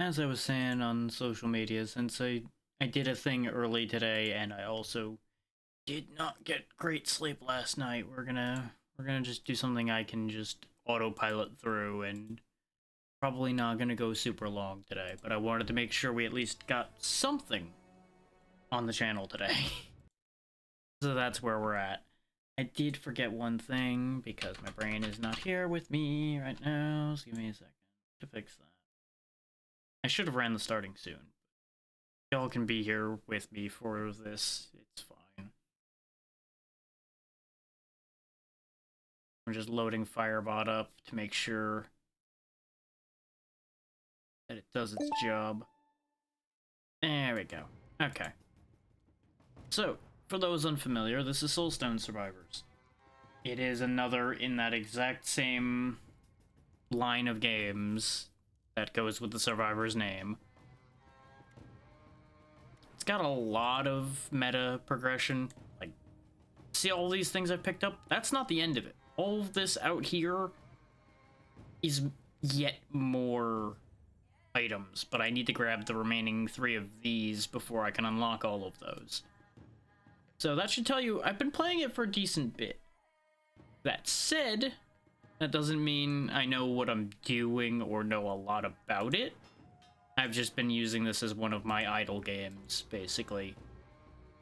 As I was saying on social media, since I did a thing early today, and I also did not get great sleep last night, we're gonna just do something I can just autopilot through, and probably not gonna go super long today. But I wanted to make sure we at least got something on the channel today, so that's where we're at. I did forget one thing because my brain is not here with me right now. So give me a second to fix that. I should have ran the starting soon. Y'all can be here with me for this. It's fine. I'm just loading Firebot up to make sure that it does its job. There we go. Okay. So, for those unfamiliar, this is Soulstone Survivors. It is another in that exact same line of games that goes with the Survivor's name. It's got a lot of meta progression. Like, see all these things I've picked up? That's not the end of it. All of this out here is yet more items, but I need to grab the remaining 3 of these before I can unlock all of those. So that should tell you, I've been playing it for a decent bit. That said, that doesn't mean I know what I'm doing or know a lot about it. I've just been using this as one of my idle games, basically,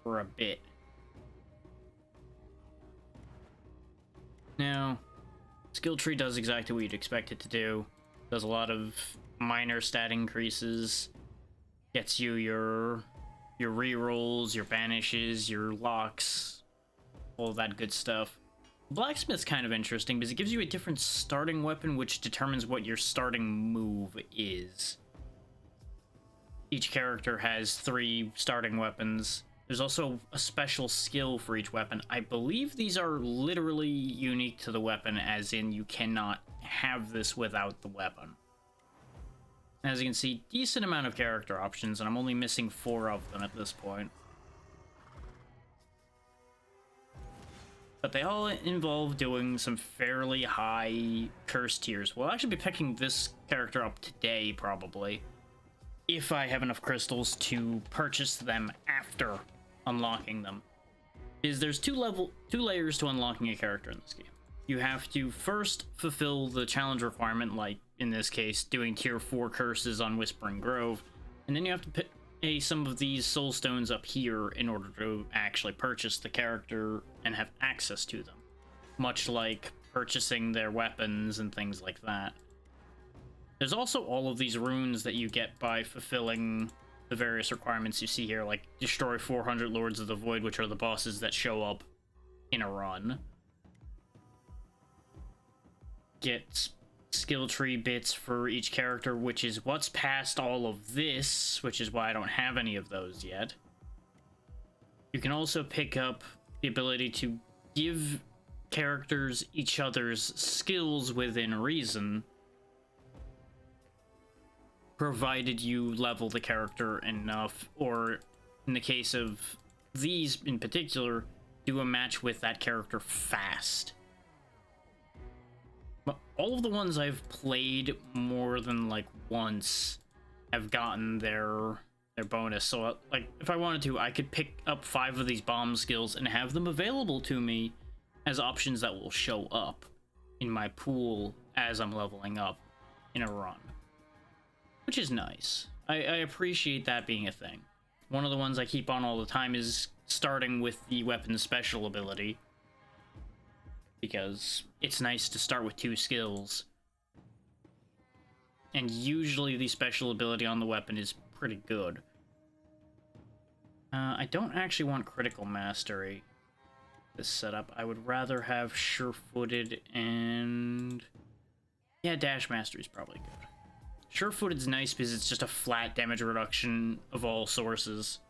for a bit. Now, skill tree does exactly what you'd expect it to do. Does a lot of minor stat increases, gets you your rerolls, your banishes, your locks, all that good stuff. Blacksmith's kind of interesting because it gives you a different starting weapon which determines what your starting move is. Each character has 3 starting weapons. There's also a special skill for each weapon. I believe these are literally unique to the weapon, as in you cannot have this without the weapon. As you can see, decent amount of character options, and I'm only missing 4 of them at this point. But they all involve doing some fairly high curse tiers. We'll actually be picking this character up today, probably, if I have enough crystals to purchase them after unlocking them. There's two layers to unlocking a character in this game. You have to first fulfill the challenge requirement, like in this case doing tier 4 curses on Whispering Grove, and then you have to pay some of these soul stones up here in order to actually purchase the character and have access to them, much like purchasing their weapons and things like that. There's also all of these runes that you get by fulfilling the various requirements you see here, like destroy 400 Lords of the Void, which are the bosses that show up in a run. Get skill tree bits for each character, which is what's past all of this, which is why I don't have any of those yet. You can also pick up the ability to give characters each other's skills within reason, provided you level the character enough, or in the case of these in particular, do a match with that character fast. But all of the ones I've played more than like once have gotten their bonus. So like if I wanted to, I could pick up 5 of these bomb skills and have them available to me as options that will show up in my pool as I'm leveling up in a run, which is nice. I appreciate that being a thing. One of the ones I keep on all the time is starting with the weapon's special ability, because it's nice to start with 2 skills. And usually the special ability on the weapon is pretty good. I don't actually want critical mastery this setup. I would rather have sure-footed and... yeah, dash mastery is probably good. Sure-footed's nice because it's just a flat damage reduction of all sources,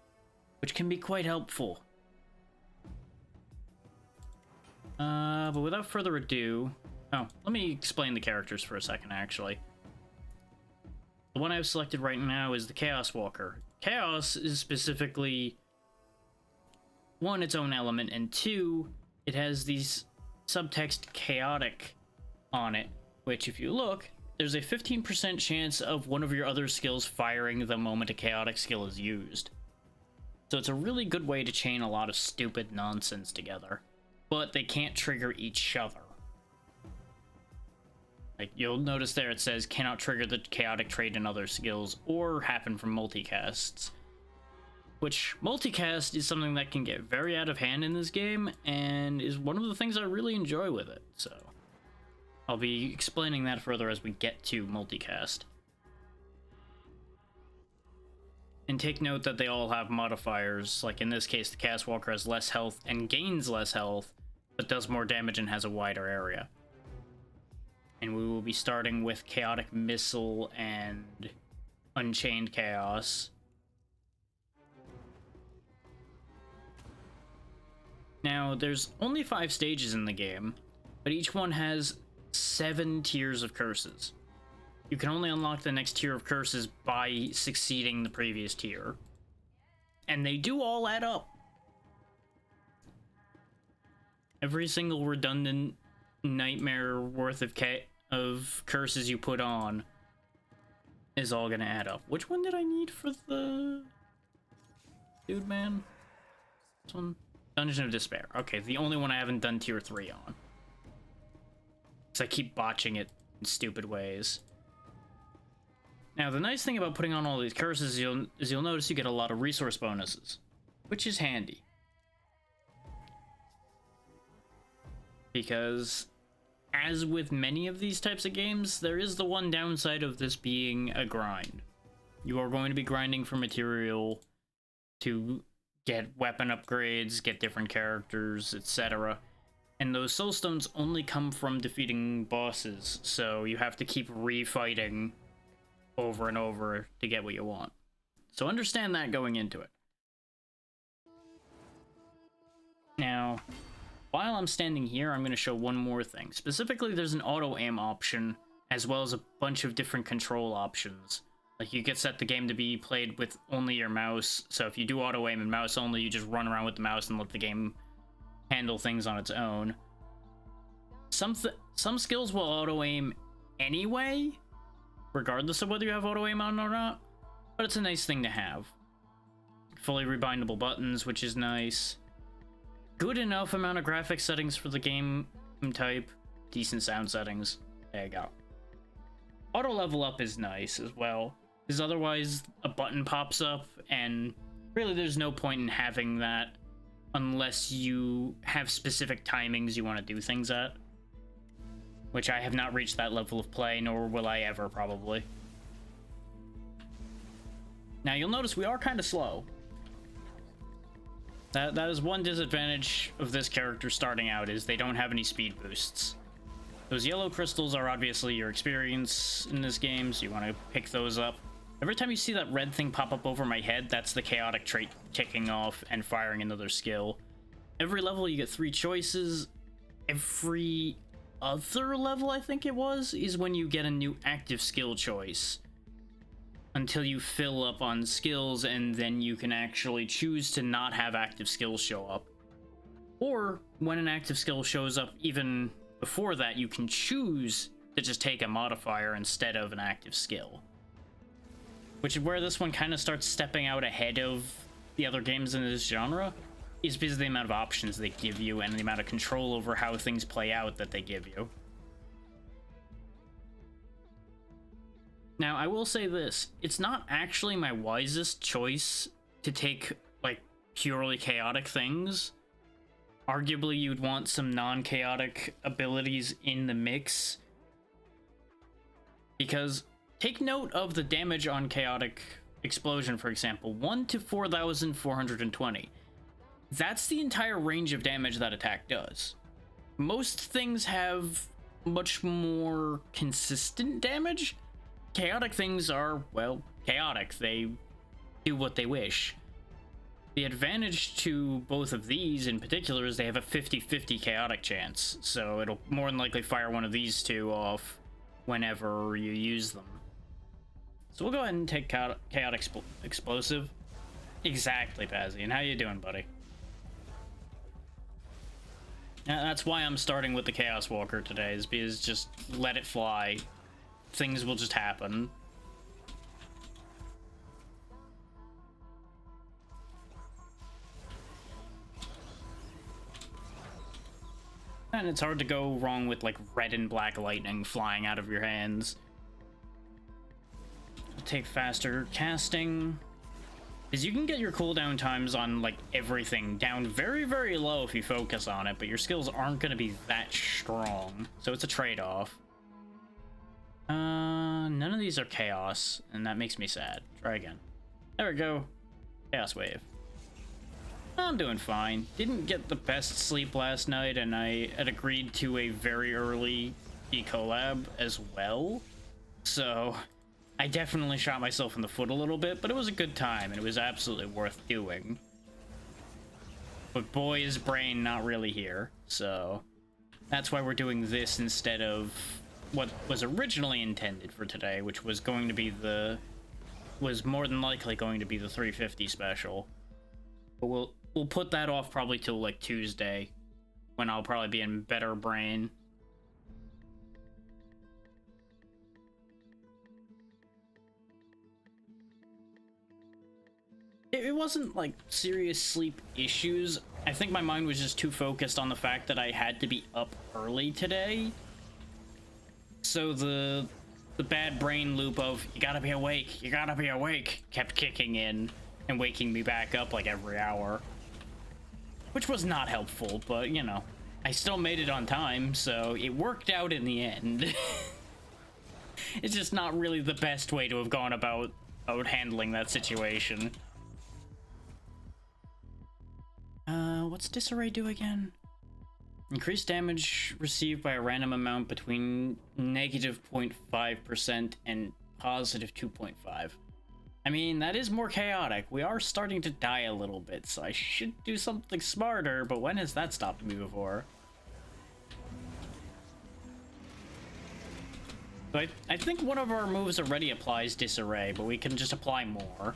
which can be quite helpful. But without further ado... oh, let me explain the characters for a second, actually. The one I've selected right now is the Chaos Walker. Chaos is specifically, 1, its own element, and 2, it has these subtext chaotic on it, which if you look, there's a 15% chance of one of your other skills firing the moment a chaotic skill is used. So it's a really good way to chain a lot of stupid nonsense together. But they can't trigger each other. Like, you'll notice there it says, cannot trigger the chaotic trait in other skills, or happen from multicasts. Which, multicast is something that can get very out of hand in this game, and is one of the things I really enjoy with it, so... I'll be explaining that further as we get to multicast. And take note that they all have modifiers, like in this case the Castwalker has less health and gains less health, but does more damage and has a wider area. And we will be starting with Chaotic Missile and Unchained Chaos. Now, there's only 5 stages in the game, but each one has 7 tiers of curses. You can only unlock the next tier of curses by succeeding the previous tier. And they do all add up. Every single redundant nightmare worth of curses you put on is all gonna add up. Which one did I need for the dude man? This one? Dungeon of Despair. Okay, the only one I haven't done tier 3 on. So I keep botching it in stupid ways. Now, the nice thing about putting on all these curses is you'll notice you get a lot of resource bonuses, which is handy. Because, as with many of these types of games, there is the one downside of this being a grind. You are going to be grinding for material to get weapon upgrades, get different characters, etc. And those Soulstones only come from defeating bosses, so you have to keep refighting over and over to get what you want. So understand that going into it. Now, while I'm standing here, I'm going to show one more thing. Specifically, there's an auto-aim option, as well as a bunch of different control options. Like, you could set the game to be played with only your mouse, so if you do auto-aim and mouse only, you just run around with the mouse and let the game handle things on its own. Some skills will auto-aim anyway, regardless of whether you have auto-aim on or not, but it's a nice thing to have. Fully rebindable buttons, which is nice. Good enough amount of graphics settings for the game type. Decent sound settings. There you go. Auto level up is nice as well, because otherwise a button pops up, and really there's no point in having that unless you have specific timings you want to do things at. Which I have not reached that level of play, nor will I ever, probably. Now, you'll notice we are kind of slow. That is one disadvantage of this character starting out, is they don't have any speed boosts. Those yellow crystals are obviously your experience in this game, so you want to pick those up. Every time you see that red thing pop up over my head, that's the chaotic trait kicking off and firing another skill. Every level you get 3 choices. Every other level, I think it was, is when you get a new active skill choice. Until you fill up on skills, and then you can actually choose to not have active skills show up. Or, when an active skill shows up even before that, you can choose to just take a modifier instead of an active skill. Which is where this one kind of starts stepping out ahead of the other games in this genre, is because of the amount of options they give you and the amount of control over how things play out that they give you. Now, I will say this, it's not actually my wisest choice to take, like, purely chaotic things. Arguably, you'd want some non-chaotic abilities in the mix. Because, take note of the damage on Chaotic Explosion, for example. 1 to 4,420. That's the entire range of damage that attack does. Most things have much more consistent damage. Chaotic things are, well, chaotic. They do what they wish. The advantage to both of these in particular is they have a 50-50 chaotic chance, so it'll more than likely fire one of these two off whenever you use them. So we'll go ahead and take chaotic explosive. Exactly, Pazzy. And how you doing, buddy? That's why I'm starting with the Chaos Walker today, is because just let it fly. things will just happen. And it's hard to go wrong with, like, red and black lightning flying out of your hands. Take faster casting. Because you can get your cooldown times on, like, everything down very, very low if you focus on it, but your skills aren't going to be that strong. So it's a trade-off. None of these are chaos, and that makes me sad. Try again. There we go. Chaos wave. I'm doing fine. Didn't get the best sleep last night, and I had agreed to a very early collab as well. So I definitely shot myself in the foot a little bit, but it was a good time, and it was absolutely worth doing. But boy, is Brain not really here, so that's why we're doing this instead of what was originally intended for today, which was going to be was more than likely going to be the 350 special. But we'll put that off probably till, like, Tuesday, when I'll probably be in better brain. It wasn't, like, serious sleep issues. I think my mind was just too focused on the fact that I had to be up early today. So the bad brain loop of, you gotta be awake, kept kicking in and waking me back up, like, every hour. Which was not helpful, but, you know, I still made it on time, so it worked out in the end. It's just not really the best way to have gone about handling that situation. What's Disarray do again? Increased damage received by a random amount between negative 0.5% and positive 2.5. I mean, that is more chaotic. We are starting to die a little bit, so I should do something smarter, but when has that stopped me before? So I think one of our moves already applies Disarray, but we can just apply more.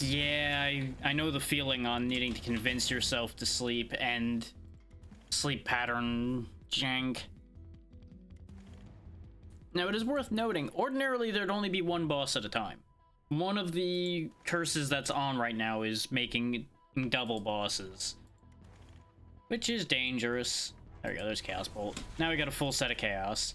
Yeah, I know the feeling on needing to convince yourself to sleep and sleep pattern jank. Now, it is worth noting, ordinarily there'd only be one boss at a time. One of the curses that's on right now is making double bosses, which is dangerous. There we go, there's Chaos Bolt. Now we got a full set of Chaos.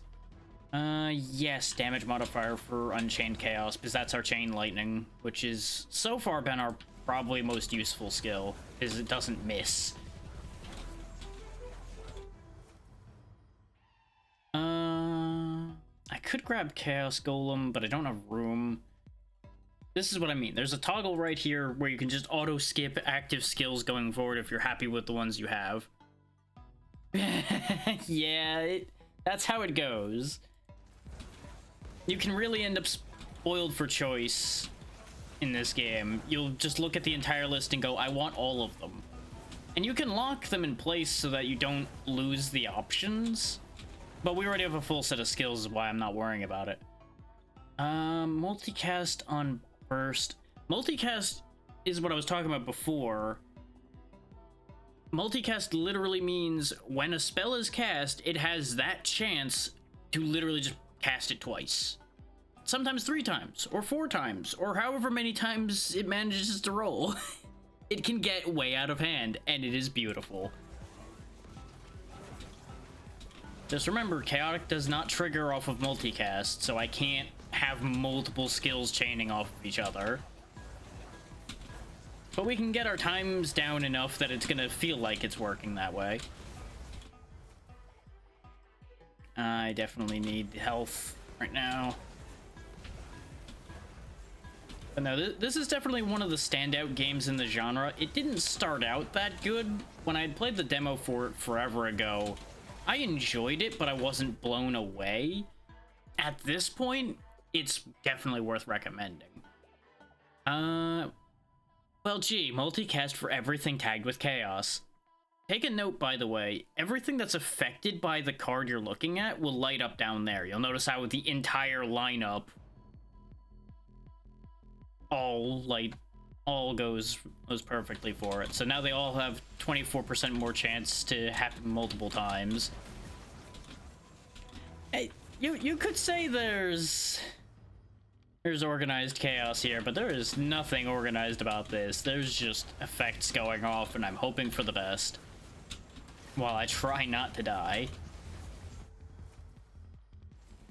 Yes, damage modifier for Unchained Chaos, because that's our Chain Lightning, which is so far been our probably most useful skill, because it doesn't miss. I could grab Chaos Golem, but I don't have room. This is what I mean. There's a toggle right here where you can just auto-skip active skills going forward if you're happy with the ones you have. Yeah, that's how it goes. You can really end up spoiled for choice in this game. You'll just look at the entire list and go, I want all of them. And you can lock them in place so that you don't lose the options. But we already have a full set of skills, is why I'm not worrying about it. Multicast on burst. Multicast is what I was talking about before. Multicast literally means when a spell is cast, it has that chance to literally just cast it twice. Sometimes 3 times, or 4 times, or however many times it manages to roll. It can get way out of hand, and it is beautiful. Just remember, Chaotic does not trigger off of multicast, so I can't have multiple skills chaining off of each other. But we can get our times down enough that it's gonna feel like it's working that way. I definitely need health right now. But no, this is definitely one of the standout games in the genre. It didn't start out that good. When I had played the demo for it forever ago, I enjoyed it, but I wasn't blown away. At this point, it's definitely worth recommending. Well, gee, multicast for everything tagged with chaos. Take a note, by the way, everything that's affected by the card you're looking at will light up down there. You'll notice how the entire lineup all goes perfectly for it. So now they all have 24% more chance to happen multiple times. you could say there's organized chaos here, but there is nothing organized about this. There's just effects going off, and I'm hoping for the best while I try not to die.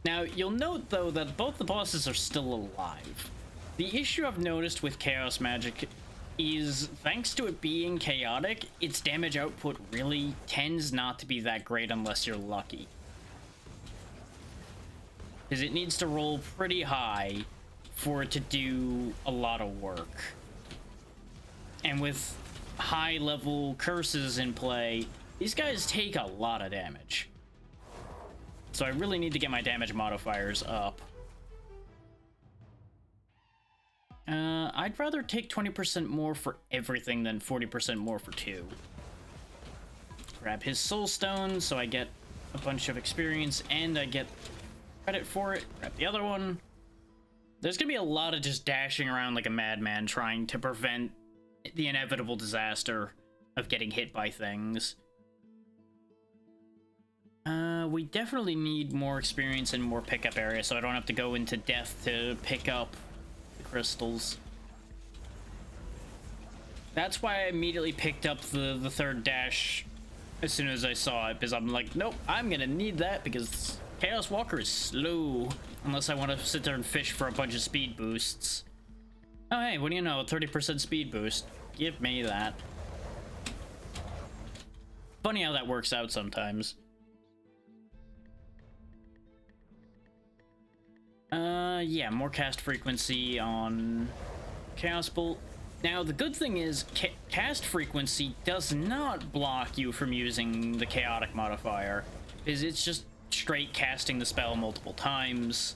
Now, you'll note, though, that both the bosses are still alive. The issue I've noticed with Chaos Magic is, thanks to it being chaotic, its damage output really tends not to be that great unless you're lucky. Because it needs to roll pretty high for it to do a lot of work. And with high-level curses in play, these guys take a lot of damage. So I really need to get my damage modifiers up. I'd rather take 20% more for everything than 40% more for 2. Grab his Soulstone so I get a bunch of experience and I get credit for it. Grab the other one. There's gonna be a lot of just dashing around like a madman trying to prevent the inevitable disaster of getting hit by things. We definitely need more experience and more pickup area so I don't have to go into death to pick up the crystals. That's why I immediately picked up the third dash as soon as I saw it, because I'm like, nope, I'm gonna need that because Chaos Walker is slow, unless I want to sit there and fish for a bunch of speed boosts. Oh hey, what do you know, 30% speed boost. Give me that. Funny how that works out sometimes. Yeah, more cast frequency on Chaos Bolt. Now, the good thing is, cast frequency does not block you from using the chaotic modifier, because it's just straight casting the spell multiple times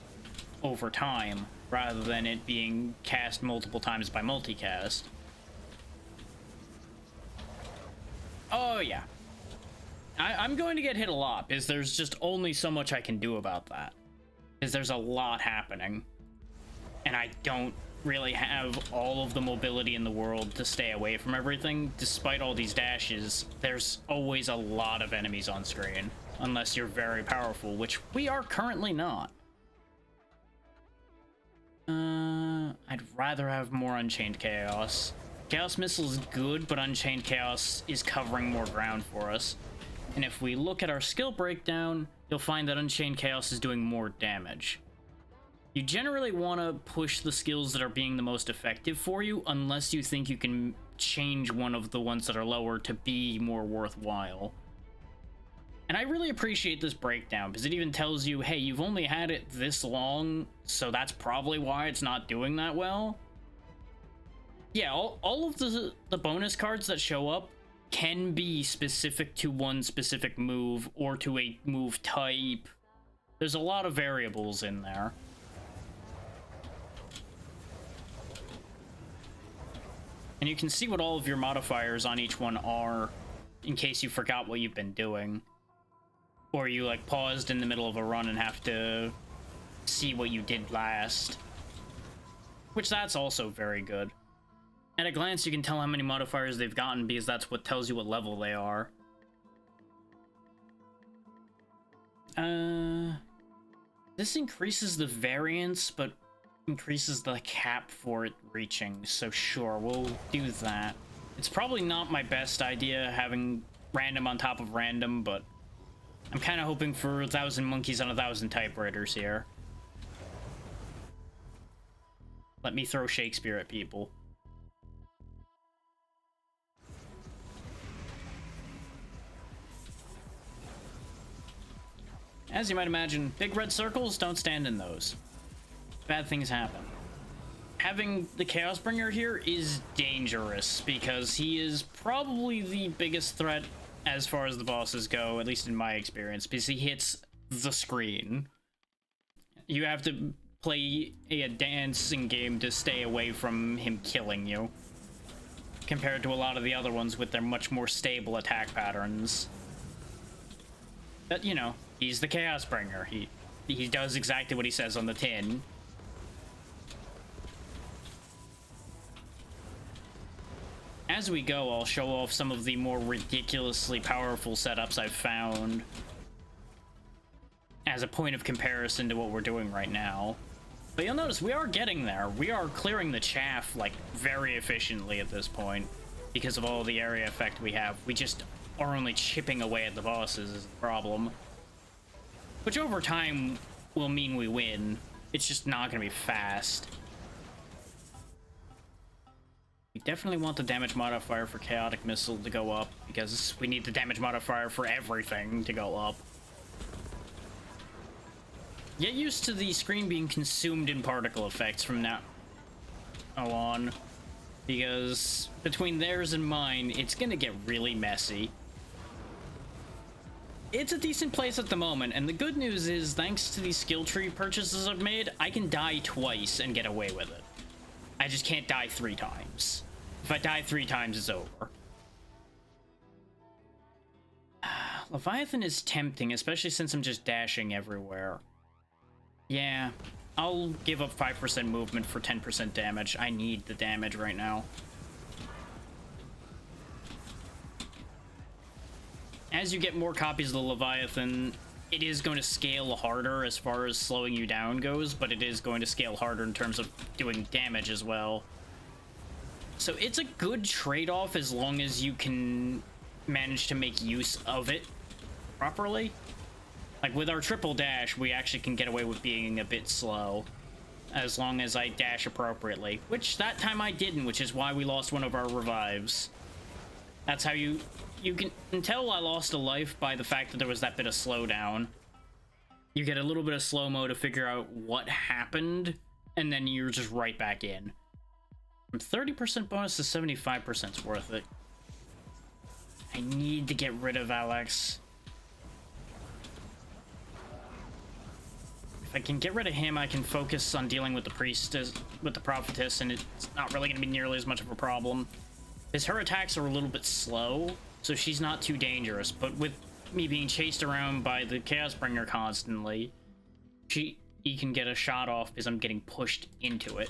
over time, rather than it being cast multiple times by multicast. Oh, yeah. I'm going to get hit a lot, because there's just only so much I can do about that. Because there's a lot happening. And I don't really have all of the mobility in the world to stay away from everything. Despite all these dashes, there's always a lot of enemies on screen. Unless you're very powerful, which we are currently not. I'd rather have more Unchained Chaos. Chaos Missile is good, but Unchained Chaos is covering more ground for us. And if we look at our skill breakdown, you'll find that Unchained Chaos is doing more damage. You generally want to push the skills that are being the most effective for you, unless you think you can change one of the ones that are lower to be more worthwhile. And I really appreciate this breakdown, because it even tells you, hey, you've only had it this long, so that's probably why it's not doing that well. Yeah, all of the bonus cards that show up can be specific to one specific move, or to a move type. There's a lot of variables in there. And you can see what all of your modifiers on each one are, in case you forgot what you've been doing. Or you, like, paused in the middle of a run and have to see what you did last. Which, that's also very good. At a glance, you can tell how many modifiers they've gotten, because that's what tells you what level they are. This increases the variance, but increases the cap for it reaching, so sure, we'll do that. It's probably not my best idea having random on top of random, but I'm kind of hoping for 1,000 monkeys on 1,000 typewriters here. Let me throw Shakespeare at people. As you might imagine, big red circles, don't stand in those. Bad things happen. Having the Chaosbringer here is dangerous, because he is probably the biggest threat as far as the bosses go, at least in my experience, because he hits the screen. You have to play a dancing game to stay away from him killing you, compared to a lot of the other ones with their much more stable attack patterns. But, you know, he's the Chaosbringer. He does exactly what he says on the tin. As we go, I'll show off some of the more ridiculously powerful setups I've found. as a point of comparison to what we're doing right now. But you'll notice we are getting there. We are clearing the chaff, like, very efficiently at this point because of all the area effect we have. We just are only chipping away at the bosses is the problem. Which over time will mean we win. It's just not going to be fast. We definitely want the damage modifier for Chaotic Missile to go up because we need the damage modifier for everything to go up. Get used to the screen being consumed in particle effects from now on, because between theirs and mine, it's gonna get really messy. It's a decent place at the moment, and the good news is, thanks to these skill tree purchases I've made, I can die twice and get away with it. I just can't die 3 times. If I die 3 times, it's over. Leviathan is tempting, especially since I'm just dashing everywhere. Yeah, I'll give up 5% movement for 10% damage. I need the damage right now. As you get more copies of the Leviathan, it is going to scale harder as far as slowing you down goes, but it is going to scale harder in terms of doing damage as well. So it's a good trade-off as long as you can manage to make use of it properly. Like, with our triple dash, we actually can get away with being a bit slow, as long as I dash appropriately. Which, that time I didn't, which is why we lost one of our revives. That's how you can tell I lost a life by the fact that there was that bit of slowdown. You get a little bit of slow-mo to figure out what happened, and then you're just right back in. From 30% bonus to 75% is worth it. I need to get rid of Alex. If I can get rid of him, I can focus on dealing with the priestess, with the prophetess, and it's not really going to be nearly as much of a problem. Because her attacks are a little bit slow, so she's not too dangerous. But with me being chased around by the Chaosbringer constantly, he can get a shot off because I'm getting pushed into it.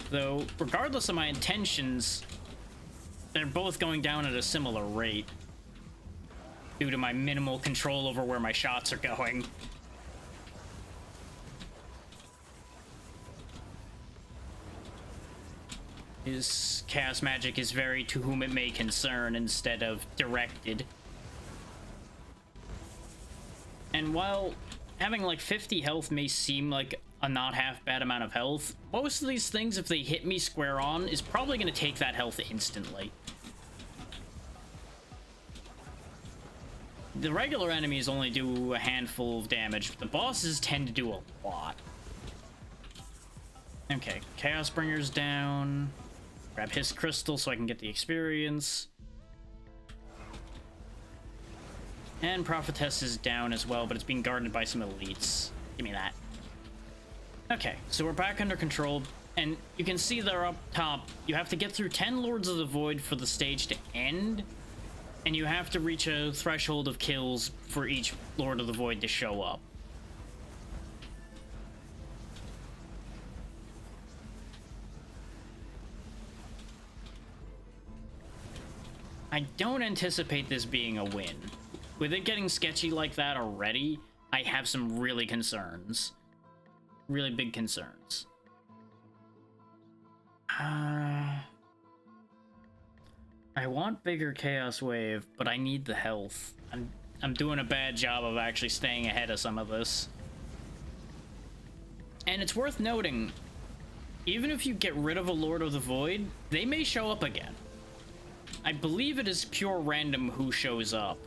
Though, regardless of my intentions, they're both going down at a similar rate due to my minimal control over where my shots are going. His chaos magic is very to whom it may concern instead of directed. And while having like 50 health may seem like a not half bad amount of health, most of these things, if they hit me square on, is probably going to take that health instantly. The regular enemies only do a handful of damage, but the bosses tend to do a lot. Okay, Chaosbringer's down. Grab his crystal so I can get the experience. And Prophetess is down as well, but it's being guarded by some elites. Give me that. Okay, so we're back under control, and you can see they're up top. You have to get through 10 Lords of the Void for the stage to end, and you have to reach a threshold of kills for each Lord of the Void to show up. I don't anticipate this being a win. With it getting sketchy like that already, I have some really concerns. Really big concerns. I want bigger Chaos Wave, but I need the health. I'm doing a bad job of actually staying ahead of some of this. And it's worth noting, even if you get rid of a Lord of the Void, they may show up again. I believe it is pure random who shows up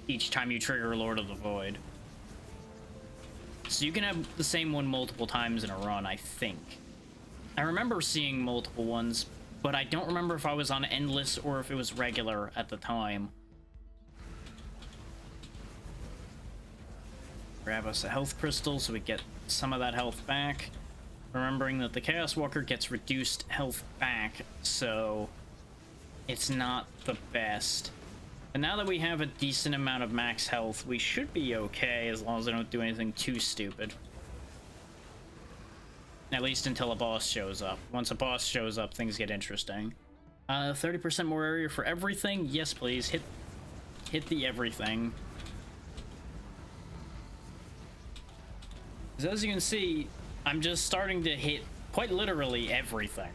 each time you trigger Lord of the Void. So you can have the same one multiple times in a run, I think. I remember seeing multiple ones, but I don't remember if I was on Endless or if it was regular at the time. Grab us a health crystal so we get some of that health back. Remembering that the Chaos Walker gets reduced health back, so it's not the best. And now that we have a decent amount of max health, we should be okay as long as I don't do anything too stupid. At least until a boss shows up. Once a boss shows up, things get interesting. 30% more area for everything. Yes, please. Hit the everything. 'Cause as you can see, I'm just starting to hit quite literally everything.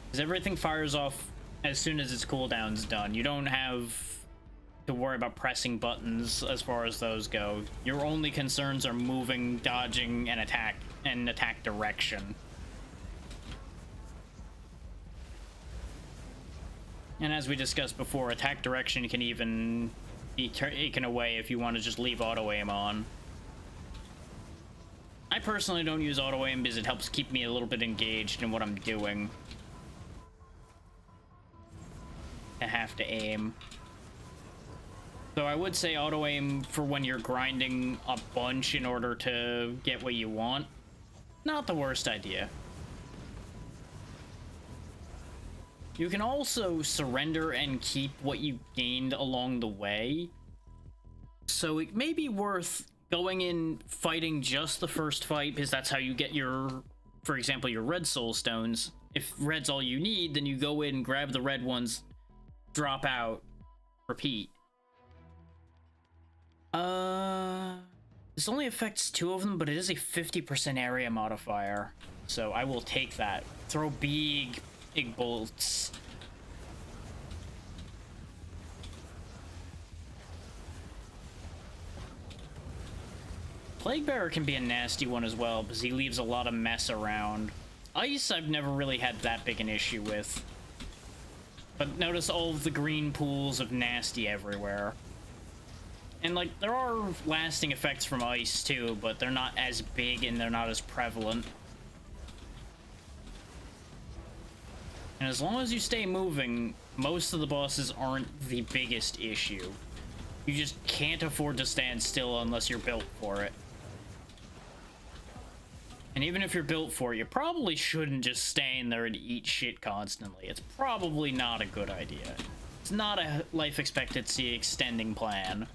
Because everything fires off as soon as its cooldown's done. You don't have to worry about pressing buttons as far as those go. Your only concerns are moving, dodging, and attack direction. And as we discussed before, attack direction can even be taken away if you want to just leave auto aim on. I personally don't use auto aim because it helps keep me a little bit engaged in what I'm doing. I have to aim. So I would say auto aim for when you're grinding a bunch in order to get what you want. Not the worst idea. You can also surrender and keep what you gained along the way. So it may be worth going in fighting just the first fight, because that's how you get your, for example, your red soulstones. If red's all you need, then you go in, grab the red ones, drop out, repeat. This only affects 2 of them, but it is a 50% area modifier. So I will take that. Throw big bolts. Plague Bearer can be a nasty one as well, because he leaves a lot of mess around. Ice, I've never really had that big an issue with. But notice all of the green pools of nasty everywhere. And, like, there are lasting effects from ice, too, but they're not as big and they're not as prevalent. And as long as you stay moving, most of the bosses aren't the biggest issue. You just can't afford to stand still unless you're built for it. And even if you're built for it, you probably shouldn't just stand there and eat shit constantly. It's probably not a good idea. It's not a life expectancy extending plan.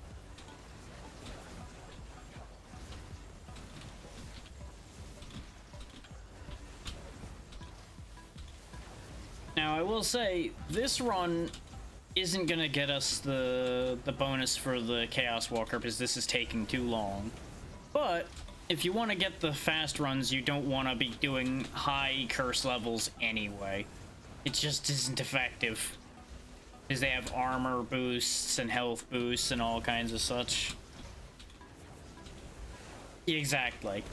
Now, I will say, this run isn't gonna get us the bonus for the Chaos Walker, because this is taking too long. But if you want to get the fast runs, you don't want to be doing high curse levels anyway. It just isn't effective, because they have armor boosts and health boosts and all kinds of such. Exactly.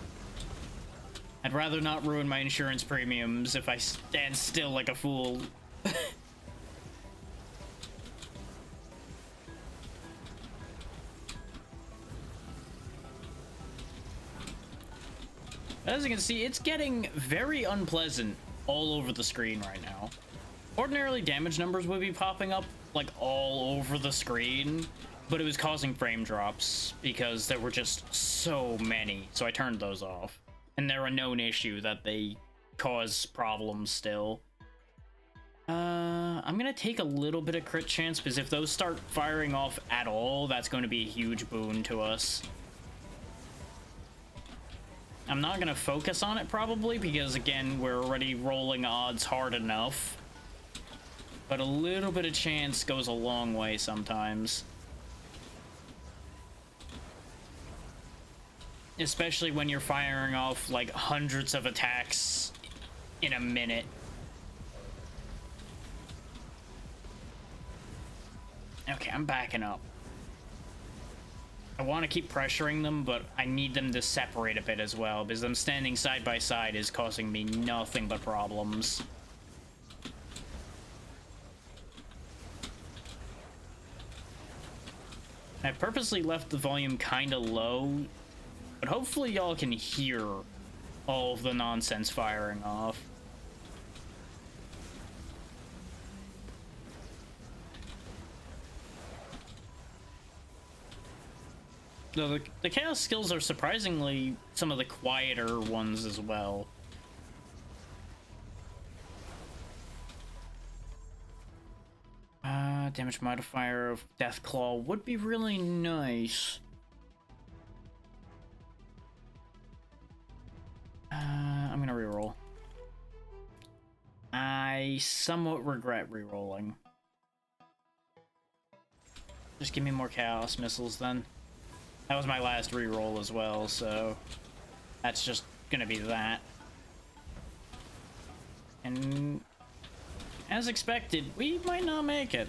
I'd rather not ruin my insurance premiums if I stand still like a fool. As you can see, it's getting very unpleasant all over the screen right now. Ordinarily, damage numbers would be popping up, like, all over the screen, but it was causing frame drops because there were just so many, so I turned those off. And they're a known issue that they cause problems still. I'm gonna take a little bit of crit chance, because if those start firing off at all, that's going to be a huge boon to us. I'm not gonna focus on it probably, because again, we're already rolling odds hard enough. But a little bit of chance goes a long way sometimes. Especially when you're firing off like hundreds of attacks in a minute. Okay, I'm backing up. I want to keep pressuring them, but I need them to separate a bit as well, because them standing side by side is causing me nothing but problems. I purposely left the volume kind of low, but hopefully y'all can hear all of the nonsense firing off. Though the chaos skills are surprisingly some of the quieter ones as well. Damage modifier of Death Claw would be really nice. I'm gonna reroll. I somewhat regret re-rolling. Just give me more chaos missiles then. That was my last re-roll as well, so that's just gonna be that. And as expected, we might not make it.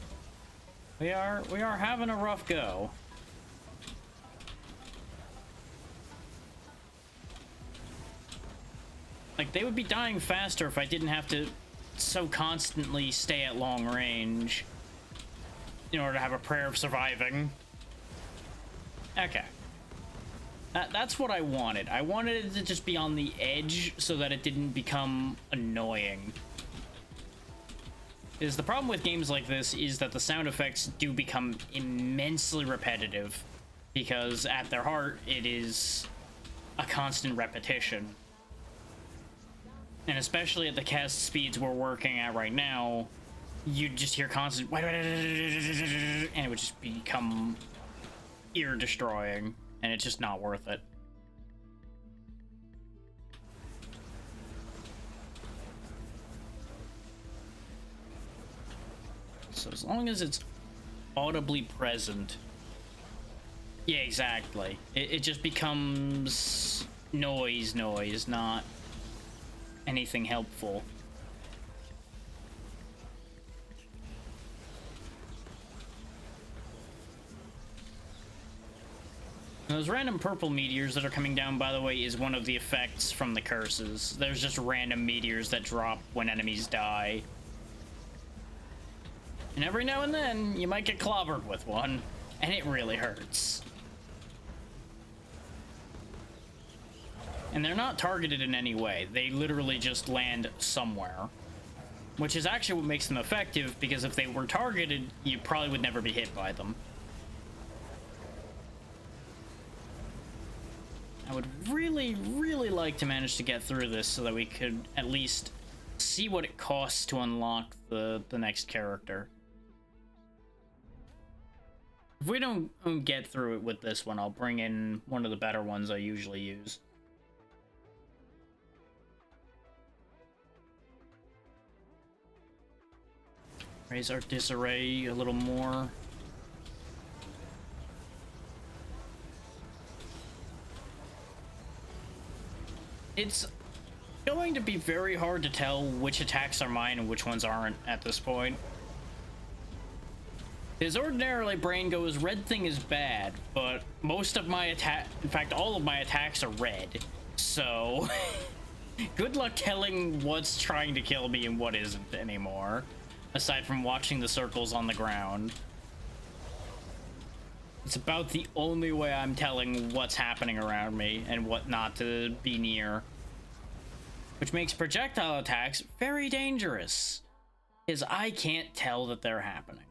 We are having a rough go. Like, they would be dying faster if I didn't have to so constantly stay at long range in order to have a prayer of surviving. Okay. That's what I wanted. I wanted it to just be on the edge so that it didn't become annoying. Because the problem with games like this is that the sound effects do become immensely repetitive, because at their heart, it is a constant repetition. And especially at the cast speeds we're working at right now, you just hear constant, and it would just become ear destroying, and it's just not worth it. So as long as it's audibly present, yeah, exactly. It just becomes noise, not anything helpful. And those random purple meteors that are coming down, by the way, is one of the effects from the curses. There's just random meteors that drop when enemies die. And every now and then, you might get clobbered with one, and it really hurts. And they're not targeted in any way. They literally just land somewhere. Which is actually what makes them effective, because if they were targeted, you probably would never be hit by them. I would really, really like to manage to get through this so that we could at least see what it costs to unlock the next character. If we don't get through it with this one, I'll bring in one of the better ones I usually use. Raise our disarray a little more. It's going to be very hard to tell which attacks are mine and which ones aren't at this point. Because ordinarily, brain goes, red thing is bad, but most of my in fact, all of my attacks are red. So, good luck telling what's trying to kill me and what isn't anymore. Aside from watching the circles on the ground. It's about the only way I'm telling what's happening around me and what not to be near. Which makes projectile attacks very dangerous, because I can't tell that they're happening.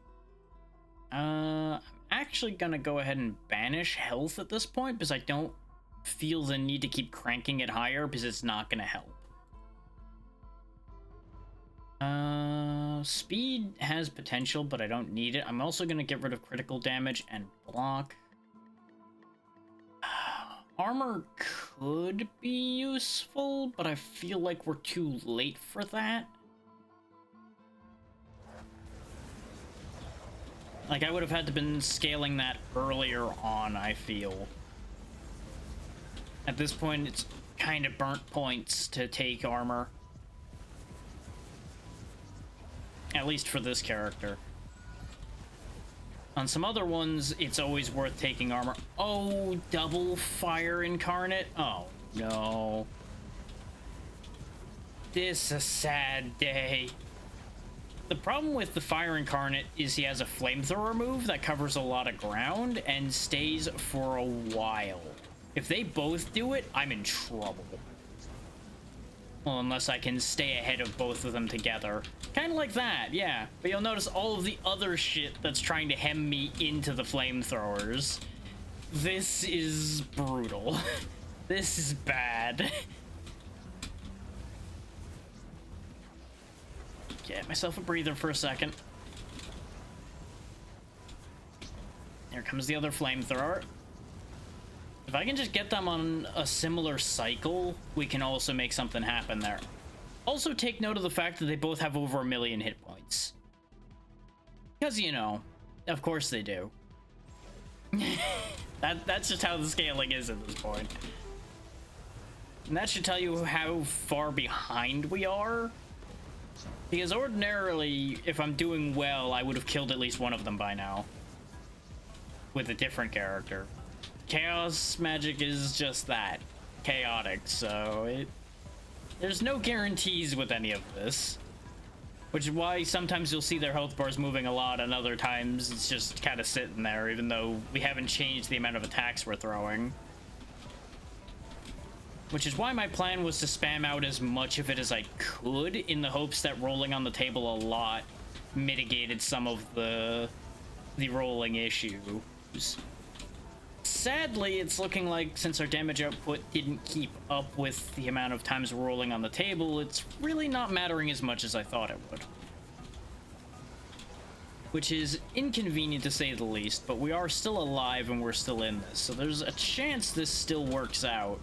I'm actually gonna go ahead and banish health at this point, because I don't feel the need to keep cranking it higher, because it's not gonna help. Speed has potential, but I don't need it. I'm also gonna get rid of critical damage and block. Armor could be useful, but I feel like we're too late for that. Like, I would have had to been scaling that earlier on, I feel. At this point, it's kind of burnt points to take armor. At least for this character. On some other ones, it's always worth taking armor. Oh, double fire incarnate? Oh, no. This is a sad day. The problem with the fire incarnate is he has a flamethrower move that covers a lot of ground and stays for a while. If they both do it, I'm in trouble. Well, unless I can stay ahead of both of them together. Kind of like that, yeah. But you'll notice all of the other shit that's trying to hem me into the flamethrowers. This is brutal. This is bad. Get myself a breather for a second. Here comes the other flamethrower. If I can just get them on a similar cycle, we can also make something happen there. Also take note of the fact that they both have over 1,000,000 hit points. Because, you know, of course they do. That's just how the scaling is at this point. And that should tell you how far behind we are. Because ordinarily, if I'm doing well, I would have killed at least one of them by now. With a different character. Chaos magic is just that. Chaotic, so there's no guarantees with any of this. Which is why sometimes you'll see their health bars moving a lot, and other times it's just kind of sitting there, even though we haven't changed the amount of attacks we're throwing. Which is why my plan was to spam out as much of it as I could, in the hopes that rolling on the table a lot mitigated some of the rolling issues. Sadly, it's looking like since our damage output didn't keep up with the amount of times rolling on the table, it's really not mattering as much as I thought it would. Which is inconvenient to say the least, but we are still alive and we're still in this, so there's a chance this still works out.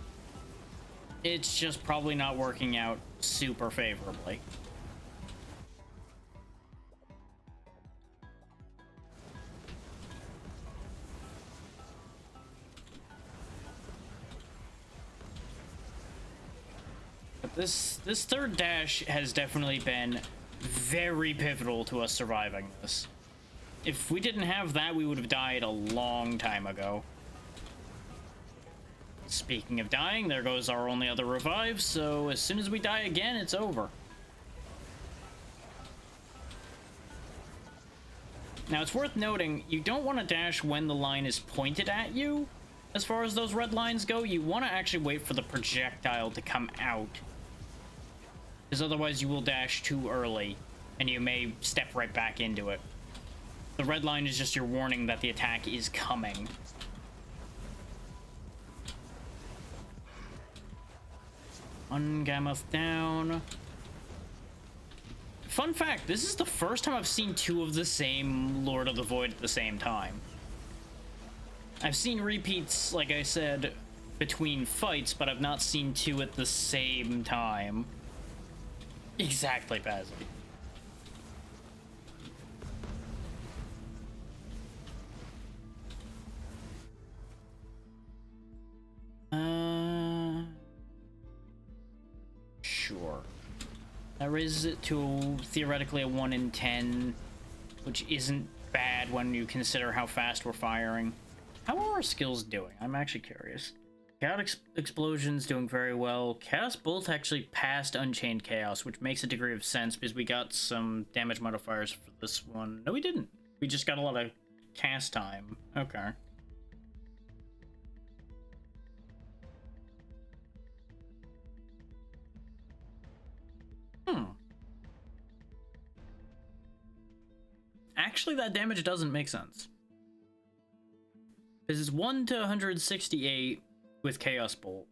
It's just probably not working out super favorably. This third dash has definitely been very pivotal to us surviving this. If we didn't have that, we would have died a long time ago. Speaking of dying, there goes our only other revive, so as soon as we die again, it's over. Now, it's worth noting, you don't want to dash when the line is pointed at you. As far as those red lines go, you want to actually wait for the projectile to come out. Because otherwise you will dash too early, and you may step right back into it. The red line is just your warning that the attack is coming. One Gammoth down. Fun fact, this is the first time I've seen two of the same Lord of the Void at the same time. I've seen repeats, like I said, between fights, but I've not seen two at the same time. Exactly, Pazzy. Sure. That raises it to theoretically a 1 in 10, which isn't bad when you consider how fast we're firing. How are our skills doing? I'm actually curious. Chaotic Explosion's doing very well. Chaos Bolt actually passed Unchained Chaos, which makes a degree of sense because we got some damage modifiers for this one. No, we didn't. We just got a lot of cast time. Okay. Actually, that damage doesn't make sense. Because it's 1 to 168 with Chaos Bolt.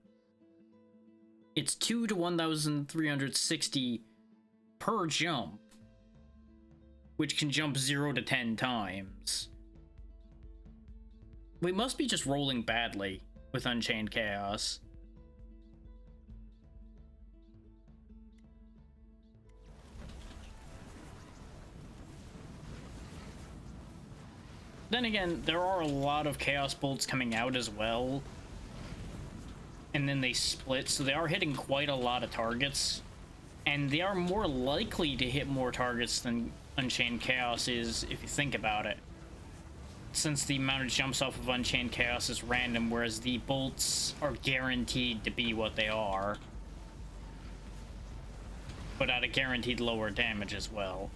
It's 2 to 1,360 per jump, which can jump 0 to 10 times. We must be just rolling badly with Unchained Chaos. Then again, there are a lot of Chaos Bolts coming out as well. And then they split, so they are hitting quite a lot of targets. And they are more likely to hit more targets than Unchained Chaos is, if you think about it. Since the amount of jumps off of Unchained Chaos is random, whereas the bolts are guaranteed to be what they are. But at a guaranteed lower damage as well.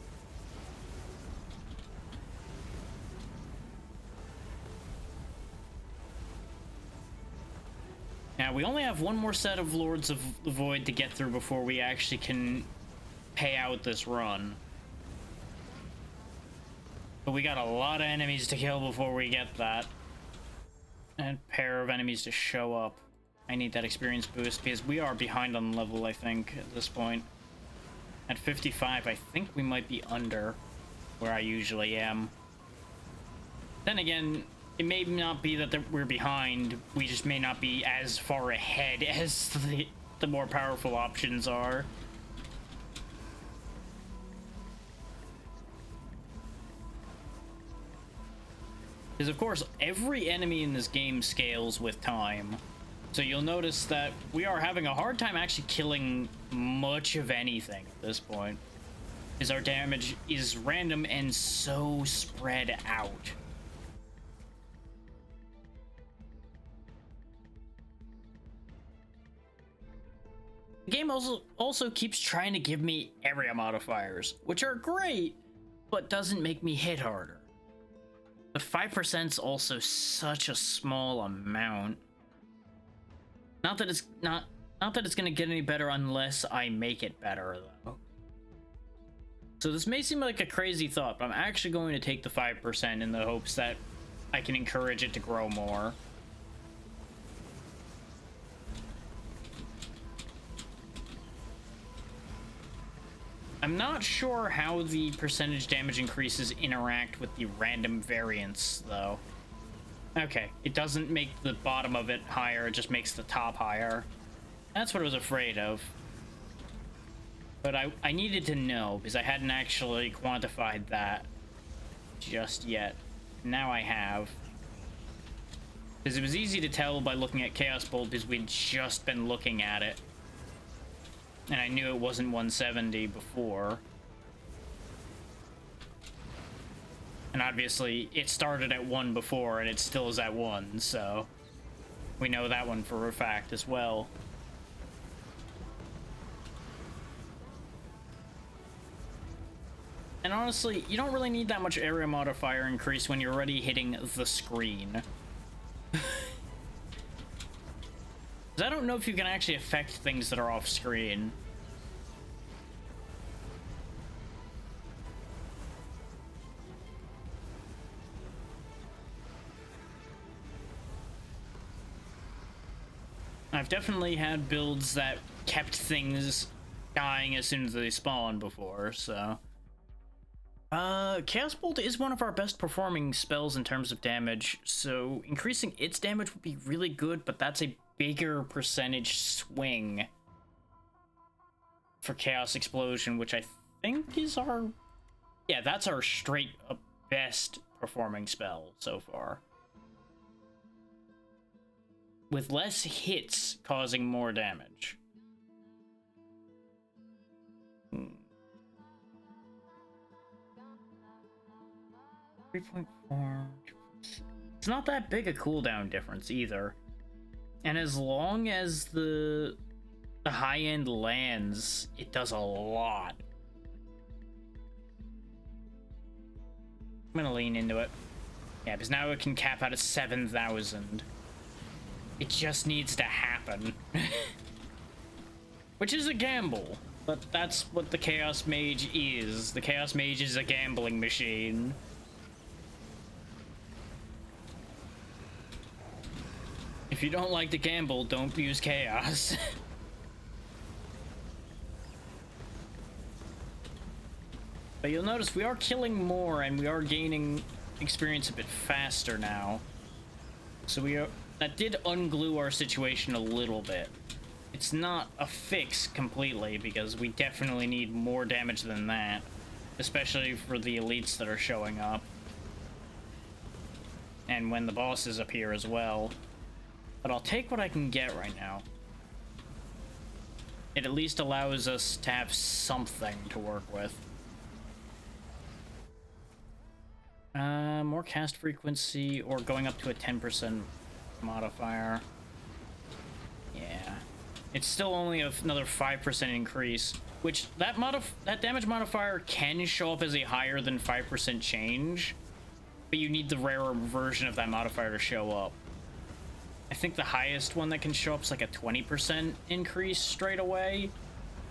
Now, we only have one more set of Lords of the Void to get through before we actually can pay out this run. But we got a lot of enemies to kill before we get that. And a pair of enemies to show up. I need that experience boost because we are behind on level, I think, at this point. At 55, I think we might be under where I usually am. Then again, it may not be that we're behind, we just may not be as far ahead as the more powerful options are. Because, of course, every enemy in this game scales with time. So you'll notice that we are having a hard time actually killing much of anything at this point. Because our damage is random and so spread out. The game also keeps trying to give me area modifiers, which are great, but doesn't make me hit harder. The 5% is also such a small amount. Not that it's gonna get any better unless I make it better, though. So this may seem like a crazy thought, but I'm actually going to take the 5% in the hopes that I can encourage it to grow more. I'm not sure how the percentage damage increases interact with the random variance, though. Okay, it doesn't make the bottom of it higher, it just makes the top higher. That's what I was afraid of. But I needed to know, because I hadn't actually quantified that just yet. Now I have. Because it was easy to tell by looking at Chaos Bolt, because we'd just been looking at it. And I knew it wasn't 170 before. And obviously, it started at 1 before, and it still is at 1, so... we know that one for a fact as well. And honestly, you don't really need that much area modifier increase when you're already hitting the screen. I don't know if you can actually affect things that are off screen. I've definitely had builds that kept things dying as soon as they spawn before, so... Chaos Bolt is one of our best performing spells in terms of damage, so increasing its damage would be really good, but that's a bigger percentage swing for Chaos Explosion, which I think is our... yeah, that's our straight up best performing spell so far. With less hits causing more damage. 3.4. It's not that big a cooldown difference either. And as long as the high end lands, it does a lot. I'm gonna lean into it. Yeah, because now it can cap out at 7,000. It just needs to happen. Which is a gamble, but that's what the Chaos Mage is. The Chaos Mage is a gambling machine. If you don't like to gamble, don't use Chaos. But you'll notice we are killing more and we are gaining experience a bit faster now. So that did unglue our situation a little bit. It's not a fix completely, because we definitely need more damage than that. Especially for the elites that are showing up. And when the bosses appear as well. But I'll take what I can get right now. It at least allows us to have something to work with. More cast frequency, or going up to a 10% modifier. Yeah. It's still only another 5% increase, which that damage modifier can show up as a higher than 5% change, but you need the rarer version of that modifier to show up. I think the highest one that can show up is like a 20% increase straight away,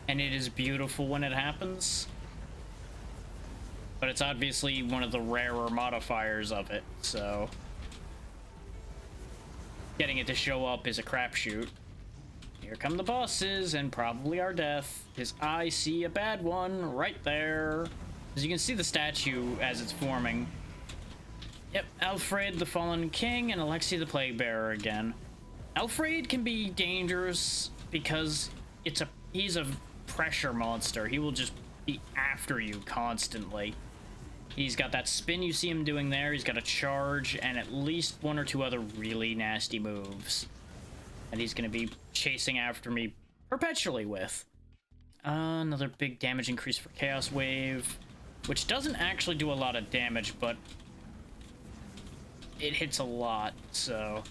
and it is beautiful when it happens. But it's obviously one of the rarer modifiers of it, so... getting it to show up is a crapshoot. Here come the bosses, and probably our death. Because I see a bad one right there. As you can see the statue as it's forming. Yep, Alfred the Fallen King and Alexei the Plague Bearer again. Alfred can be dangerous because he's a pressure monster. He will just be after you constantly. He's got that spin you see him doing there. He's got a charge and at least one or two other really nasty moves. And he's going to be chasing after me perpetually with. Another big damage increase for Chaos Wave, which doesn't actually do a lot of damage, but it hits a lot, so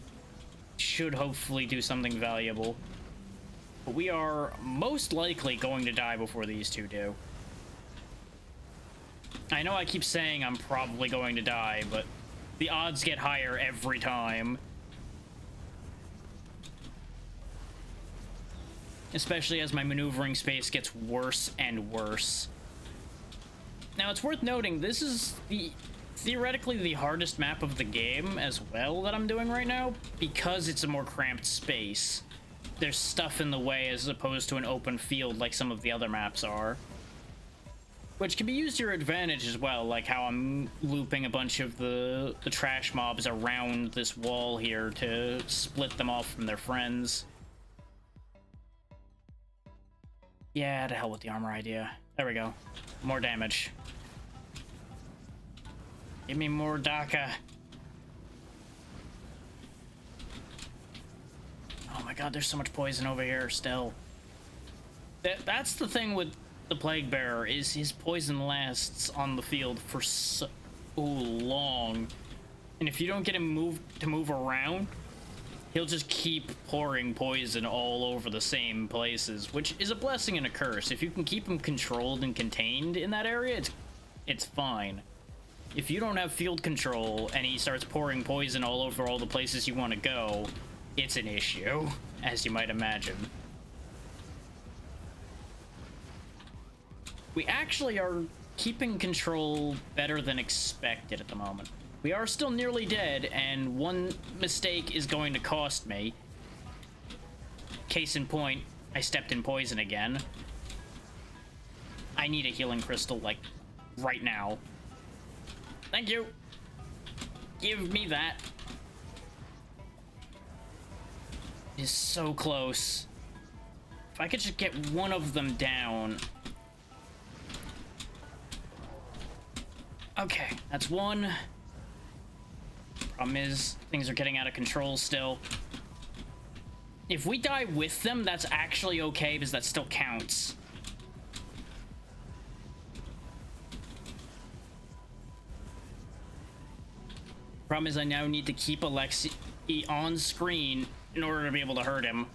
should hopefully do something valuable. But we are most likely going to die before these two do. I know I keep saying I'm probably going to die, but the odds get higher every time. Especially as my maneuvering space gets worse and worse. Now, it's worth noting, this is theoretically the hardest map of the game as well that I'm doing right now, because it's a more cramped space. There's stuff in the way as opposed to an open field like some of the other maps are. Which can be used to your advantage as well, like how I'm looping a bunch of the trash mobs around this wall here to split them off from their friends. Yeah, to hell with the armor idea. There we go. More damage. Give me more Daka. Oh my god, there's so much poison over here still. That's the thing with the Plague Bearer, is his poison lasts on the field for so long. And if you don't get him to move around, he'll just keep pouring poison all over the same places, which is a blessing and a curse. If you can keep him controlled and contained in that area, it's fine. If you don't have field control and he starts pouring poison all over all the places you want to go, it's an issue, as you might imagine. We actually are keeping control better than expected at the moment. We are still nearly dead, and one mistake is going to cost me. Case in point, I stepped in poison again. I need a healing crystal, like, right now. Thank you. Give me that. It is so close. If I could just get one of them down. Okay, that's one. Problem is, things are getting out of control still. If we die with them, that's actually okay, because that still counts. Problem is, I now need to keep Alexi on screen in order to be able to hurt him.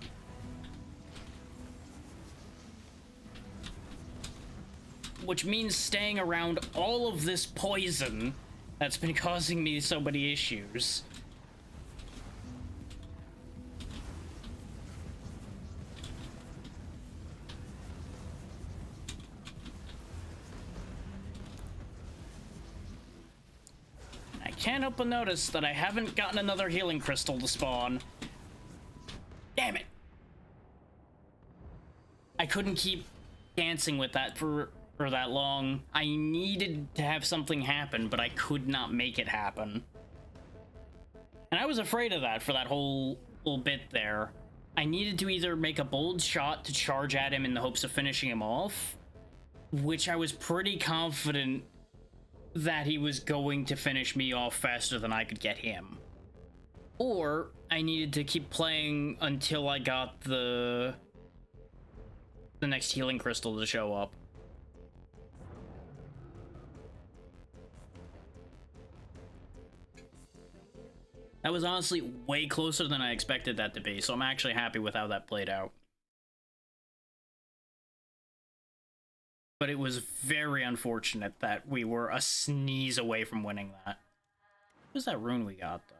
Which means staying around all of this poison that's been causing me so many issues. I can't help but notice that I haven't gotten another healing crystal to spawn. Damn it! I couldn't keep dancing with that for that long. I needed to have something happen, but I could not make it happen. And I was afraid of that for that whole little bit there. I needed to either make a bold shot to charge at him in the hopes of finishing him off, which I was pretty confident that he was going to finish me off faster than I could get him. Or I needed to keep playing until I got the next healing crystal to show up. That was honestly way closer than I expected that to be, so I'm actually happy with how that played out. But it was very unfortunate that we were a sneeze away from winning that. What was that rune we got, though?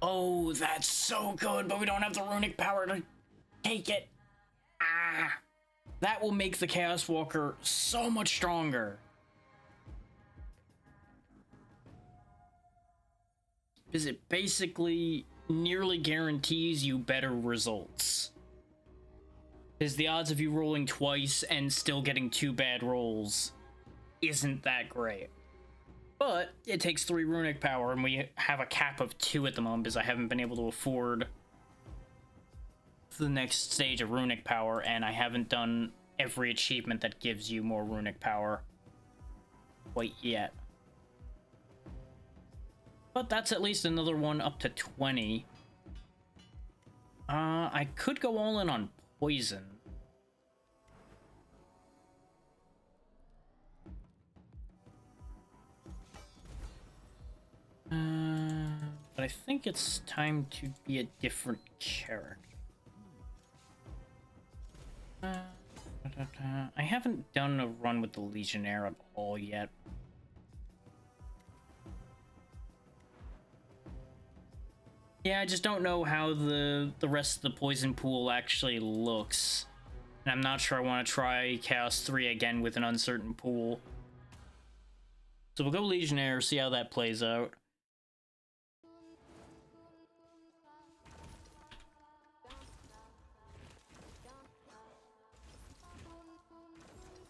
Oh, that's so good, but we don't have the runic power to take it. Ah! That will make the Chaos Walker so much stronger. Because it basically nearly guarantees you better results. Because the odds of you rolling twice and still getting 2 bad rolls isn't that great. But it takes 3 runic power, and we have a cap of 2 at the moment because I haven't been able to afford the next stage of runic power, and I haven't done every achievement that gives you more runic power quite yet. But that's at least another one up to 20. I could go all in on poison. But I think it's time to be a different character. I haven't done a run with the Legionnaire at all yet. Yeah, I just don't know how the rest of the poison pool actually looks. And I'm not sure I want to try Chaos 3 again with an uncertain pool. So we'll go Legionnaire, see how that plays out.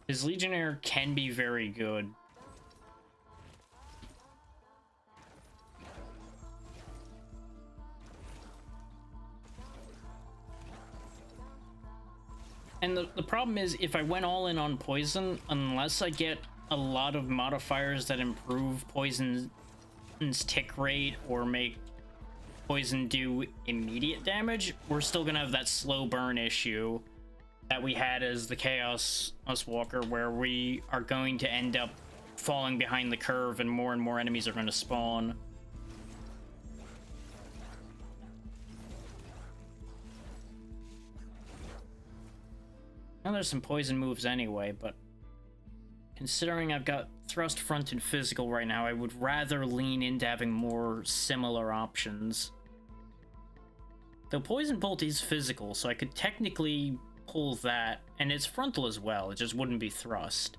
His Legionnaire can be very good. And the problem is, if I went all in on poison, unless I get a lot of modifiers that improve poison's tick rate or make poison do immediate damage, we're still gonna have that slow burn issue that we had as the Chaos Walker, where we are going to end up falling behind the curve and more enemies are going to spawn. Now there's some poison moves anyway, but considering I've got thrust, front, and physical right now, I would rather lean into having more similar options. Though Poison Bolt is physical, so I could technically pull that, and it's frontal as well, it just wouldn't be thrust.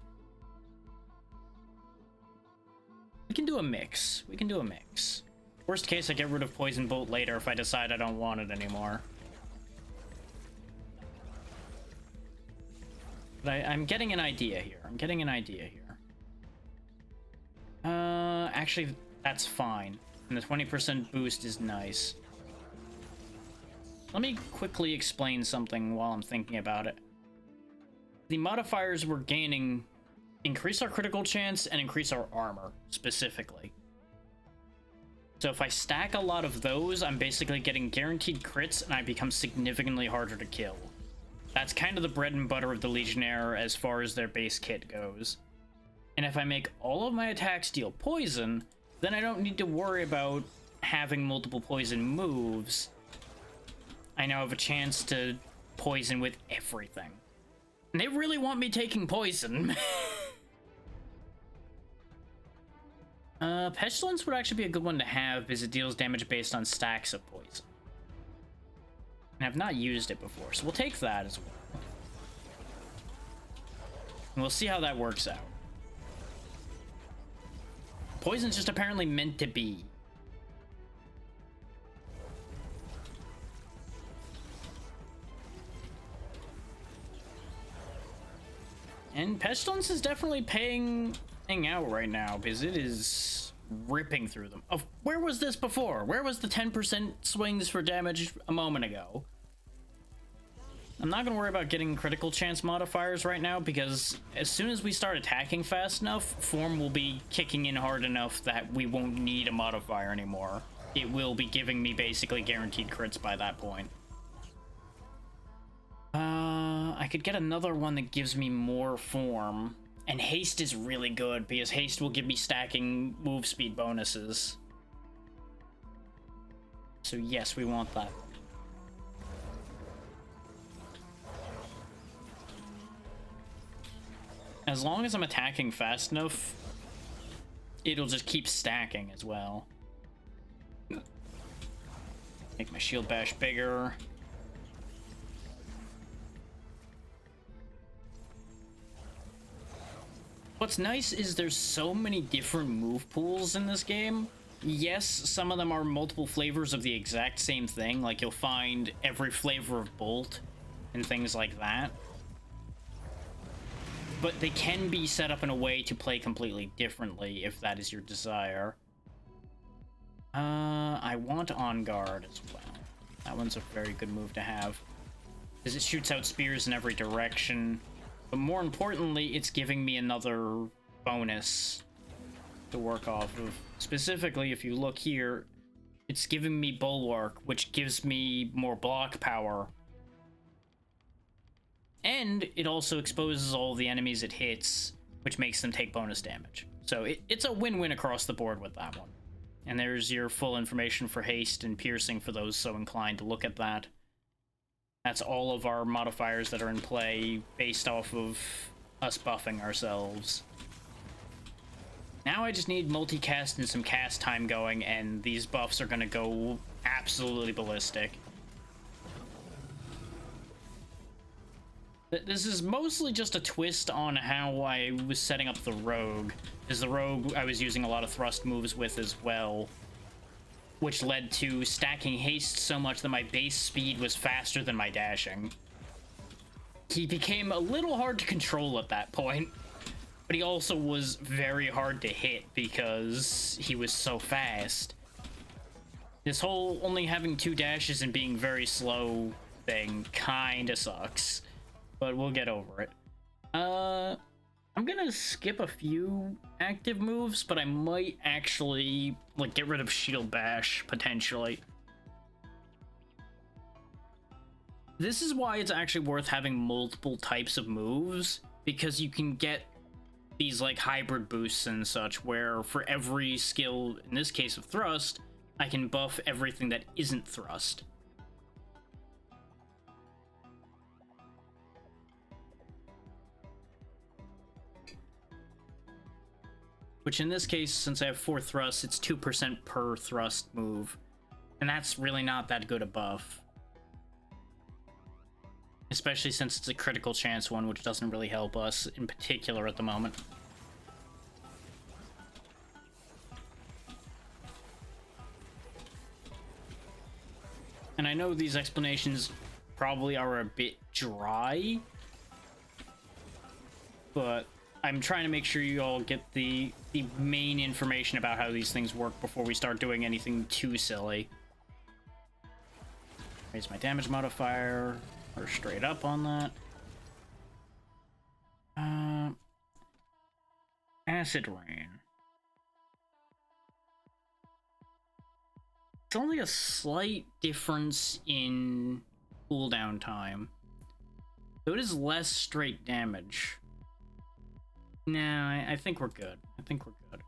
We can do a mix. We can do a mix. Worst case, I get rid of Poison Bolt later if I decide I don't want it anymore. But I'm getting an idea here. I'm getting an idea here. Actually, that's fine. And the 20% boost is nice. Let me quickly explain something while I'm thinking about it. The modifiers we're gaining increase our critical chance and increase our armor, specifically. So if I stack a lot of those, I'm basically getting guaranteed crits and I become significantly harder to kill. That's kind of the bread and butter of the Legionnaire as far as their base kit goes. And if I make all of my attacks deal poison, then I don't need to worry about having multiple poison moves. I now have a chance to poison with everything. And they really want me taking poison. Pestilence would actually be a good one to have because it deals damage based on stacks of poison. And I've not used it before, so we'll take that as well. And we'll see how that works out. Poison's just apparently meant to be. And Pestilence is definitely paying out right now because it is ripping through them. Oh, where was this before? Where was the 10% swings for damage a moment ago? I'm not going to worry about getting critical chance modifiers right now because as soon as we start attacking fast enough, form will be kicking in hard enough that we won't need a modifier anymore. It will be giving me basically guaranteed crits by that point. I could get another one that gives me more form. And haste is really good because haste will give me stacking move speed bonuses. So yes, we want that. As long as I'm attacking fast enough, it'll just keep stacking as well. Make my shield bash bigger. What's nice is there's so many different move pools in this game. Yes, some of them are multiple flavors of the exact same thing, like you'll find every flavor of Bolt and things like that. But they can be set up in a way to play completely differently if that is your desire. I want On Guard as well. That one's a very good move to have, because it shoots out spears in every direction. But more importantly, it's giving me another bonus to work off of. Specifically, if you look here, it's giving me Bulwark, which gives me more block power. And it also exposes all the enemies it hits, which makes them take bonus damage. So it's a win-win across the board with that one. And there's your full information for haste and piercing for those so inclined to look at that. That's all of our modifiers that are in play based off of us buffing ourselves. Now I just need multicast and some cast time going, and these buffs are going to go absolutely ballistic. This is mostly just a twist on how I was setting up the rogue, as the rogue I was using a lot of thrust moves with as well, which led to stacking haste so much that my base speed was faster than my dashing. He became a little hard to control at that point, but he also was very hard to hit because he was so fast. This whole only having 2 dashes and being very slow thing kinda sucks, but we'll get over it. I'm gonna skip a few active moves, but I might actually like get rid of Shield Bash potentially. This is why it's actually worth having multiple types of moves, because you can get these like hybrid boosts and such, where for every skill, in this case of thrust, I can buff everything that isn't thrust. Which in this case, since I have 4 thrusts, it's 2% per thrust move. And that's really not that good a buff. Especially since it's a critical chance one, which doesn't really help us in particular at the moment. And I know these explanations probably are a bit dry, but I'm trying to make sure you all get the main information about how these things work before we start doing anything too silly. Raise my damage modifier, or straight up on that. Acid Rain. It's only a slight difference in cooldown time, so it is less straight damage. No, I think we're good. I think we're good.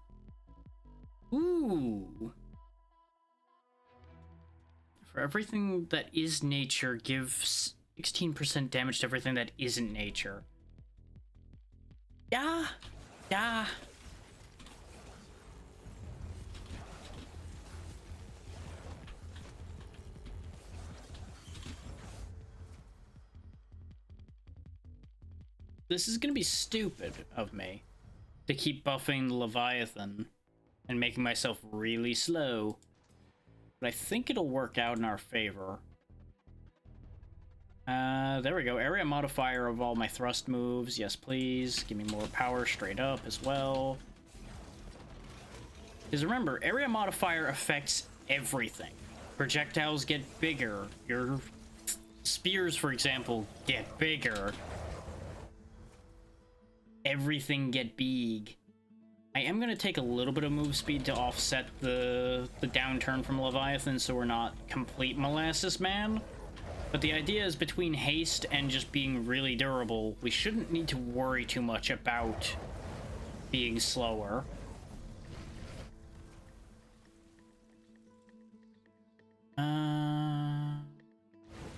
Ooh. For everything that is nature, give 16% damage to everything that isn't nature. Yeah. Yeah. This is gonna be stupid of me to keep buffing the Leviathan and making myself really slow, but I think it'll work out in our favor. There we go. Area modifier of all my thrust moves. Yes, please. Give me more power straight up as well. Because remember, area modifier affects everything. Projectiles get bigger. Your spears, for example, get bigger. Everything get big. I am going to take a little bit of move speed to offset the downturn from Leviathan so we're not complete molasses man. But the idea is between haste and just being really durable, we shouldn't need to worry too much about being slower.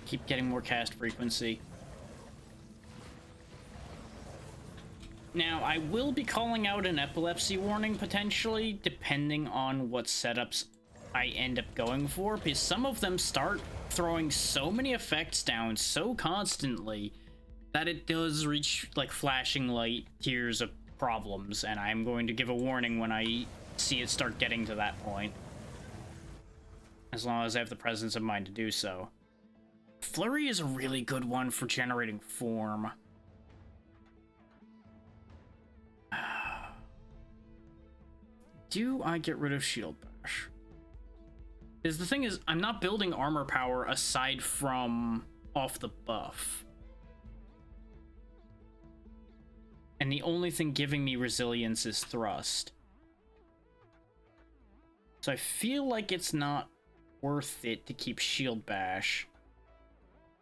Keep getting more cast frequency. Now, I will be calling out an epilepsy warning, potentially, depending on what setups I end up going for, because some of them start throwing so many effects down so constantly that it does reach, like, flashing light tiers of problems, and I'm going to give a warning when I see it start getting to that point. As long as I have the presence of mind to do so. Flurry is a really good one for generating form. Do I get rid of Shield Bash? Because the thing is, I'm not building armor power aside from off the buff. and the only thing giving me resilience is thrust. So I feel like it's not worth it to keep shield bash.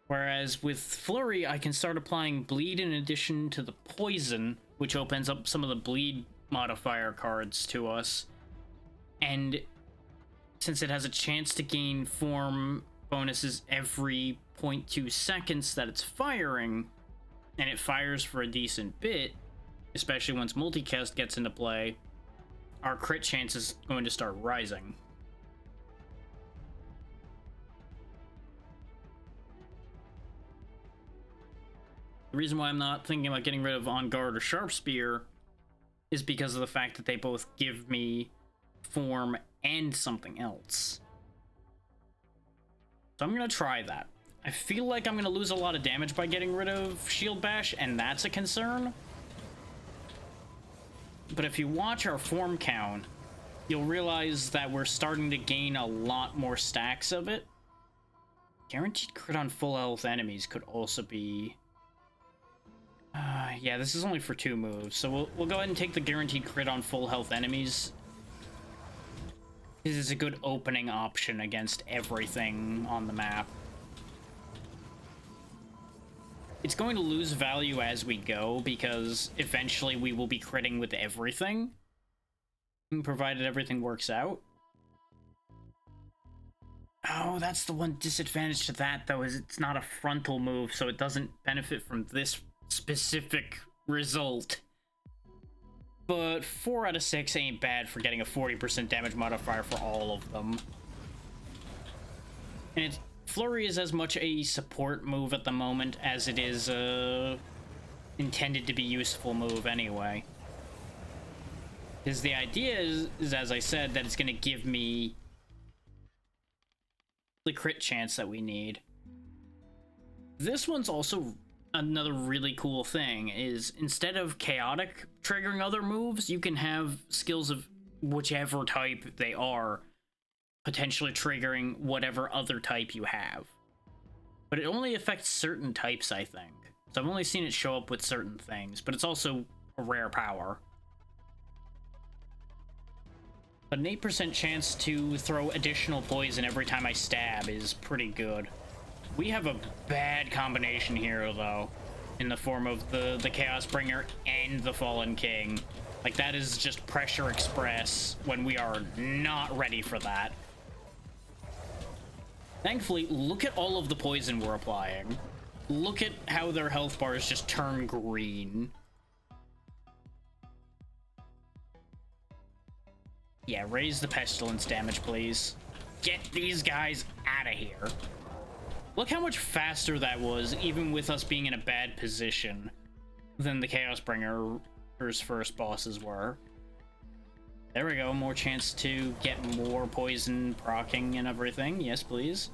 Whereas with flurry, I can start applying bleed in addition to the poison, which opens up some of the bleed modifier cards to us. And since it has a chance to gain form bonuses every 0.2 seconds that it's firing, and it fires for a decent bit, especially once multicast gets into play, our crit chance is going to start rising. The reason why I'm not thinking about getting rid of On Guard or Sharp Spear is because of the fact that they both give me form and something else. So I'm gonna try that. I feel like I'm gonna lose a lot of damage by getting rid of Shield Bash, and that's a concern. But if you watch our form count, you'll realize that we're starting to gain a lot more stacks of it. Guaranteed crit on full health enemies could also be... yeah, this is only for 2 moves, so we'll go ahead and take the guaranteed crit on full health enemies. This is a good opening option against everything on the map. It's going to lose value as we go, because eventually we will be critting with everything, provided everything works out. Oh, that's the one disadvantage to that, though, is it's not a frontal move, so it doesn't benefit from this specific result. But 4 out of 6 ain't bad for getting a 40% damage modifier for all of them. And Flurry is as much a support move at the moment as it is intended to be useful move anyway. Because the idea is, as I said, that it's going to give me the crit chance that we need. This one's also another really cool thing, is instead of chaotic triggering other moves, you can have skills of whichever type they are potentially triggering whatever other type you have. But it only affects certain types, I think. So I've only seen it show up with certain things, but it's also a rare power. But an 8% chance to throw additional poison every time I stab is pretty good. We have a bad combination here, though, in the form of the Chaos Bringer and the Fallen King. Like, that is just Pressure Express when we are not ready for that. Thankfully, look at all of the poison we're applying. Look at how their health bars just turn green. Yeah, raise the Pestilence damage, please. Get these guys out of here. Look how much faster that was, even with us being in a bad position, than the Chaos Bringer's first bosses were. There we go, more chance to get more poison proccing and everything. Yes, please.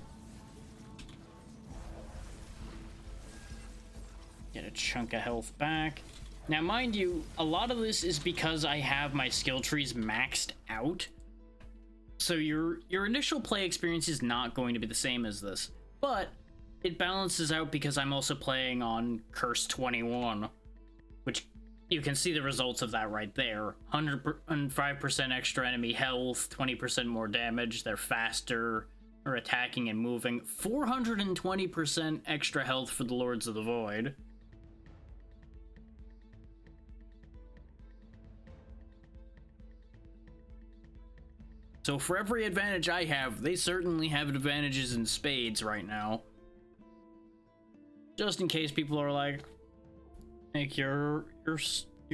Get a chunk of health back. Now, mind you, a lot of this is because I have my skill trees maxed out. So your initial play experience is not going to be the same as this. But it balances out because I'm also playing on Curse 21, which you can see the results of that right there. 105% extra enemy health, 20% more damage, they're faster, or attacking and moving. 420% extra health for the Lords of the Void. So for every advantage I have, they certainly have advantages in spades right now. Just in case people are like your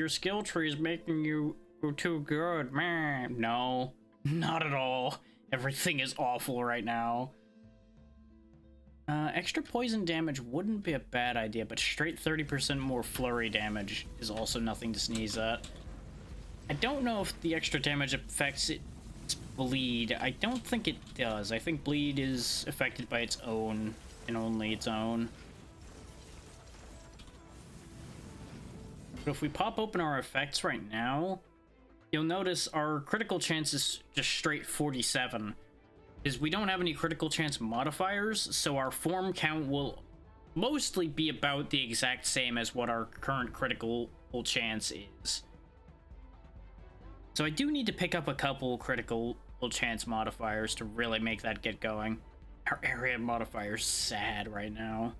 skill tree is making you too good, man. No, not at all. Everything is awful right now. Extra poison damage wouldn't be a bad idea, but straight 30% more flurry damage is also nothing to sneeze at. I don't know if the extra damage affects its bleed. I don't think it does. I think bleed is affected by its own and only its own. But if we pop open our effects right now, you'll notice our critical chance is just straight 47. Is we don't have any critical chance modifiers, so our form count will mostly be about the exact same as what our current critical chance is. So I do need to pick up a couple critical chance modifiers to really make that get going. Our area modifier's sad right now.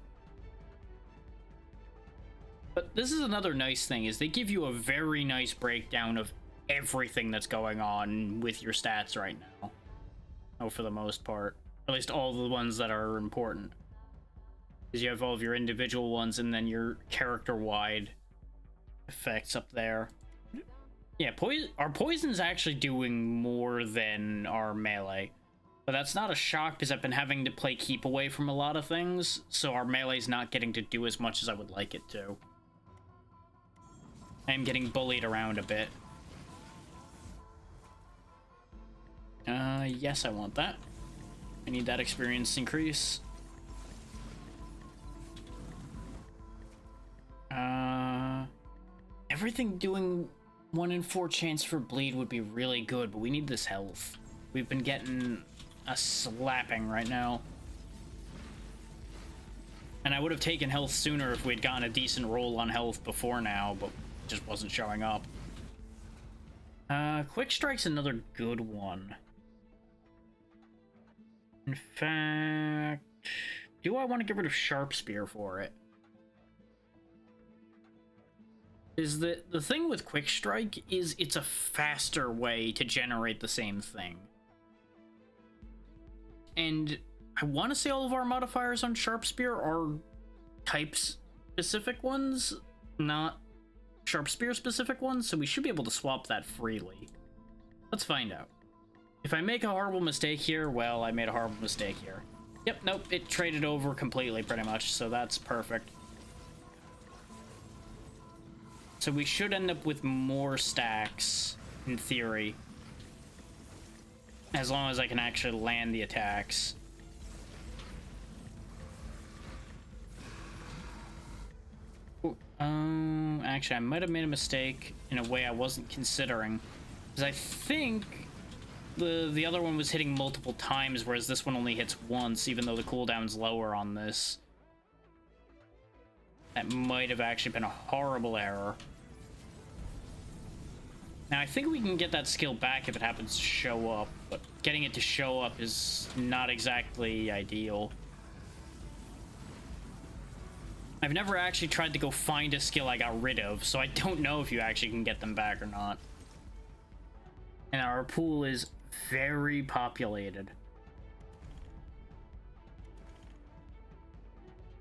But this is another nice thing, is they give you a very nice breakdown of everything that's going on with your stats right now. Oh, for the most part. At least all the ones that are important. Because you have all of your individual ones and then your character-wide effects up there. Yeah, our poison's actually doing more than our melee. But that's not a shock because I've been having to play keep away from a lot of things, so our melee's not getting to do as much as I would like it to. I am getting bullied around a bit. Yes, I want that. I need that experience increase. Everything doing 1 in 4 chance for bleed would be really good, but we need this health. We've been getting a slapping right now. And I would have taken health sooner if we'd gotten a decent roll on health before now, but it just wasn't showing up. Quick Strike's another good one. In fact, do I want to get rid of Sharp Spear for it? Is the thing with Quick Strike is it's a faster way to generate the same thing. And I want to say all of our modifiers on Sharp Spear are type-specific ones, not Sharp Spear-specific ones, so we should be able to swap that freely. Let's find out. If I make a horrible mistake here, well, I made a horrible mistake here. Yep, nope, it traded over completely, pretty much, so that's perfect. So we should end up with more stacks, in theory. As long as I can actually land the attacks. Actually, I might have made a mistake in a way I wasn't considering. Because I think the other one was hitting multiple times, whereas this one only hits once, even though the cooldown's lower on this. That might have actually been a horrible error. Now, I think we can get that skill back if it happens to show up, but getting it to show up is not exactly ideal. I've never actually tried to go find a skill I got rid of, so I don't know if you actually can get them back or not. And our pool is very populated.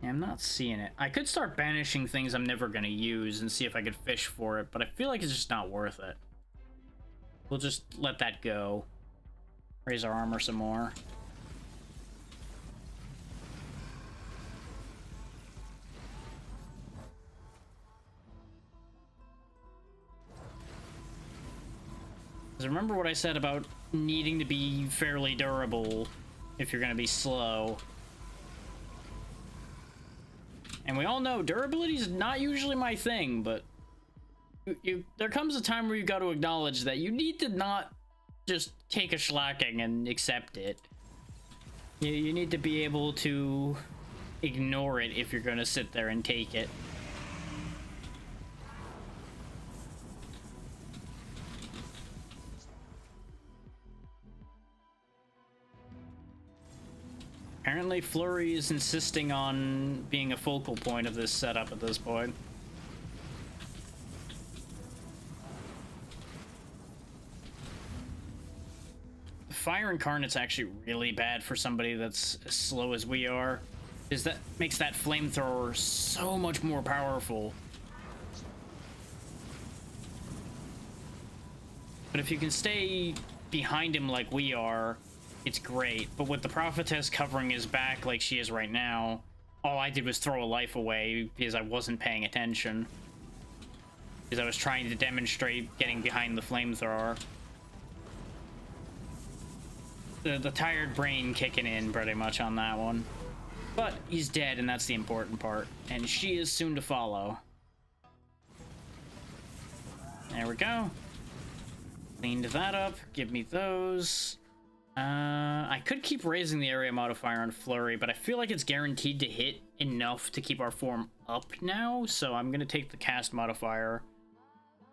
Yeah, I'm not seeing it. I could start banishing things I'm never going to use and see if I could fish for it, but I feel like it's just not worth it. We'll just let that go. Raise our armor some more. Because remember what I said about needing to be fairly durable if you're going to be slow. And we all know durability is not usually my thing, but there comes a time where you got to acknowledge that you need to not just take a shellacking and accept it. You need to be able to ignore it if you're going to sit there and take it. Apparently Flurry is insisting on being a focal point of this setup at this point. Fire Incarnate's actually really bad for somebody that's as slow as we are, because that makes that flamethrower so much more powerful. But if you can stay behind him like we are, it's great. But with the Prophetess covering his back like she is right now, all I did was throw a life away because I wasn't paying attention. Because I was trying to demonstrate getting behind the flamethrower. The tired brain kicking in pretty much on that one. But he's dead, and that's the important part. And she is soon to follow. There we go. Cleaned that up. Give me those. I could keep raising the area modifier on Flurry, but I feel like it's guaranteed to hit enough to keep our form up now, so I'm gonna take the cast modifier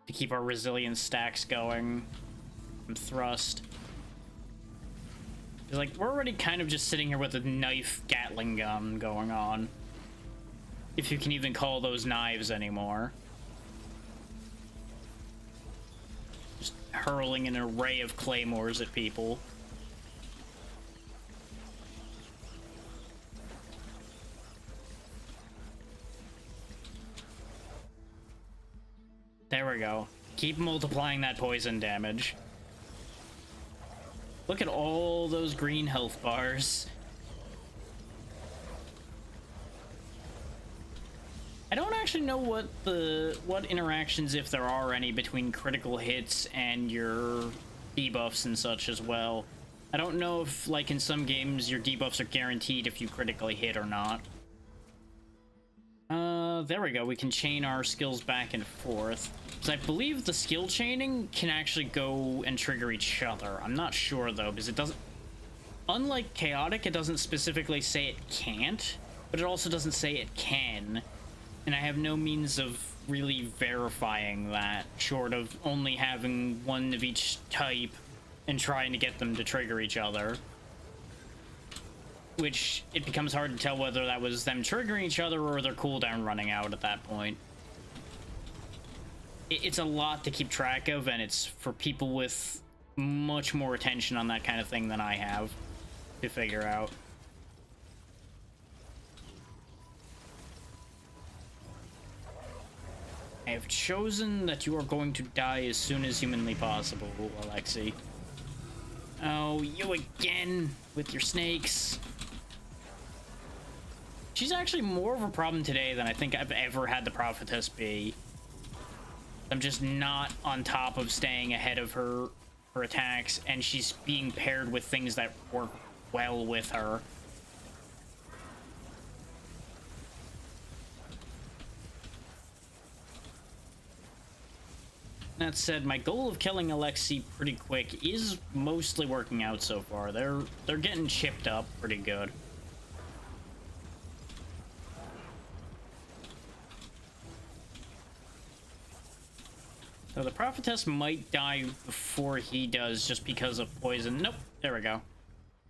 to keep our resilience stacks going from thrust. It's like, we're already kind of just sitting here with a knife Gatling gun going on. If you can even call those knives anymore. Just hurling an array of claymores at people. There we go. Keep multiplying that poison damage. Look at all those green health bars. I don't actually know what interactions, if there are any, between critical hits and your debuffs and such as well. I don't know if, like, in some games your debuffs are guaranteed if you critically hit or not. There we go. We can chain our skills back and forth. So I believe the skill chaining can actually go and trigger each other. I'm not sure, though, because it doesn't... Unlike Chaotic, it doesn't specifically say it can't, but it also doesn't say it can. And I have no means of really verifying that, short of only having one of each type and trying to get them to trigger each other. Which, it becomes hard to tell whether that was them triggering each other or their cooldown running out at that point. It's a lot to keep track of, and it's for people with much more attention on that kind of thing than I have to figure out. I have chosen that you are going to die as soon as humanly possible, Alexi. Oh, you again with your snakes. She's actually more of a problem today than I think I've ever had the Prophetess be. I'm just not on top of staying ahead of her attacks, and she's being paired with things that work well with her. That said, my goal of killing Alexi pretty quick is mostly working out so far. They're getting chipped up pretty good. So the Prophetess might die before he does just because of poison. Nope, there we go.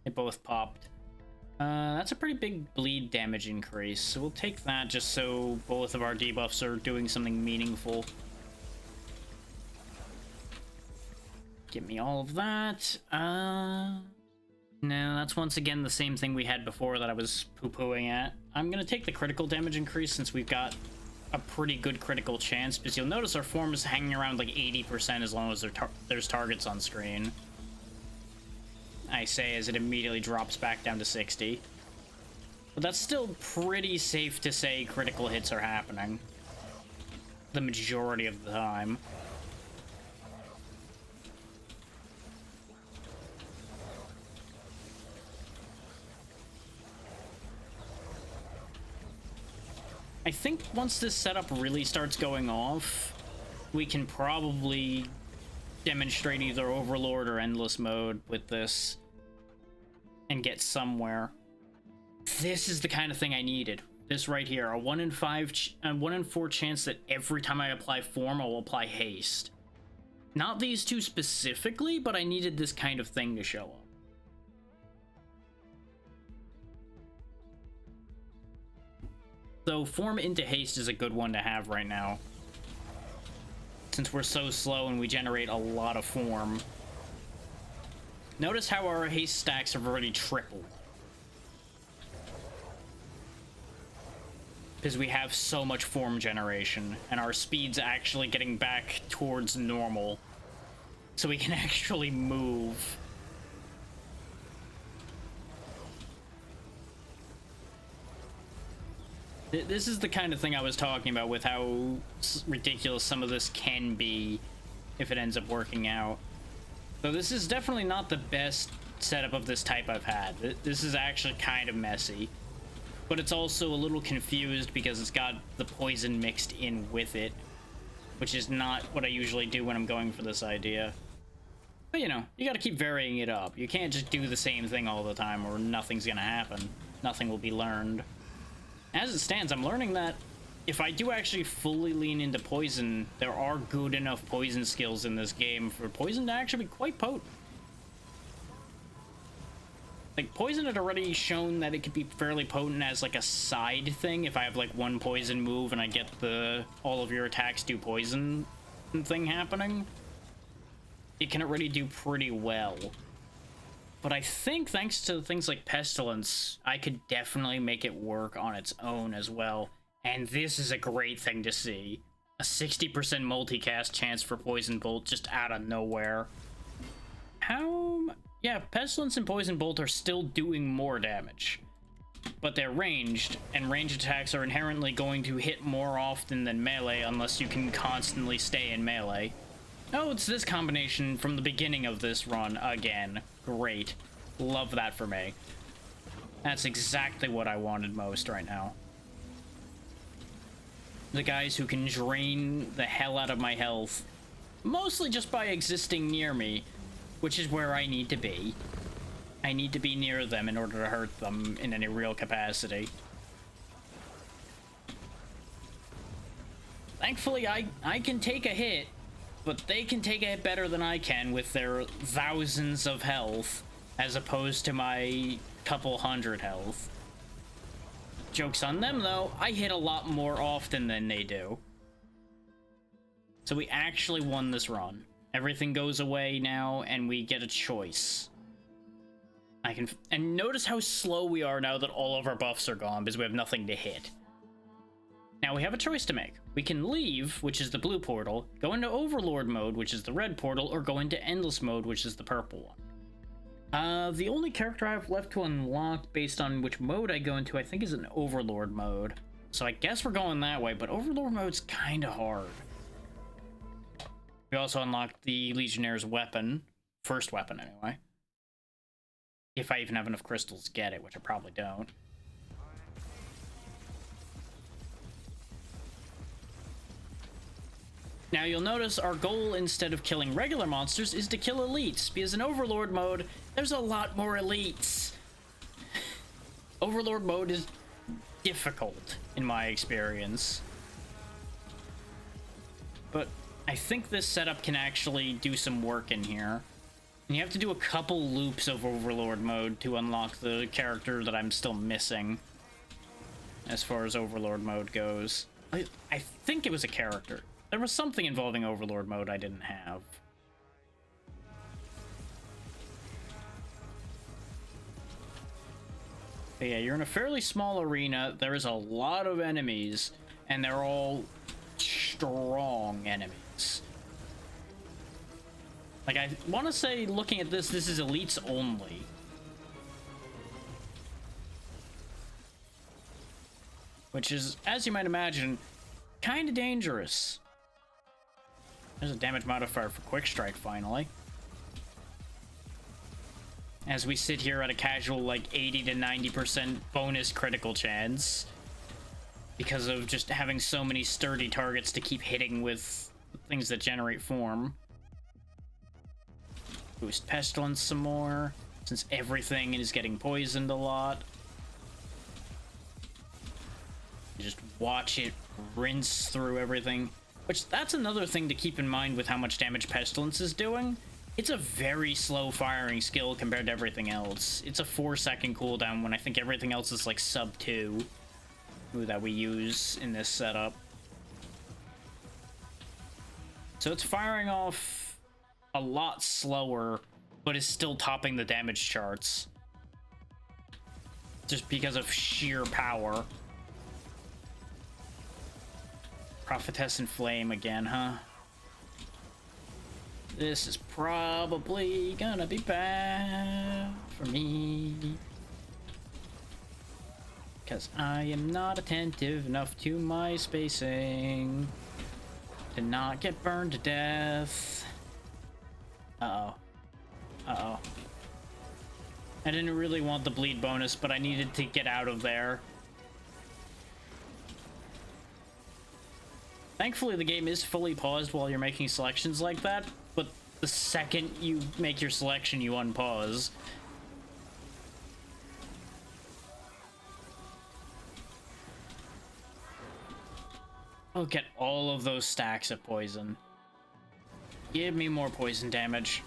They both popped. That's a pretty big bleed damage increase, so we'll take that just so both of our debuffs are doing something meaningful. Give me all of that. No, that's once again the same thing we had before that I was poo-pooing at. I'm gonna take the critical damage increase since we've got a pretty good critical chance, because you'll notice our form is hanging around like 80% as long as there's targets on screen. I say as it immediately drops back down to 60. But that's still pretty safe to say critical hits are happening the majority of the time. I think once this setup really starts going off, we can probably demonstrate either Overlord or Endless Mode with this and get somewhere. This is the kind of thing I needed. This right here, a 1 in 4 chance that every time I apply Form, I'll apply Haste. Not these two specifically, but I needed this kind of thing to show up. So Form into Haste is a good one to have right now, since we're so slow and we generate a lot of Form. Notice how our Haste stacks have already tripled, because we have so much Form generation, and our speed's actually getting back towards normal, so we can actually move. This is the kind of thing I was talking about with how ridiculous some of this can be if it ends up working out. So this is definitely not the best setup of this type I've had. This is actually kind of messy, but it's also a little confused because it's got the poison mixed in with it, which is not what I usually do when I'm going for this idea. But you know, you gotta keep varying it up. You can't just do the same thing all the time or nothing's gonna happen. Nothing will be learned. as it stands, I'm learning that if I do actually fully lean into poison, there are good enough poison skills in this game for poison to actually be quite potent. Like, poison had already shown that it could be fairly potent as, like, a side thing. If I have, like, one poison move and I get the all of your attacks do poison thing happening, it can already do pretty well. But I think thanks to things like Pestilence, I could definitely make it work on its own as well. And this is a great thing to see. A 60% multicast chance for Poison Bolt just out of nowhere. Yeah, Pestilence and Poison Bolt are still doing more damage. But they're ranged, and ranged attacks are inherently going to hit more often than melee unless you can constantly stay in melee. Oh, it's this combination from the beginning of this run again. Great. Love that for me. That's exactly what I wanted most right now. The guys who can drain the hell out of my health, mostly just by existing near me, which is where I need to be. I need to be near them in order to hurt them in any real capacity. Thankfully, I can take a hit, but they can take a hit better than I can with their thousands of health, as opposed to my couple hundred health. Joke's on them, though. I hit a lot more often than they do. So we actually won this run. Everything goes away now, and we get a choice. And notice how slow we are now that all of our buffs are gone, because we have nothing to hit. Now we have a choice to make. We can leave, which is the blue portal, go into Overlord mode, which is the red portal, or go into Endless mode, which is the purple one. The only character I have left to unlock based on which mode I go into, I think, is an Overlord mode. So I guess we're going that way, but Overlord mode's kind of hard. We also unlocked the Legionnaire's weapon. First weapon, anyway. If I even have enough crystals to get it, which I probably don't. Now you'll notice our goal, instead of killing regular monsters, is to kill elites, because in Overlord mode, there's a lot more elites. Overlord mode is difficult, in my experience. But I think this setup can actually do some work in here. And you have to do a couple loops of Overlord mode to unlock the character that I'm still missing, as far as Overlord mode goes. I think it was a character. There was something involving Overlord mode I didn't have. But yeah, you're in a fairly small arena. There is a lot of enemies, and they're all strong enemies. Like, I want to say, looking at this is elites only. Which is, as you might imagine, kind of dangerous. There's a damage modifier for Quick Strike, finally. As we sit here at a casual, like, 80 to 90% bonus critical chance. Because of just having so many sturdy targets to keep hitting with things that generate form. Boost Pestilence some more, since everything is getting poisoned a lot. You just watch it rinse through everything. Which, that's another thing to keep in mind with how much damage Pestilence is doing. It's a very slow firing skill compared to everything else. It's a 4-second cooldown when I think everything else is like sub 2 that we use in this setup. So it's firing off a lot slower, but is still topping the damage charts. Just because of sheer power. Prophetess in Flame again, huh? This is probably gonna be bad for me. Because I am not attentive enough to my spacing to not get burned to death. Uh-oh. Uh-oh. I didn't really want the bleed bonus, but I needed to get out of there. Thankfully, the game is fully paused while you're making selections like that, but the second you make your selection, you unpause. Look at all of those stacks of poison. Give me more poison damage.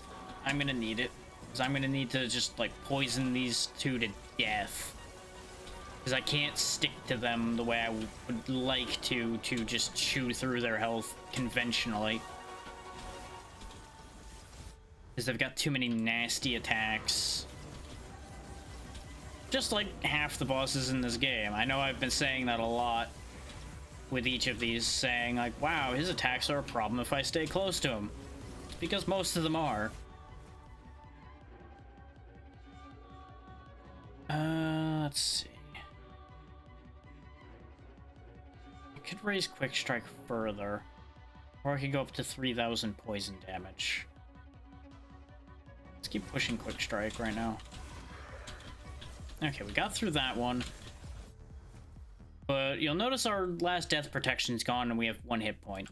I'm gonna need it. Because I'm gonna need to just, like, poison these two to death. Because I can't stick to them the way I would like to just chew through their health conventionally. Because they've got too many nasty attacks. Just like half the bosses in this game. I know I've been saying that a lot with each of these, saying like, wow, his attacks are a problem if I stay close to him. It's because most of them are. Let's see. I could raise Quick Strike further, or I could go up to 3,000 poison damage. Let's keep pushing Quick Strike right now. Okay, we got through that one. But you'll notice our last death protection's gone and we have 1 hit point.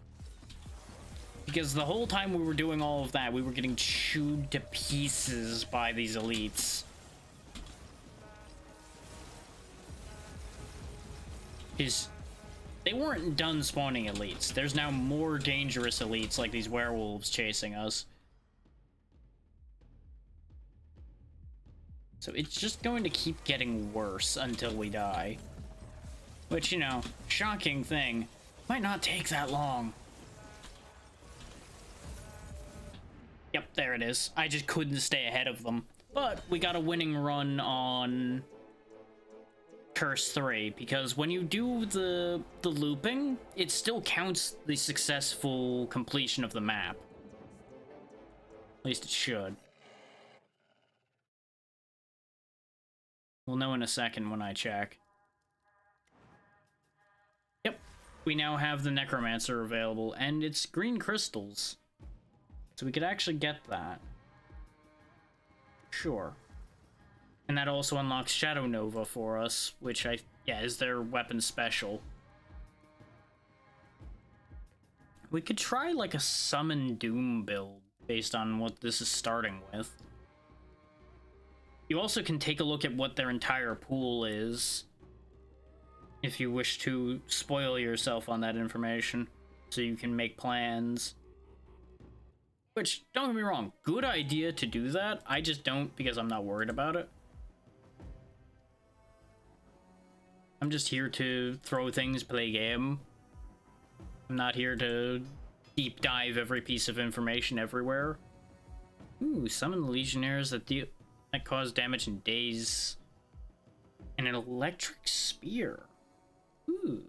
Because the whole time we were doing all of that, we were getting chewed to pieces by these elites. Because they weren't done spawning elites. There's now more dangerous elites like these werewolves chasing us. So it's just going to keep getting worse until we die. Which, you know, shocking thing, might not take that long. Yep, there it is. I just couldn't stay ahead of them. But we got a winning run on Curse 3, because when you do the looping, it still counts the successful completion of the map. At least it should. We'll know in a second when I check. Yep, we now have the Necromancer available, and it's green crystals. So we could actually get that. Sure. And that also unlocks Shadow Nova for us, which is their weapon special. We could try like a Summon Doom build based on what this is starting with. You also can take a look at what their entire pool is, if you wish to spoil yourself on that information, so you can make plans. Which, don't get me wrong, good idea to do that. I just don't because I'm not worried about it. I'm just here to throw things, play game. I'm not here to deep dive every piece of information everywhere. Ooh, summon the Legionnaires that cause damage in days. And an electric spear. Ooh.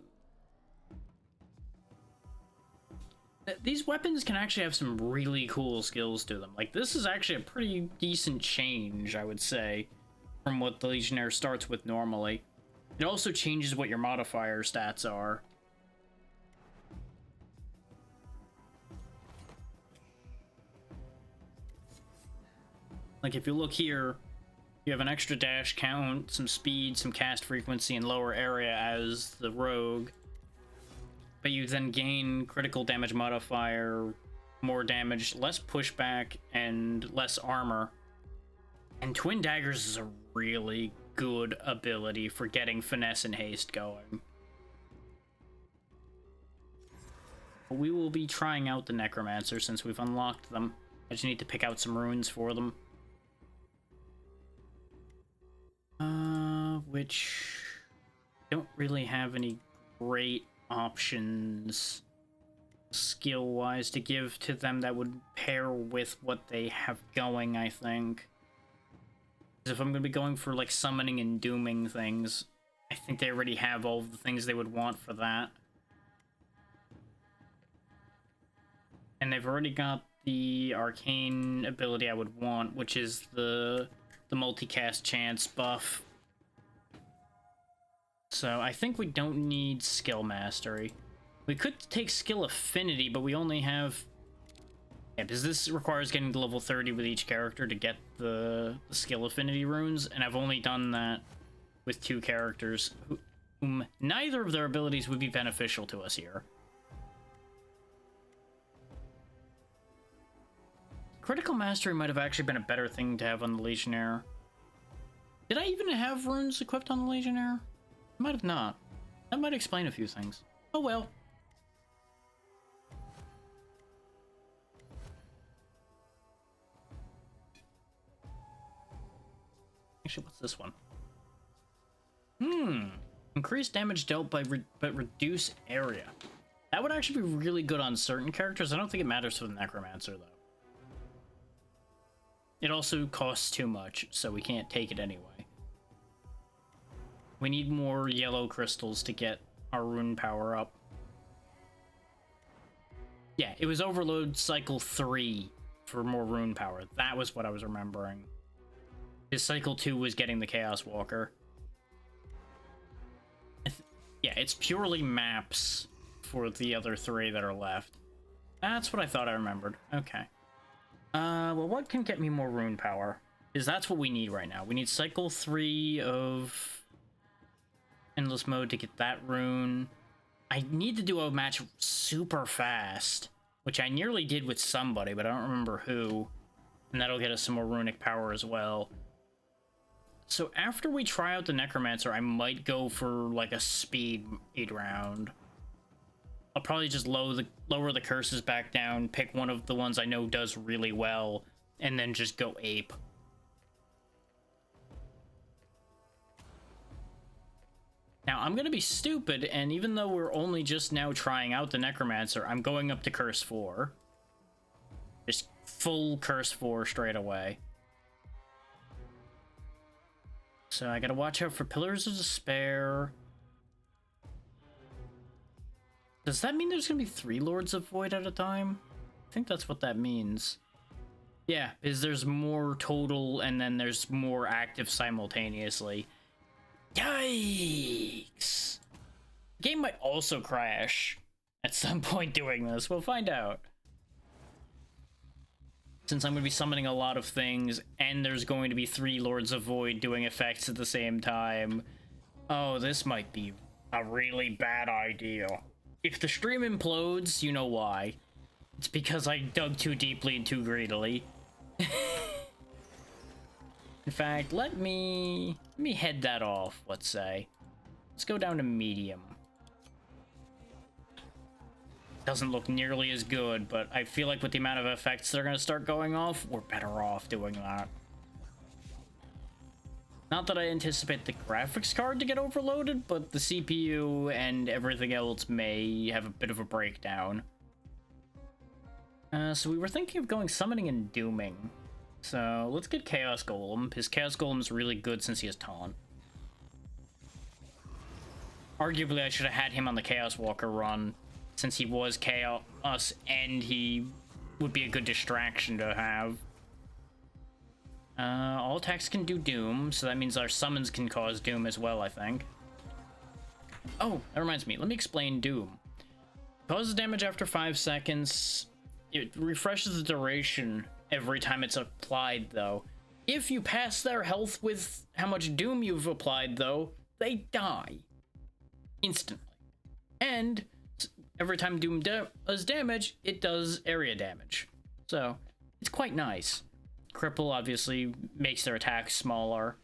These weapons can actually have some really cool skills to them. Like, this is actually a pretty decent change, I would say, from what the Legionnaire starts with normally. It also changes what your modifier stats are. Like, if you look here, you have an extra dash count, some speed, some cast frequency, and lower area as the rogue. But you then gain critical damage modifier, more damage, less pushback, and less armor. And Twin Daggers is a really good ability for getting finesse and haste going. We will be trying out the Necromancer since we've unlocked them. I just need to pick out some runes for them. Which don't really have any great options skill-wise to give to them that would pair with what they have going, I think. If I'm going to be going for, like, summoning and dooming things, I think they already have all of the things they would want for that. And they've already got the arcane ability I would want, which is the multicast chance buff. So I think we don't need skill mastery. We could take skill affinity, but we only have... Yeah, because this requires getting to level 30 with each character to get the skill affinity runes, and I've only done that with 2 characters, whom neither of their abilities would be beneficial to us here. Critical Mastery might have actually been a better thing to have on the Legionnaire. Did I even have runes equipped on the Legionnaire? I might have not. That might explain a few things. Oh well. Actually, what's this one? Increase damage dealt by but reduce area. That would actually be really good on certain characters. I don't think it matters for the Necromancer, though. It also costs too much, so we can't take it anyway. We need more yellow crystals to get our rune power up. Yeah, it was Overload Cycle 3 for more rune power. That was what I was remembering. His Cycle 2 was getting the Chaos Walker. Yeah, it's purely maps for the other 3 that are left. That's what I thought I remembered. Okay. Well, what can get me more rune power? Because that's what we need right now. We need Cycle 3 of Endless Mode to get that rune. I need to do a match super fast, which I nearly did with somebody, but I don't remember who. And that'll get us some more runic power as well. So after we try out the Necromancer, I might go for like a speed 8 round. I'll probably just lower the curses back down, pick one of the ones I know does really well, and then just go ape. Now, I'm going to be stupid, and even though we're only just now trying out the Necromancer, I'm going up to Curse 4. Just full Curse 4 straight away. So I gotta watch out for Pillars of Despair. Does that mean there's gonna be 3 Lords of Void at a time? I think that's what that means. Yeah, is there's more total and then there's more active simultaneously. Yikes! The game might also crash at some point doing this. We'll find out. Since I'm going to be summoning a lot of things, and there's going to be 3 Lords of Void doing effects at the same time. Oh, this might be a really bad idea. If the stream implodes, you know why. It's because I dug too deeply and too greedily. In fact, let me head that off, let's say. Let's go down to medium. Doesn't look nearly as good, but I feel like with the amount of effects that are going to start going off, we're better off doing that. Not that I anticipate the graphics card to get overloaded, but the CPU and everything else may have a bit of a breakdown. So we were thinking of going summoning and dooming. So let's get Chaos Golem. His Chaos Golem is really good since he has Taunt. Arguably, I should have had him on the Chaos Walker run, since he was Chaos and he would be a good distraction to have. All attacks can do Doom, so that means our summons can cause Doom as well, I think. Oh, that reminds me. Let me explain Doom. Causes damage after 5 seconds. It refreshes the duration every time it's applied, though. If you pass their health with how much Doom you've applied, though, they die instantly. And every time Doom does damage, it does area damage. So, it's quite nice. Cripple obviously makes their attacks smaller.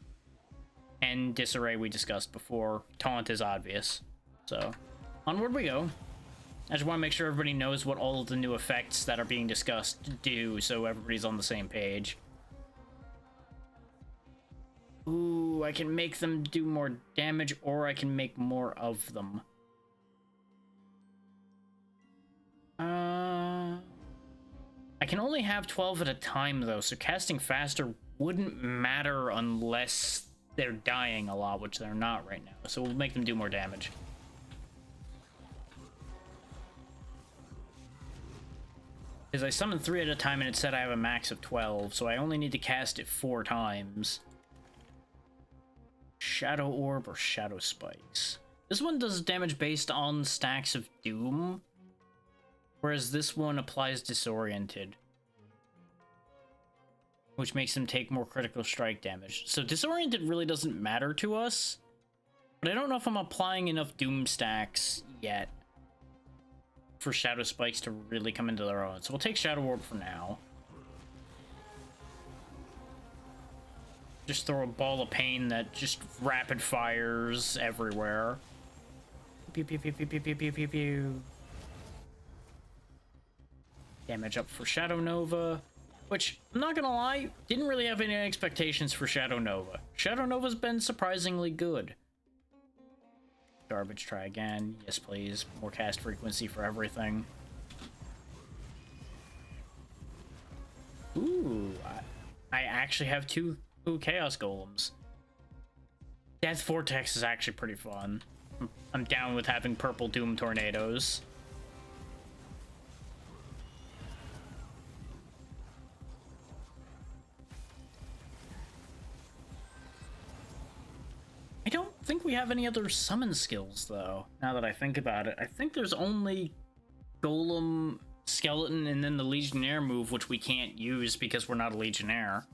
And Disarray we discussed before. Taunt is obvious. So, onward we go. I just want to make sure everybody knows what all of the new effects that are being discussed do, so everybody's on the same page. Ooh, I can make them do more damage, or I can make more of them. I can only have 12 at a time, though, so casting faster wouldn't matter unless they're dying a lot, which they're not right now. So we'll make them do more damage. Because I summoned 3 at a time and it said I have a max of 12, so I only need to cast it 4 times. Shadow Orb or Shadow Spikes. This one does damage based on stacks of Doom, whereas this one applies Disoriented, which makes them take more critical strike damage. So Disoriented really doesn't matter to us, but I don't know if I'm applying enough Doom stacks yet for Shadow Spikes to really come into their own. So we'll take Shadow Orb for now. Just throw a ball of pain that just rapid fires everywhere. Pew, pew, pew, pew, pew, pew, pew, pew, pew. Damage up for Shadow Nova. Which, I'm not gonna lie, didn't really have any expectations for Shadow Nova. Shadow Nova's been surprisingly good. Garbage, try again. Yes, please. More cast frequency for everything. Ooh, I actually have two Chaos Golems. Death Vortex is actually pretty fun. I'm down with having purple Doom Tornadoes. I don't think we have any other summon skills, though, now that I think about it. I think there's only Golem, Skeleton, and then the Legionnaire move, which we can't use because we're not a Legionnaire.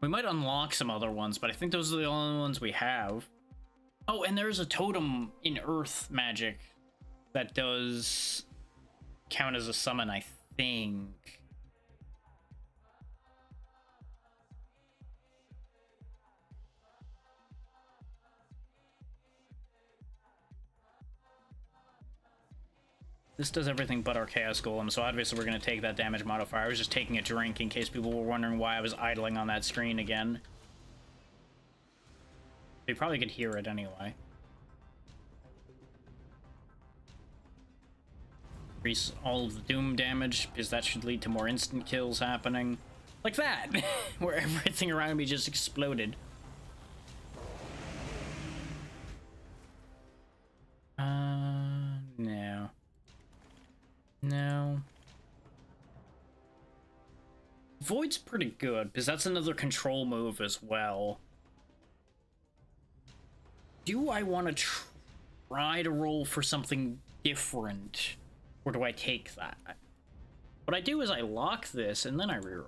We might unlock some other ones, but I think those are the only ones we have. Oh, and there's a totem in Earth magic that does count as a summon, I think. This does everything but our Chaos Golem, so obviously we're going to take that damage modifier. I was just taking a drink in case people were wondering why I was idling on that screen again. You probably could hear it anyway. Increase all of the Doom damage, because that should lead to more instant kills happening. Like that! Where everything around me just exploded. No. No. Void's pretty good, because that's another control move as well. Do I want to try to roll for something different? Or do I take that? What I do is I lock this, and then I reroll.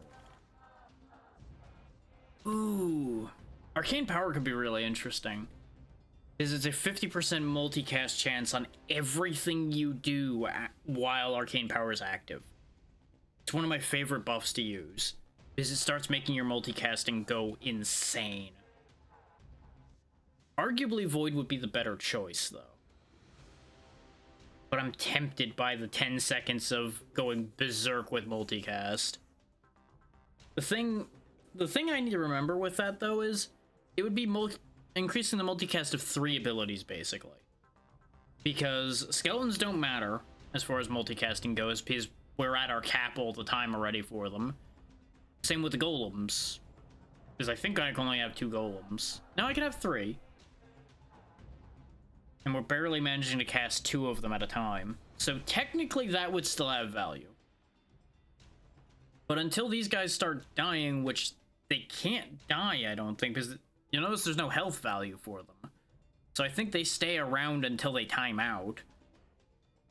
Ooh. Arcane Power could be really interesting. Because it's a 50% multicast chance on everything you do while Arcane Power is active. It's one of my favorite buffs to use, because it starts making your multicasting go insane. Arguably, Void would be the better choice, though. But I'm tempted by the 10 seconds of going berserk with multicast. The thing I need to remember with that, though, is it would be increasing the multicast of 3 abilities, basically. Because skeletons don't matter as far as multicasting goes, because we're at our cap all the time already for them. Same with the golems. Because I think I can only have 2 golems. Now I can have 3. And we're barely managing to cast 2 of them at a time. So technically that would still have value. But until these guys start dying, which they can't die, I don't think, because you notice there's no health value for them. So I think they stay around until they time out.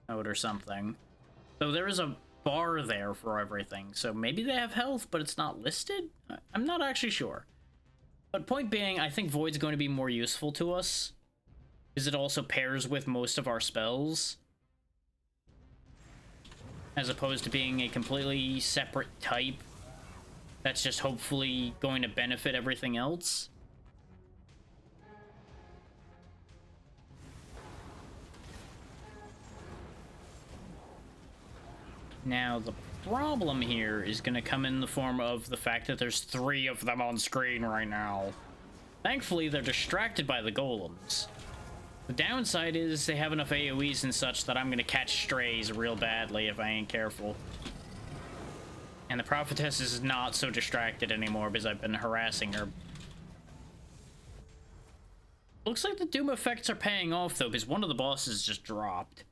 Or something. So there is a bar there for everything. So maybe they have health, but it's not listed? I'm not actually sure. But point being, I think Void's going to be more useful to us, because it also pairs with most of our spells, as opposed to being a completely separate type that's just hopefully going to benefit everything else. Now, the problem here is going to come in the form of the fact that there's 3 of them on screen right now. Thankfully, they're distracted by the golems. The downside is they have enough AoEs and such that I'm going to catch strays real badly if I ain't careful. And the Prophetess is not so distracted anymore because I've been harassing her. Looks like the Doom effects are paying off, though, because one of the bosses just dropped.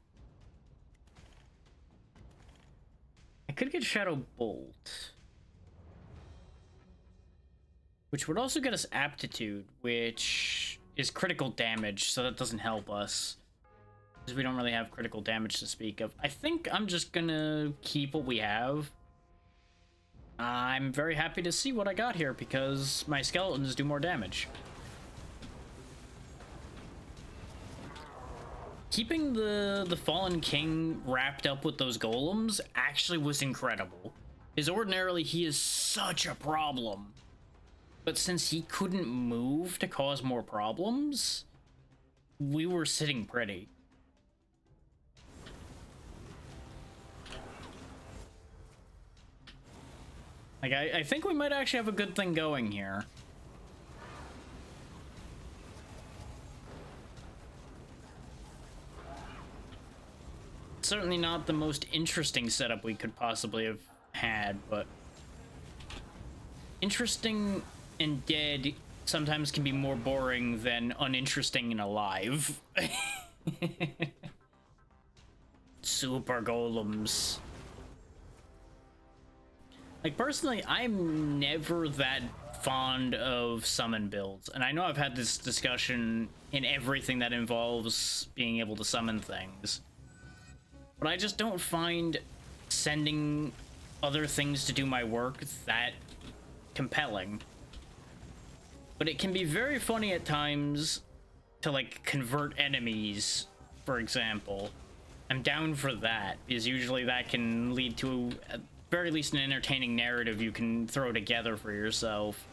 I could get Shadow Bolt, which would also get us Aptitude, which is critical damage, so that doesn't help us, because we don't really have critical damage to speak of. I think I'm just gonna keep what we have. I'm very happy to see what I got here, because my skeletons do more damage. Keeping the Fallen King wrapped up with those golems actually was incredible. Because ordinarily he is such a problem. But since he couldn't move to cause more problems, we were sitting pretty. Like, I think we might actually have a good thing going here. Certainly not the most interesting setup we could possibly have had, but interesting and dead sometimes can be more boring than uninteresting and alive. Super golems. Like, personally, I'm never that fond of summon builds, and I know I've had this discussion in everything that involves being able to summon things, but I just don't find sending other things to do my work that compelling. But it can be very funny at times to, like, convert enemies, for example. I'm down for that, because usually that can lead to at very least an entertaining narrative you can throw together for yourself.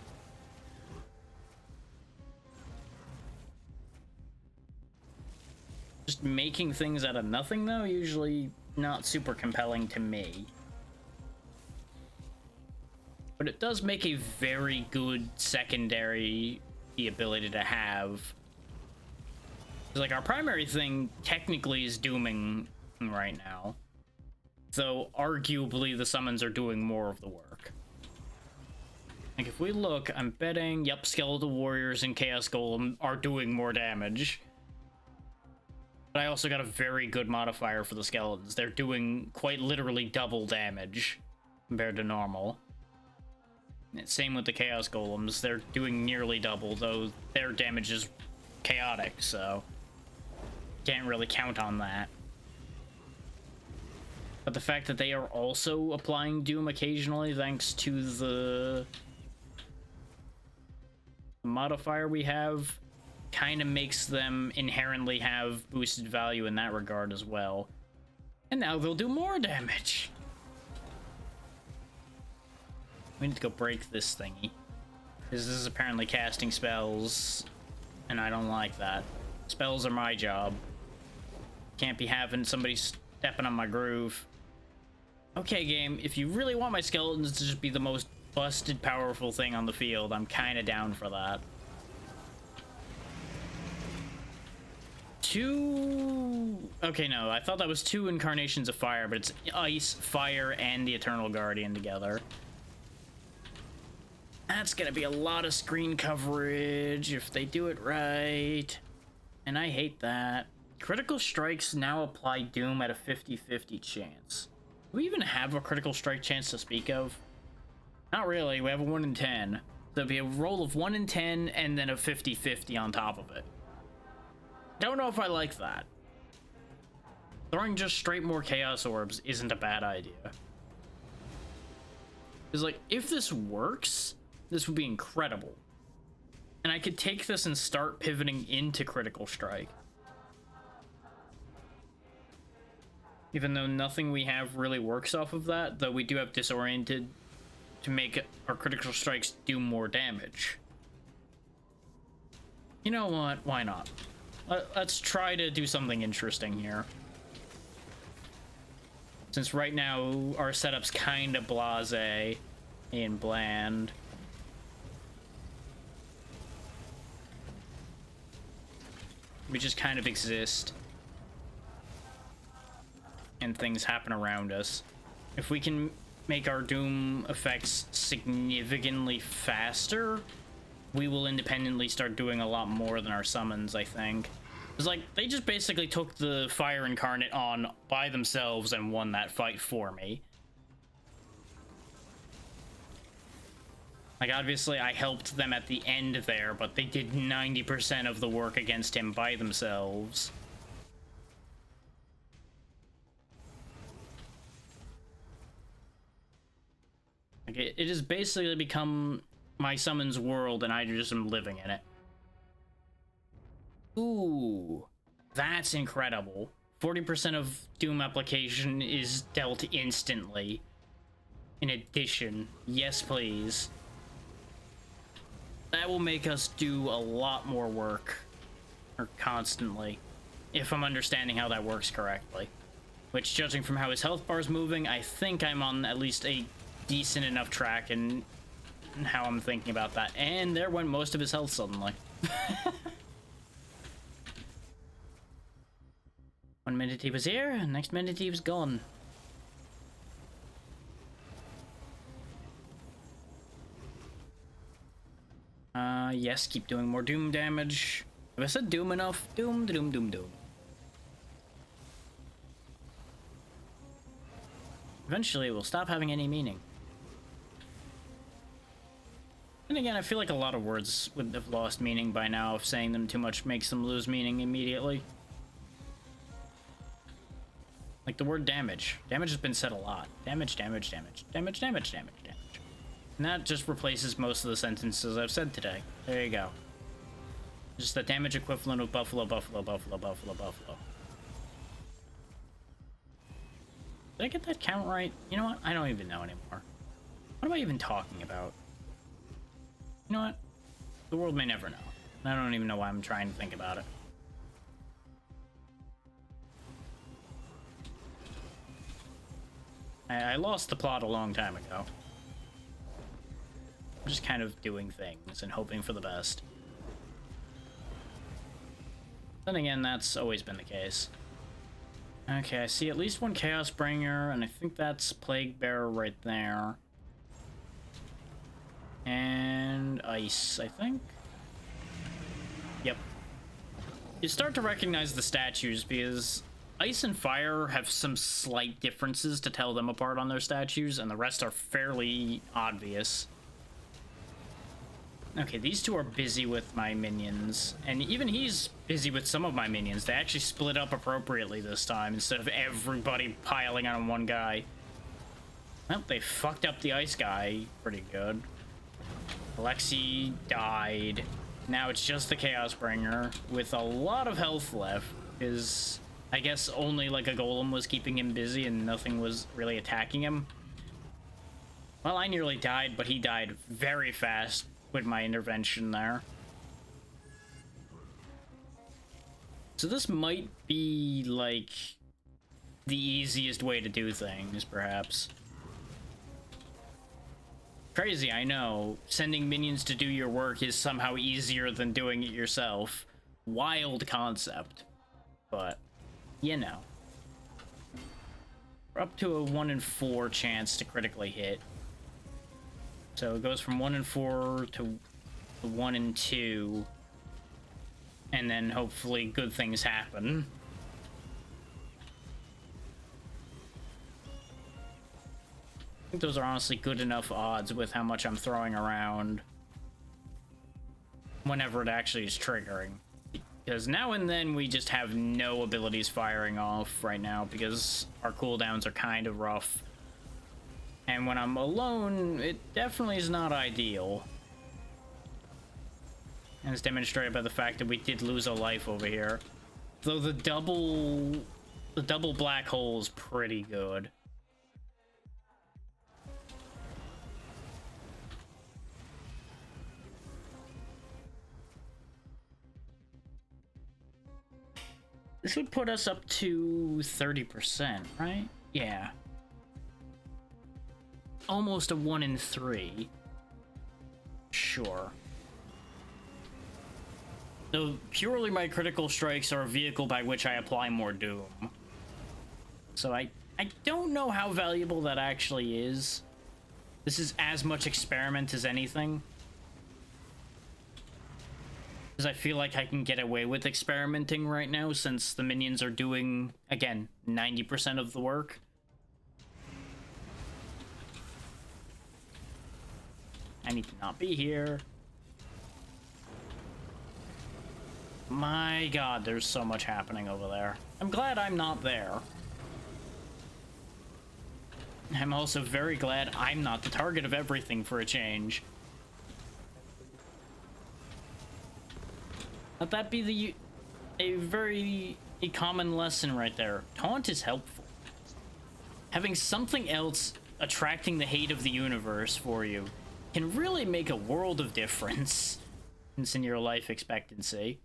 Just making things out of nothing, though, usually not super compelling to me. But it does make a very good secondary ability to have. Like, our primary thing technically is dooming right now, though arguably the summons are doing more of the work. Like, if we look, I'm betting, yep, Skeletal Warriors and Chaos Golem are doing more damage. But I also got a very good modifier for the skeletons. They're doing quite literally double damage compared to normal. Same with the Chaos Golems. They're doing nearly double, though their damage is chaotic, so can't really count on that. But the fact that they are also applying Doom occasionally thanks to the modifier we have kind of makes them inherently have boosted value in that regard as well. And now they'll do more damage. We need to go break this thingy, because this is apparently casting spells, and I don't like that. Spells are my job. Can't be having somebody stepping on my groove. Okay, game, if you really want my skeletons to just be the most busted, powerful thing on the field, I'm kind of down for that. Okay, no, I thought that was 2 incarnations of fire, but it's ice, fire, and the Eternal Guardian together. That's gonna be a lot of screen coverage if they do it right, and I hate that. Critical strikes now apply Doom at a 50-50 chance. Do we even have a critical strike chance to speak of? Not really, we have a 1 in 10. So it'd be a roll of 1 in 10 and then a 50-50 on top of it. Don't know if I like that. Throwing just straight more Chaos Orbs isn't a bad idea. Because, like, if this works, this would be incredible. And I could take this and start pivoting into Critical Strike. Even though nothing we have really works off of that, though we do have Disoriented to make our Critical Strikes do more damage. You know what? Why not? Let's try to do something interesting here. Since right now our setup's kind of blasé and bland. We just kind of exist. And things happen around us. If we can make our Doom effects significantly faster, we will independently start doing a lot more than our summons, I think. It's like, they just basically took the Fire Incarnate on by themselves and won that fight for me. Like, obviously, I helped them at the end there, but they did 90% of the work against him by themselves. Like, it has basically become my summons world, and I just am living in it. Ooh, that's incredible. 40% of Doom application is dealt instantly. In addition, yes please. That will make us do a lot more work. Or constantly. If I'm understanding how that works correctly. Which, judging from how his health bar is moving, I think I'm on at least a decent enough track in how I'm thinking about that. And there went most of his health suddenly. 1 minute he was here, next minute he was gone. Yes, keep doing more doom damage. Have I said doom enough? Doom, doom, doom, doom. Eventually, it will stop having any meaning. And again, I feel like a lot of words would have lost meaning by now if saying them too much makes them lose meaning immediately. Like the word damage. Damage has been said a lot. Damage, damage, damage. Damage, damage, damage, damage. And that just replaces most of the sentences I've said today. There you go. Just the damage equivalent of buffalo, buffalo, buffalo, buffalo, buffalo. Did I get that count right? You know what? I don't even know anymore. What am I even talking about? You know what? The world may never know. I don't even know why I'm trying to think about it. I lost the plot a long time ago. I'm just kind of doing things and hoping for the best. Then again, that's always been the case. Okay, I see at least one Chaos Bringer, and I think that's Plague Bearer right there. And Ice, I think? Yep. You start to recognize the statues because Ice and Fire have some slight differences to tell them apart on their statues, and the rest are fairly obvious. Okay, these two are busy with my minions, and even he's busy with some of my minions. They actually split up appropriately this time instead of everybody piling on one guy. Well, they fucked up the ice guy pretty good. Alexi died. Now it's just the Chaos Bringer with a lot of health left, because I guess only like a golem was keeping him busy and nothing was really attacking him. Well, I nearly died, but he died very fast with my intervention there. So this might be like the easiest way to do things, perhaps. Crazy, I know. Sending minions to do your work is somehow easier than doing it yourself. Wild concept. But, you know. We're up to a 1 in 4 chance to critically hit. So it goes from 1 in 4 to 1 in 2. And then hopefully good things happen. I think those are honestly good enough odds with how much I'm throwing around whenever it actually is triggering. Because now and then we just have no abilities firing off right now because our cooldowns are kind of rough. And when I'm alone, it definitely is not ideal. And it's demonstrated by the fact that we did lose a life over here. Though the double black hole is pretty good. This would put us up to 30%, right? Yeah. Almost a 1 in 3. Sure. So purely my critical strikes are a vehicle by which I apply more doom. So I don't know how valuable that actually is. This is as much experiment as anything. Because I feel like I can get away with experimenting right now since the minions are doing, again, 90% of the work. I need to not be here. My god, there's so much happening over there. I'm glad I'm not there. I'm also very glad I'm not the target of everything for a change. Let that be a common lesson right there. Taunt is helpful. Having something else attracting the hate of the universe for you can really make a world of difference in your life expectancy.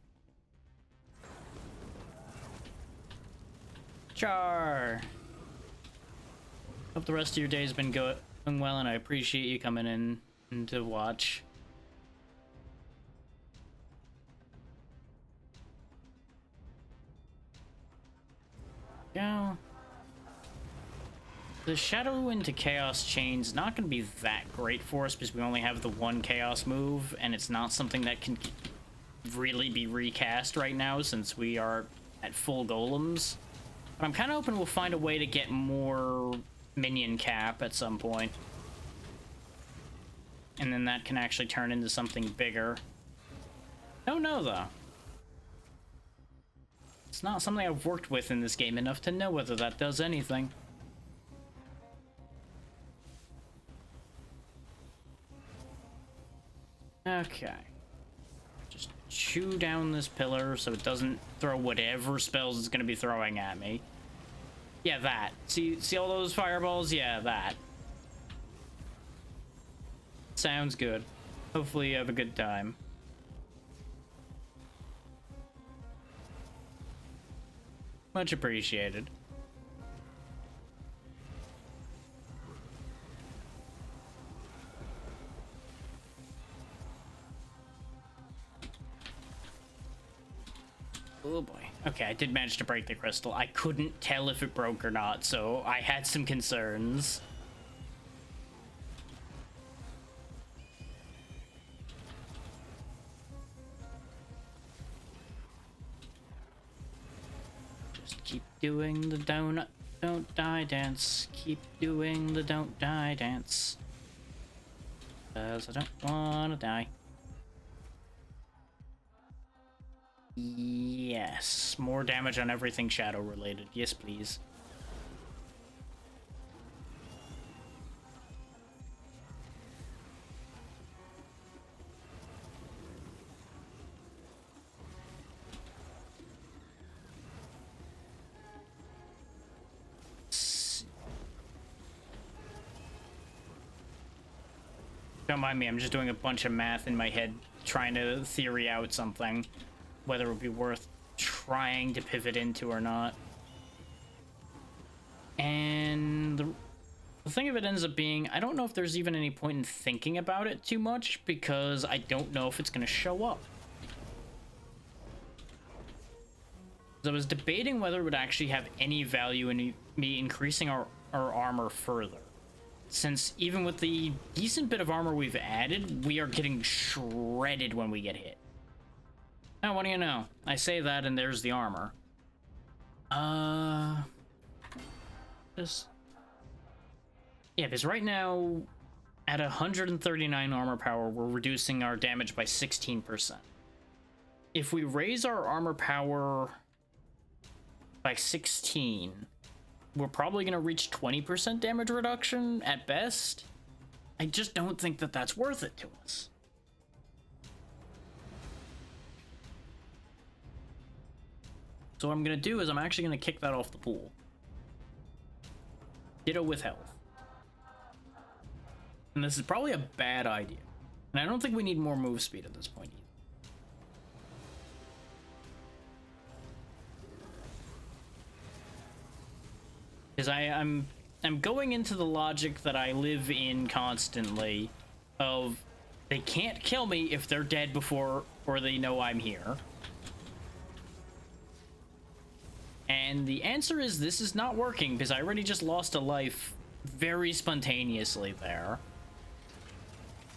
Char. Hope the rest of your day has been good. Doing well, and I appreciate you coming in to watch. Go. The Shadow into Chaos Chain's not going to be that great for us because we only have the one Chaos move, and it's not something that can really be recast right now since we are at full golems. But I'm kind of hoping we'll find a way to get more minion cap at some point. And then that can actually turn into something bigger. Don't know, though. It's not something I've worked with in this game enough to know whether that does anything. Okay. Just chew down this pillar so it doesn't throw whatever spells it's going to be throwing at me. Yeah, that. See all those fireballs? Yeah, that. Sounds good. Hopefully you have a good time. Much appreciated. Oh boy. Okay, I did manage to break the crystal. I couldn't tell if it broke or not, so I had some concerns. Just keep doing the don't die dance. Keep doing the don't die dance. 'Cause I don't wanna die. Yes, more damage on everything shadow related. Yes, please. Don't mind me, I'm just doing a bunch of math in my head, trying to theory out something. Whether it would be worth trying to pivot into or not. And the thing of it ends up being, I don't know if there's even any point in thinking about it too much, because I don't know if it's going to show up. I was debating whether it would actually have any value in me increasing our armor further. Since even with the decent bit of armor we've added, we are getting shredded when we get hit. Now, what do you know? I say that and there's the armor. Just... Yeah, because right now, at 139 armor power, we're reducing our damage by 16%. If we raise our armor power by 16, we're probably going to reach 20% damage reduction at best. I just don't think that that's worth it to us. So what I'm going to do is I'm actually going to kick that off the pool. Ditto with health. And this is probably a bad idea. And I don't think we need more move speed at this point either. Because I'm going into the logic that I live in constantly of they can't kill me if they're dead before or they know I'm here. And the answer is this is not working because I already just lost a life very spontaneously there.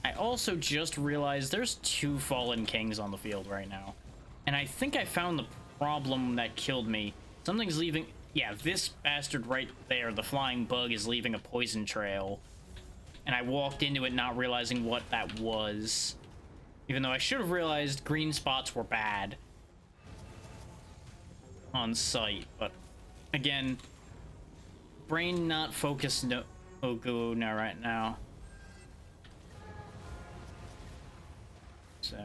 I also just realized there's 2 fallen kings on the field right now. And I think I found the problem that killed me. Something's leaving... Yeah, this bastard right there, the flying bug, is leaving a poison trail. And I walked into it not realizing what that was. Even though I should have realized green spots were bad on sight, but again, brain not focused no right now. So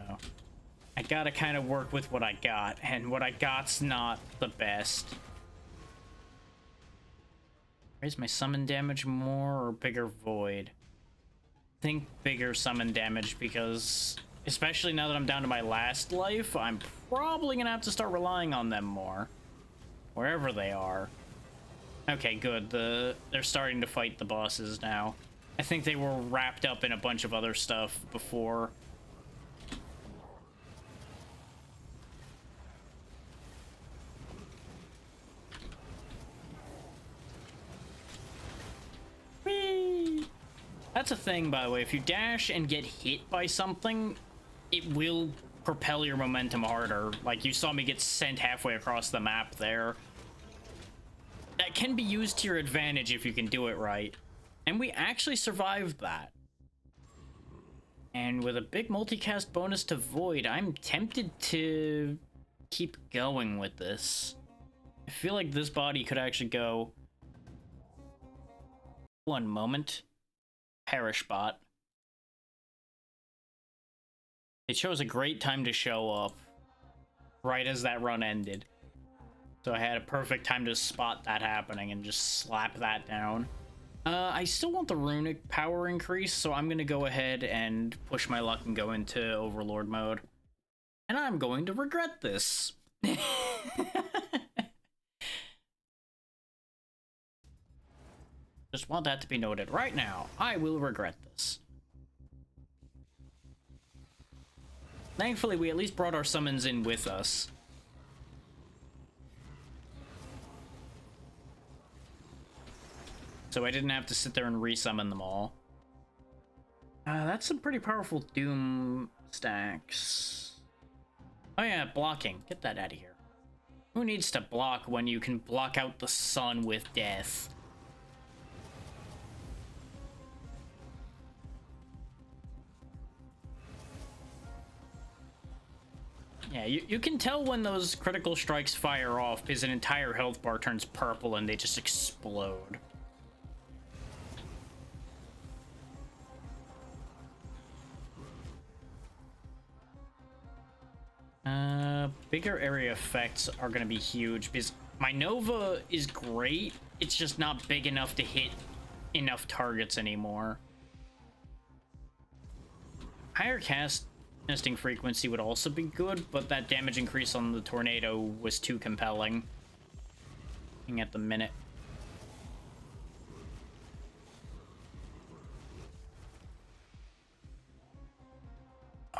I gotta kind of work with what I got, and what I got's not the best. Raise my summon damage more or bigger void? Think bigger summon damage, because especially now that I'm down to my last life, I'm probably gonna have to start relying on them more. Wherever they are. Okay, good. They're starting to fight the bosses now. I think they were wrapped up in a bunch of other stuff before. Whee! That's a thing, by the way. If you dash and get hit by something, it will propel your momentum harder. Like, you saw me get sent halfway across the map there. That can be used to your advantage if you can do it right. And we actually survived that. And with a big multicast bonus to Void, I'm tempted to keep going with this. I feel like this body could actually go... One moment. Perish bot. It chose a great time to show up. Right as that run ended. So I had a perfect time to spot that happening and just slap that down. I still want the runic power increase, so I'm gonna go ahead and push my luck and go into Overlord mode. And I'm going to regret this. Just want that to be noted right now. I will regret this. Thankfully, we at least brought our summons in with us. So I didn't have to sit there and resummon them all. That's some pretty powerful Doom stacks. Oh yeah, blocking. Get that out of here. Who needs to block when you can block out the sun with death? Yeah, you can tell when those critical strikes fire off because an entire health bar turns purple and they just explode. Bigger area effects are going to be huge because my Nova is great. It's just not big enough to hit enough targets anymore. Higher casting frequency would also be good, but that damage increase on the tornado was too compelling. Looking at the minute.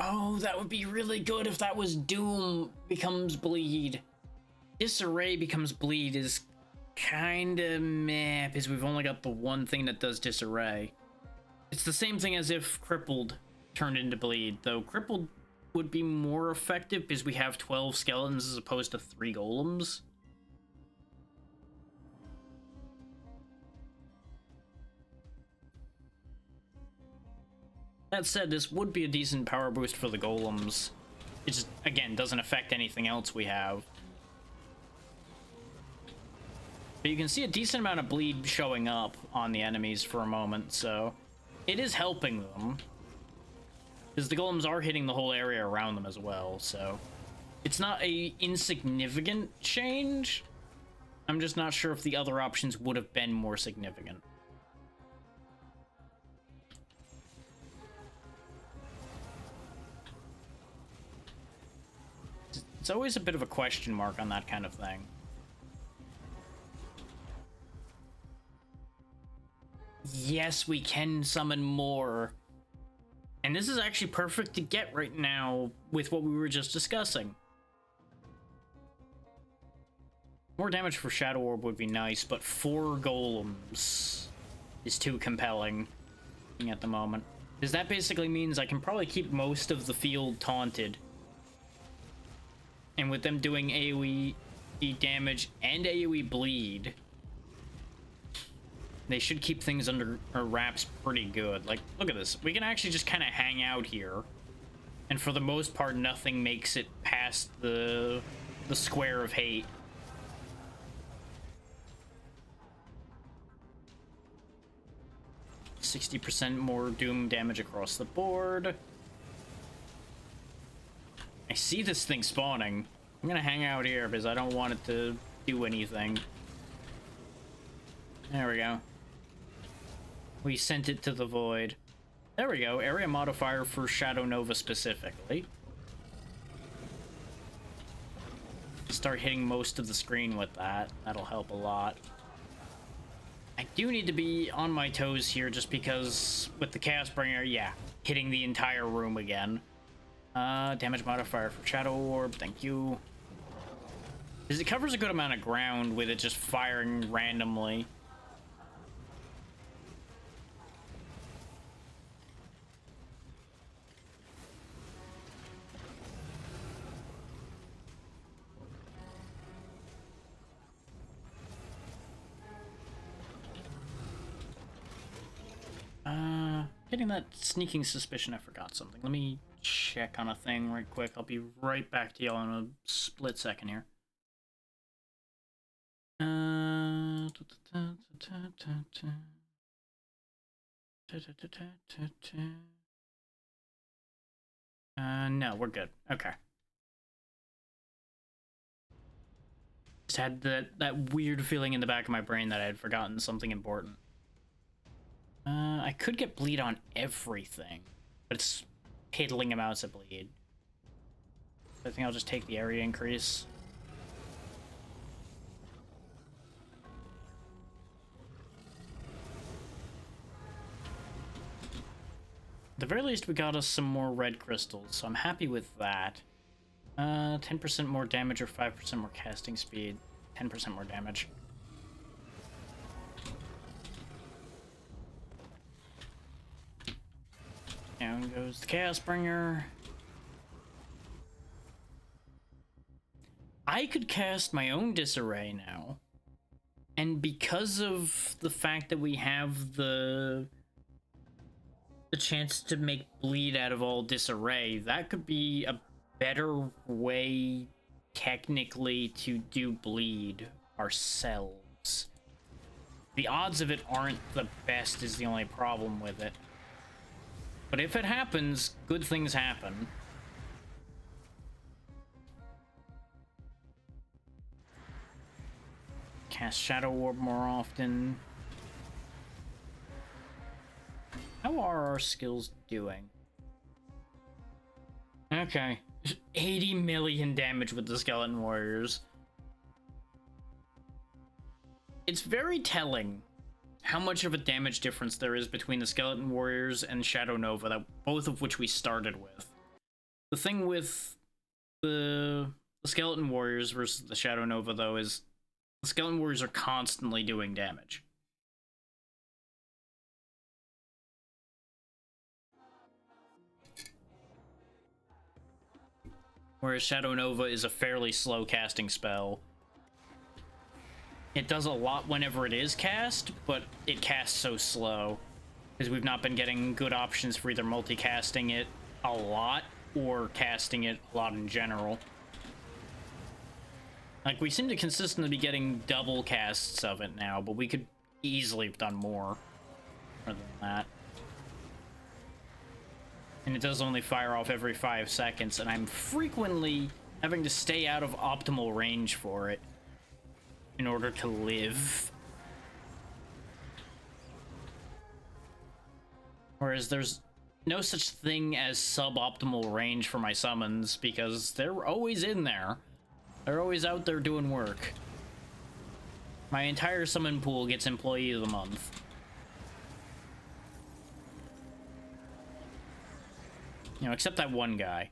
Oh, that would be really good if that was Doom becomes Bleed. Disarray becomes Bleed is kinda meh, because we've only got the one thing that does Disarray. It's the same thing as if Crippled turned into Bleed, though Crippled would be more effective because we have 12 skeletons as opposed to 3 golems. That said, this would be a decent power boost for the golems. It just, again, doesn't affect anything else we have. But you can see a decent amount of bleed showing up on the enemies for a moment, so it is helping them. Because the golems are hitting the whole area around them as well, so it's not a insignificant change. I'm just not sure if the other options would have been more significant. It's always a bit of a question mark on that kind of thing. Yes, we can summon more. And this is actually perfect to get right now with what we were just discussing. More damage for Shadow Orb would be nice, but 4 golems is too compelling at the moment. Because that basically means I can probably keep most of the field taunted. And with them doing AoE damage and AoE bleed, they should keep things under wraps pretty good. Like, look at this. We can actually just kind of hang out here. And for the most part, nothing makes it past the square of hate. %60 more Doom damage across the board. I see this thing spawning. I'm gonna hang out here because I don't want it to do anything. There we go. We sent it to the void. There we go. Area modifier for Shadow Nova specifically. Start hitting most of the screen with that. That'll help a lot. I do need to be on my toes here just because with the Chaos Bringer, yeah, hitting the entire room again. Damage modifier for Shadow Orb, thank you. Because it covers a good amount of ground with it just firing randomly. Getting that sneaking suspicion, I forgot something. Let me check on a thing right quick. I'll be right back to y'all in a split second here. No, we're good. Okay. Just had that weird feeling in the back of my brain that I had forgotten something important. I could get bleed on everything, but it's piddling amounts of bleed. I think I'll just take the area increase. At the very least, we got us some more red crystals, so I'm happy with that. 10% more damage or 5% more casting speed. 10% more damage. Down goes the Chaos Bringer. I could cast my own Disarray now. And because of the fact that we have the chance to make bleed out of all Disarray, that could be a better way, technically, to do bleed ourselves. The odds of it aren't the best is the only problem with it. But if it happens, good things happen. Cast Shadow Orb more often. How are our skills doing? Okay. 80 million damage with the Skeleton Warriors. It's very telling how much of a damage difference there is between the Skeleton Warriors and Shadow Nova, that both of which we started with. The thing with the Skeleton Warriors versus the Shadow Nova, though, is the Skeleton Warriors are constantly doing damage. Whereas Shadow Nova is a fairly slow casting spell. It does a lot whenever it is cast, but it casts so slow. Because we've not been getting good options for either multicasting it a lot or casting it a lot in general. Like, we seem to consistently be getting double casts of it now, but we could easily have done more than that. And it does only fire off every 5 seconds, and I'm frequently having to stay out of optimal range for it in order to live. Whereas there's no such thing as suboptimal range for my summons, because they're always in there. They're always out there doing work. My entire summon pool gets Employee of the Month. You know, except that one guy.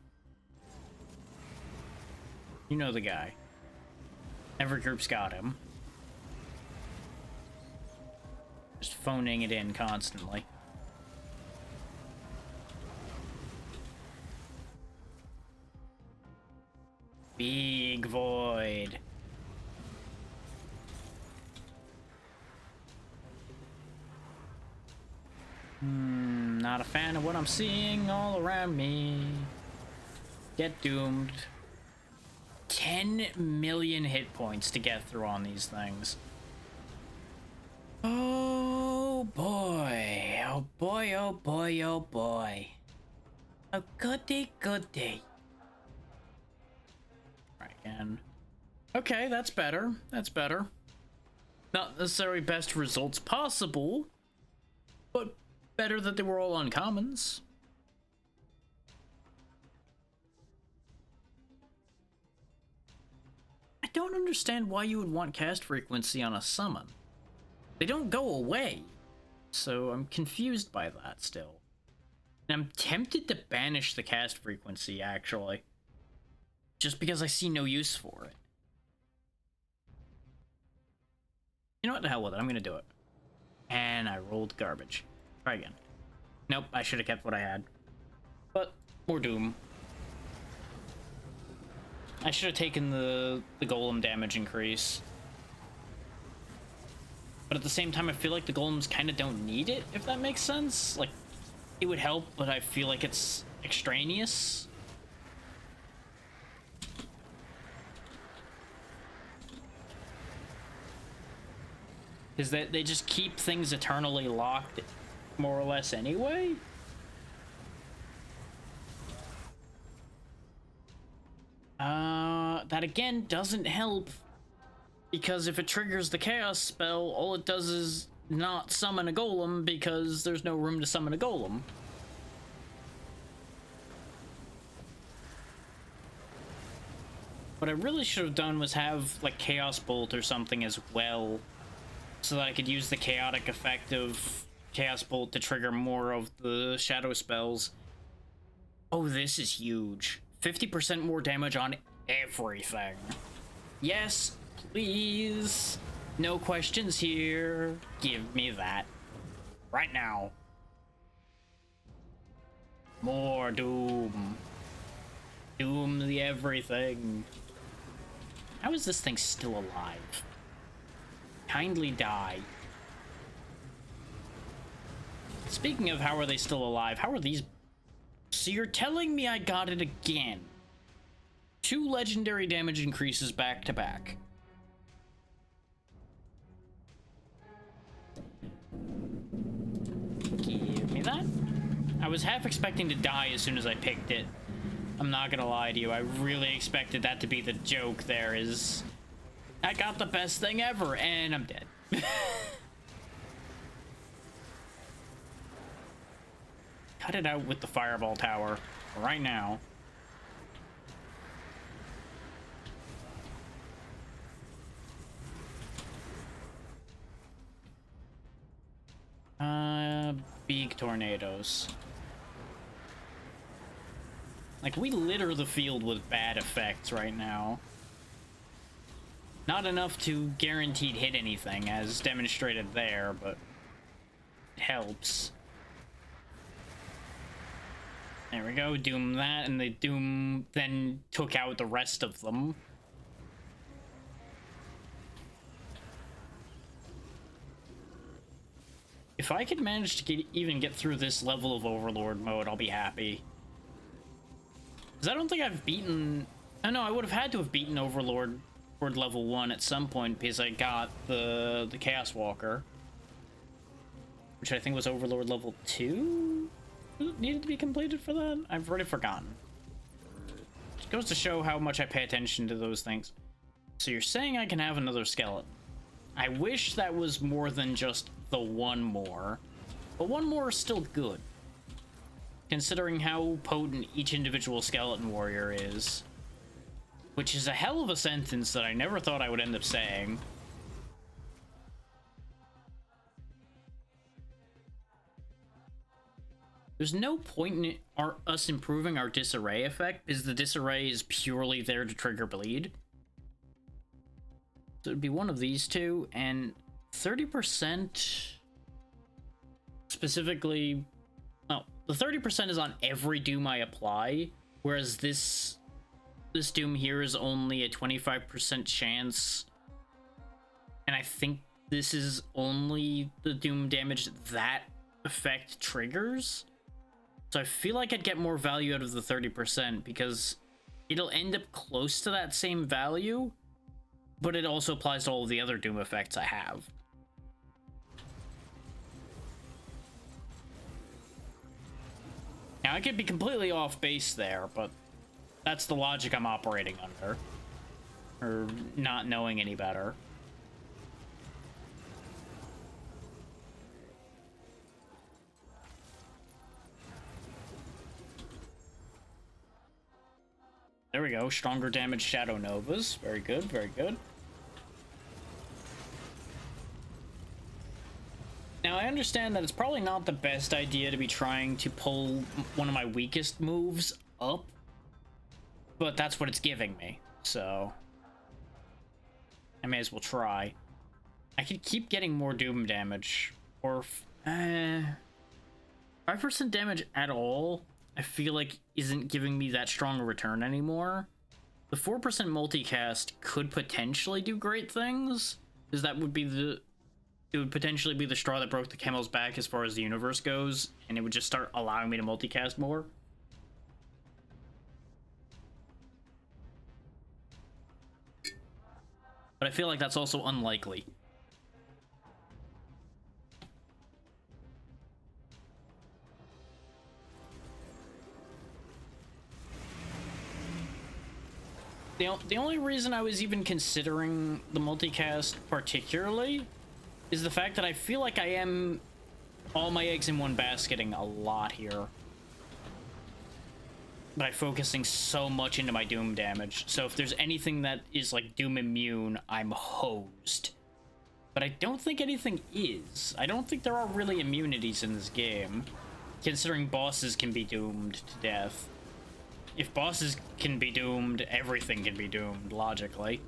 You know the guy. Every group's got him. Just phoning it in constantly. Big void. Not a fan of what I'm seeing all around me. Get doomed. 10 million hit points to get through on these things. Oh boy. Oh boy, oh boy, oh boy. Oh goody, goody. Right again. Okay, that's better. That's better. Not necessarily best results possible, but better that they were all uncommons. I don't understand why you would want cast frequency on a summon. They don't go away. So I'm confused by that still. And I'm tempted to banish the cast frequency, actually. Just because I see no use for it. You know what? The hell with it. I'm gonna do it. And I rolled garbage. Try again. Nope, I should have kept what I had. But, more Doom. I should have taken the golem damage increase. But at the same time, I feel like the golems kind of don't need it, if that makes sense. Like, it would help, but I feel like it's extraneous. Is that they just keep things eternally locked, more or less, anyway? That again doesn't help. Because if it triggers the chaos spell, all it does is not summon a golem because there's no room to summon a golem. What I really should have done was have, like, Chaos Bolt or something as well, so that I could use the chaotic effect of Chaos Bolt to trigger more of the shadow spells. Oh, this is huge. 50% more damage on everything. Yes, please. No questions here. Give me that. Right now. More Doom. Doom the everything. How is this thing still alive? Kindly die. Speaking of how are they still alive, how are these... So you're telling me I got it again. 2 legendary damage increases back to back. Give me that. I was half expecting to die as soon as I picked it. I'm not gonna lie to you, I really expected that to be the joke there, is... I got the best thing ever, and I'm dead. Cut it out with the fireball tower right now. Big tornadoes. Like, we litter the field with bad effects right now. Not enough to guaranteed hit anything, as demonstrated there, but it helps. There we go, Doom that, and the Doom then took out the rest of them. If I could manage to even get through this level of Overlord mode, I'll be happy. Because I don't think I've beaten... I know, I would have had to have beaten Overlord level 1 at some point, because I got the Chaos Walker. Which I think was Overlord level 2? Needed to be completed for that? I've already forgotten. It goes to show how much I pay attention to those things. So you're saying I can have another skeleton. I wish that was more than just the one more. But one more is still good, considering how potent each individual skeleton warrior is. Which is a hell of a sentence that I never thought I would end up saying. There's no point in us improving our disarray effect, because the disarray is purely there to trigger bleed. So it'd be one of these two, and 30% specifically... Oh, the 30% is on every Doom I apply, whereas this Doom here is only a 25% chance. And I think this is only the Doom damage that effect triggers. So I feel like I'd get more value out of the 30% because it'll end up close to that same value, but it also applies to all of the other Doom effects I have. Now, I could be completely off base there, but that's the logic I'm operating under. Or not knowing any better. There we go. Stronger damage Shadow Novas. Very good, very good. Now, I understand that it's probably not the best idea to be trying to pull one of my weakest moves up, but that's what it's giving me, so I may as well try. I could keep getting more Doom damage, or 5% damage at all, I feel like isn't giving me that strong a return anymore. The 4% multicast could potentially do great things, because that would be it would potentially be the straw that broke the camel's back as far as the universe goes, and it would just start allowing me to multicast more. But I feel like that's also unlikely. The only reason I was even considering the multicast particularly is the fact that I feel like I am all my eggs in one basketing a lot here by focusing so much into my Doom damage. So if there's anything that is like Doom immune, I'm hosed. But I don't think anything is. I don't think there are really immunities in this game, considering bosses can be doomed to death. If bosses can be doomed, everything can be doomed, logically.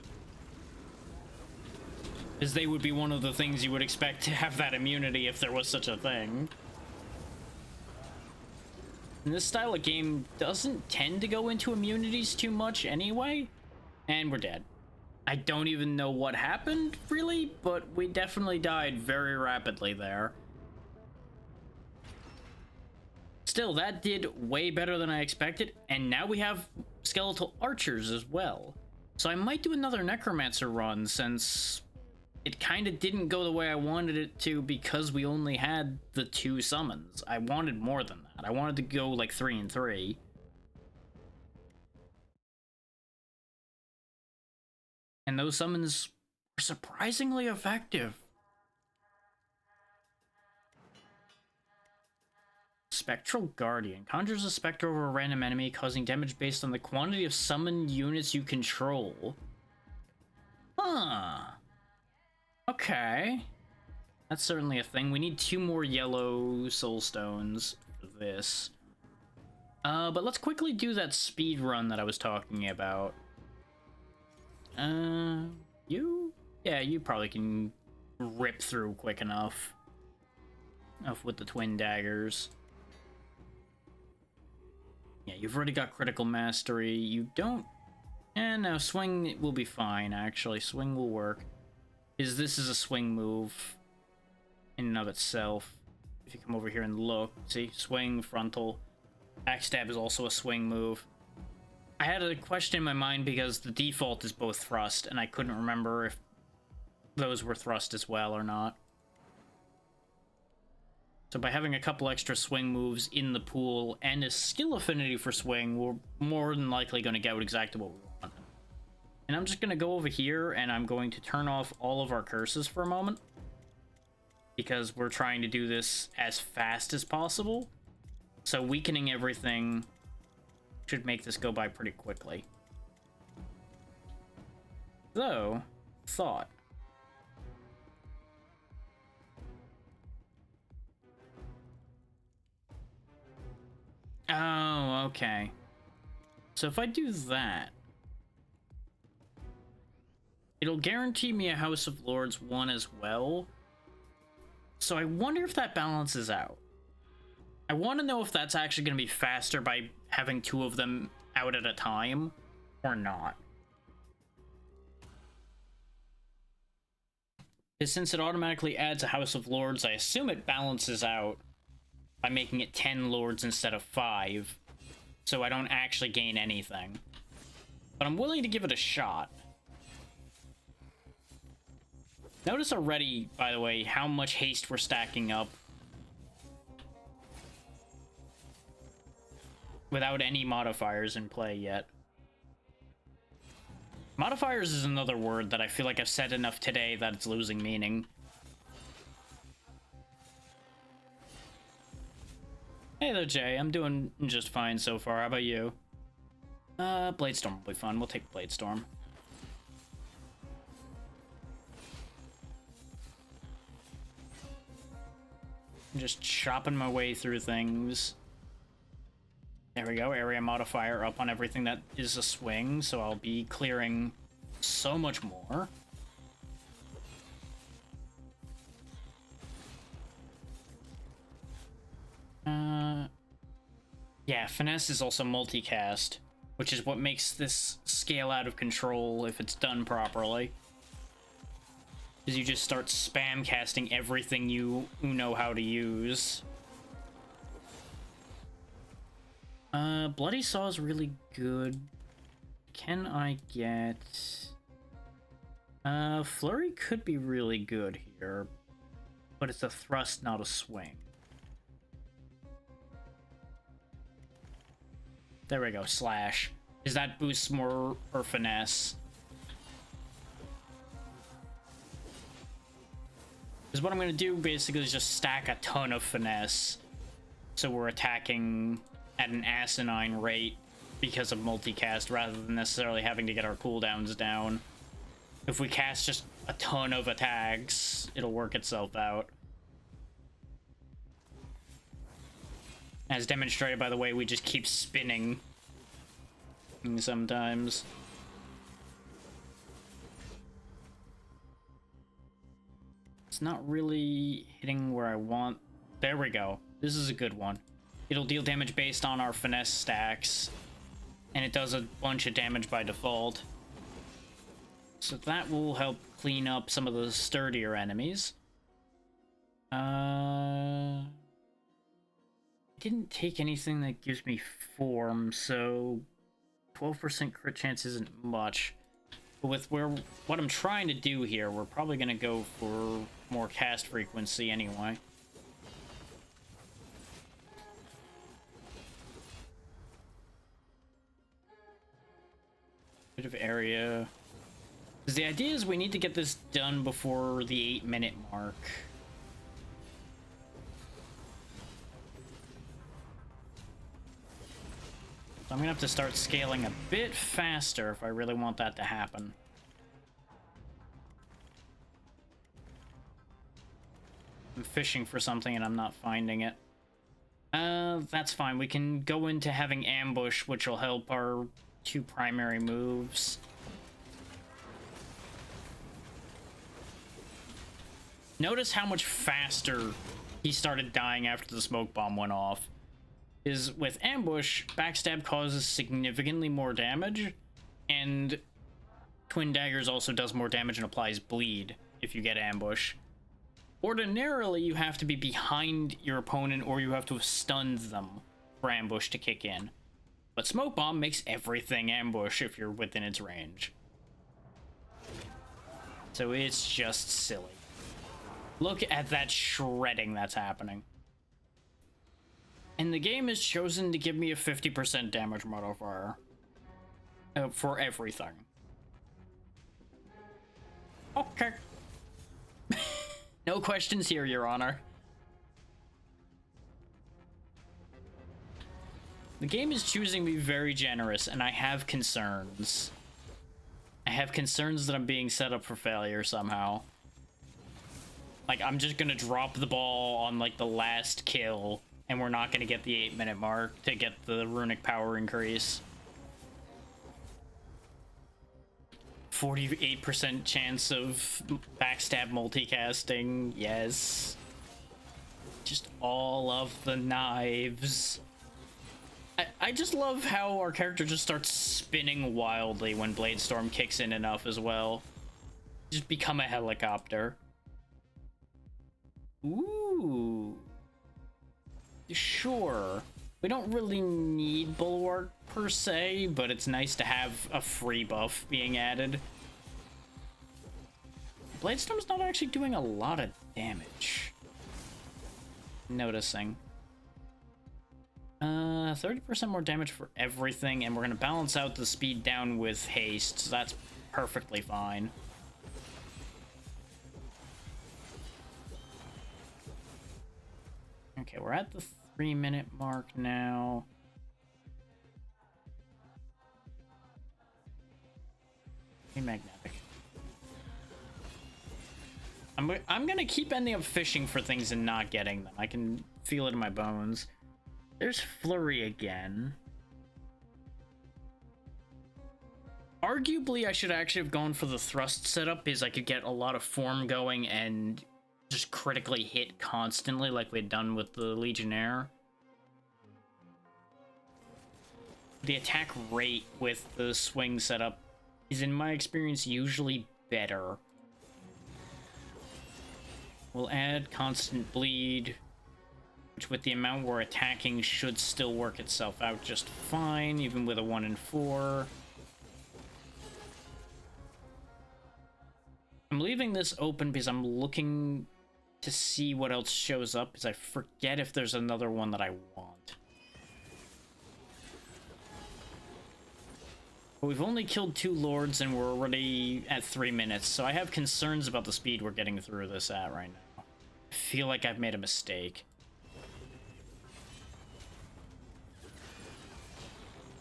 Because they would be one of the things you would expect to have that immunity if there was such a thing. And this style of game doesn't tend to go into immunities too much anyway. And we're dead. I don't even know what happened, really, but we definitely died very rapidly there. Still, that did way better than I expected, and now we have skeletal archers as well. So I might do another necromancer run, since it kind of didn't go the way I wanted it to because we only had the 2 summons. I wanted more than that. I wanted to go like 3 and 3. And those summons were surprisingly effective. Spectral Guardian. Conjures a specter over a random enemy, causing damage based on the quantity of summoned units you control. Huh. Okay. That's certainly a thing. We need 2 more yellow Soulstones for this. But let's quickly do that speed run that I was talking about. You? Yeah, you probably can rip through quick enough. With the twin daggers. Yeah, you've already got critical mastery. You don't... no, swing will be fine, actually. Swing will work. This is a swing move in and of itself. If you come over here and look, see? Swing, frontal. Backstab is also a swing move. I had a question in my mind because the default is both thrust, and I couldn't remember if those were thrust as well or not. So by having a couple extra swing moves in the pool and a skill affinity for swing, we're more than likely going to get exactly what we want. And I'm just going to go over here and I'm going to turn off all of our curses for a moment, because we're trying to do this as fast as possible. So weakening everything should make this go by pretty quickly. Though, thought. Oh, okay. So if I do that, it'll guarantee me a House of Lords 1 as well. So I wonder if that balances out. I want to know if that's actually going to be faster by having 2 of them out at a time, or not. Because since it automatically adds a House of Lords, I assume it balances out by making it 10 lords instead of 5, so I don't actually gain anything. But I'm willing to give it a shot. Notice already, by the way, how much haste we're stacking up without any modifiers in play yet. Modifiers is another word that I feel like I've said enough today that it's losing meaning. Hey there, Jay. I'm doing just fine so far. How about you? Bladestorm will be fun. We'll take Bladestorm. I'm just chopping my way through things. There we go, area modifier up on everything that is a swing, so I'll be clearing so much more. Yeah, finesse is also multicast, which is what makes this scale out of control if it's done properly. Because you just start spam casting everything you know how to use. Bloody Saw is really good. Can I get... Flurry could be really good here, but it's a thrust, not a swing. There we go, Slash. Because that boosts more or finesse. Because what I'm going to do basically is just stack a ton of finesse. So we're attacking at an asinine rate because of multicast rather than necessarily having to get our cooldowns down. If we cast just a ton of attacks, it'll work itself out. As demonstrated by the way we just keep spinning sometimes. It's not really hitting where I want. There we go. This is a good one. It'll deal damage based on our finesse stacks, and it does a bunch of damage by default. So that will help clean up some of the sturdier enemies. Didn't take anything that gives me form, so 12% crit chance isn't much. But with what I'm trying to do here, we're probably gonna go for more cast frequency anyway. Bit of area. Because the idea is we need to get this done before the 8-minute mark. So I'm gonna have to start scaling a bit faster if I really want that to happen. I'm fishing for something and I'm not finding it. That's fine. We can go into having ambush, which will help our 2 primary moves. Notice how much faster he started dying after the smoke bomb went off. Is with ambush, backstab causes significantly more damage, and twin daggers also does more damage and applies bleed if you get ambush. Ordinarily, you have to be behind your opponent or you have to have stunned them for ambush to kick in. But smoke bomb makes everything ambush if you're within its range. So it's just silly. Look at that shredding that's happening. And the game has chosen to give me a 50% damage modifier for everything. Okay. No questions here, Your Honor. The game is choosing me very generous, and I have concerns. I have concerns that I'm being set up for failure somehow. Like, I'm just gonna drop the ball on, like, the last kill, and we're not gonna get the 8-minute mark to get the runic power increase. 48% chance of backstab multicasting, yes. Just all of the knives. I just love how our character just starts spinning wildly when Blade Storm kicks in enough as well. Just become a helicopter. Ooh. Sure. We don't really need Bulwark per se, but it's nice to have a free buff being added. Blade Storm's not actually doing a lot of damage. Noticing. 30% more damage for everything, and we're gonna balance out the speed down with haste, so that's perfectly fine. Okay, we're at the 3-minute mark now. Be magnetic. I'm gonna keep ending up fishing for things and not getting them. I can feel it in my bones. There's Flurry again. Arguably, I should actually have gone for the thrust setup because I could get a lot of form going and just critically hit constantly like we had done with the Legionnaire. The attack rate with the swing setup is, in my experience, usually better. We'll add constant bleed, which with the amount we're attacking should still work itself out just fine, even with a 1 in 4. I'm leaving this open because I'm looking to see what else shows up, because I forget if there's another one that I want. But we've only killed 2 lords and we're already at 3 minutes, so I have concerns about the speed we're getting through this at right now. I feel like I've made a mistake.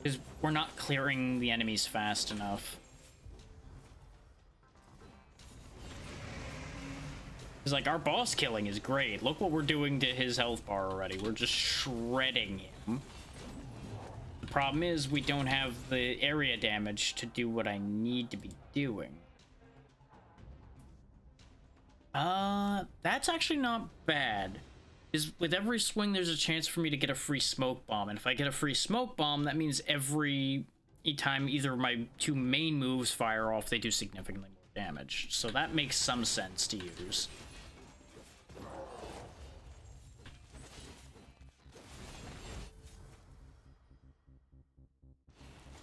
Because we're not clearing the enemies fast enough. Because, like, our boss killing is great. Look what we're doing to his health bar already. We're just shredding him. The problem is we don't have the area damage to do what I need to be doing. That's actually not bad. Is with every swing there's a chance for me to get a free smoke bomb, and if I get a free smoke bomb, that means every time either of my 2 main moves fire off, they do significantly more damage. So that makes some sense to use.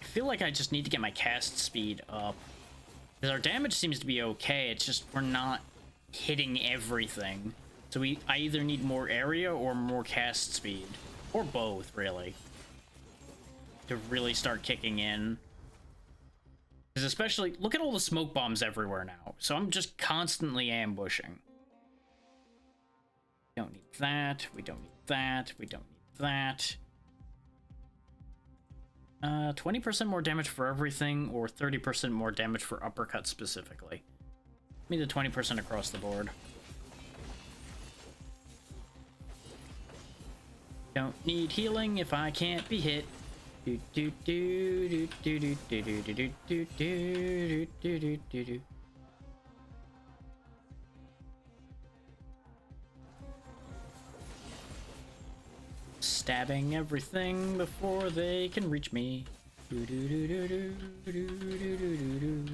I feel like I just need to get my cast speed up, because our damage seems to be okay, it's just we're not hitting everything. So I either need more area or more cast speed, or both, really, to really start kicking in. Because especially, look at all the smoke bombs everywhere now, so I'm just constantly ambushing. We don't need that, we don't need that, we don't need that. 20% more damage for everything, or 30% more damage for uppercut specifically. Give me the 20% across the board. Don't need healing if I can't be hit. Do do do do do do do do do do do do do do do. Stabbing everything before they can reach me. Do do do do do do do do do.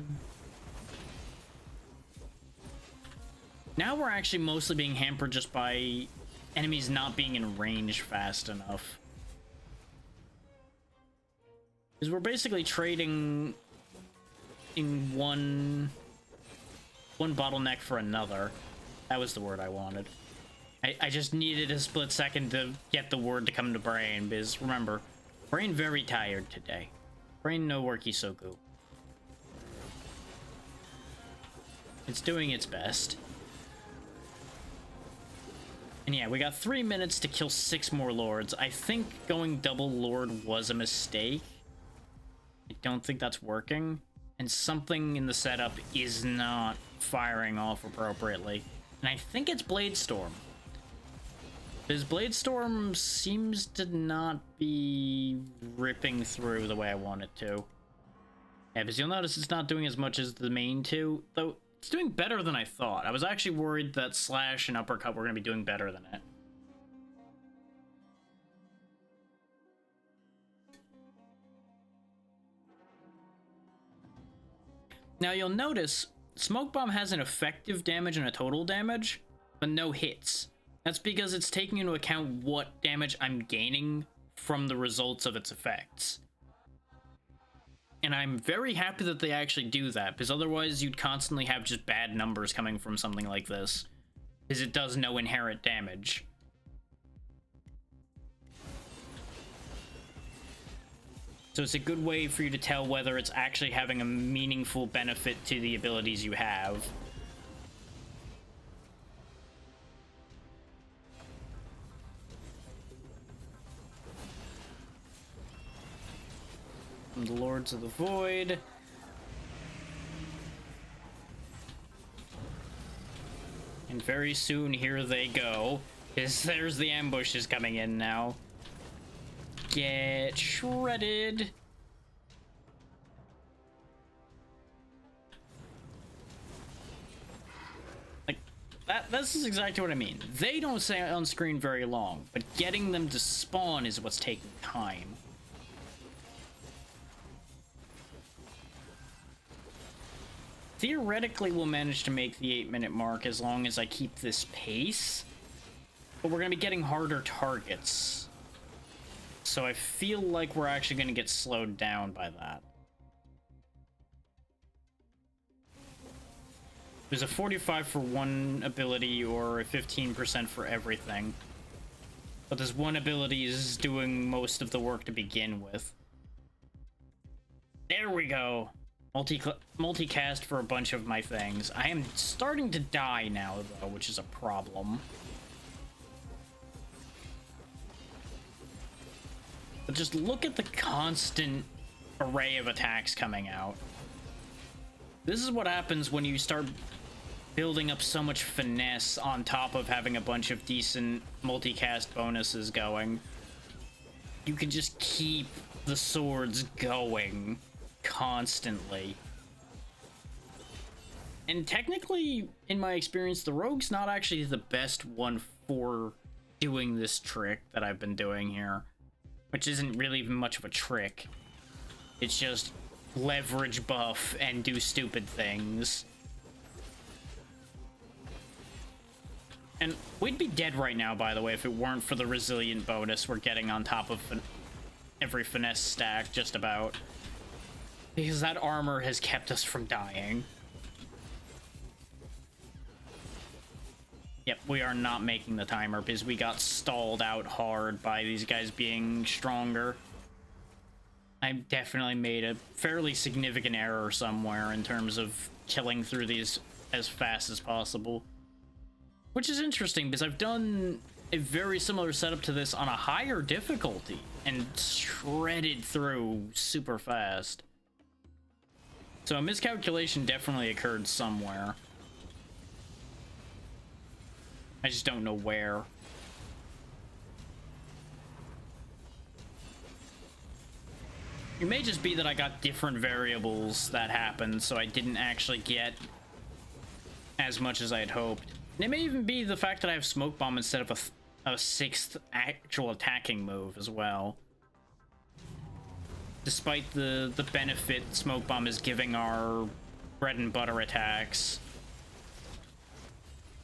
Now we're actually mostly being hampered just by enemies not being in range fast enough. Because we're basically trading in one bottleneck for another. That was the word I wanted. I just needed a split second to get the word to come to brain, because remember, brain very tired today. Brain no worky so good. It's doing its best. And yeah, we got 3 minutes to kill 6 more lords. I think going double lord was a mistake. I don't think that's working. And something in the setup is not firing off appropriately. And I think it's Bladestorm. Because Bladestorm seems to not be ripping through the way I want it to. Yeah, because you'll notice it's not doing as much as the main 2, though it's doing better than I thought. I was actually worried that Slash and Uppercut were going to be doing better than it. Now you'll notice Smoke Bomb has an effective damage and a total damage, but no hits. That's because it's taking into account what damage I'm gaining from the results of its effects. And I'm very happy that they actually do that, because otherwise you'd constantly have just bad numbers coming from something like this, because it does no inherent damage. So it's a good way for you to tell whether it's actually having a meaningful benefit to the abilities you have. From the Lords of the Void. And very soon, here they go. There's the ambushes coming in now. Get shredded. Like, this is exactly what I mean. They don't stay on screen very long, but getting them to spawn is what's taking time. Theoretically, we'll manage to make the 8-minute mark as long as I keep this pace. But we're going to be getting harder targets. So I feel like we're actually going to get slowed down by that. There's a 45 for one ability or a 15% for everything. But this one ability is doing most of the work to begin with. There we go. Multicast for a bunch of my things. I am starting to die now, though, which is a problem. But just look at the constant array of attacks coming out. This is what happens when you start building up so much finesse on top of having a bunch of decent multicast bonuses going. You can just keep the swords going constantly. And technically, in my experience, the rogue's not actually the best one for doing this trick that I've been doing here. Which isn't really even much of a trick. It's just leverage buff and do stupid things. And we'd be dead right now, by the way, if it weren't for the resilient bonus we're getting on top of every finesse stack, just about. Because that armor has kept us from dying. Yep, we are not making the timer because we got stalled out hard by these guys being stronger. I definitely made a fairly significant error somewhere in terms of killing through these as fast as possible. Which is interesting because I've done a very similar setup to this on a higher difficulty and shredded through super fast. So a miscalculation definitely occurred somewhere. I just don't know where. It may just be that I got different variables that happened, so I didn't actually get as much as I had hoped. And it may even be the fact that I have Smoke Bomb instead of a sixth actual attacking move as well. Despite the benefit Smoke Bomb is giving our bread and butter attacks.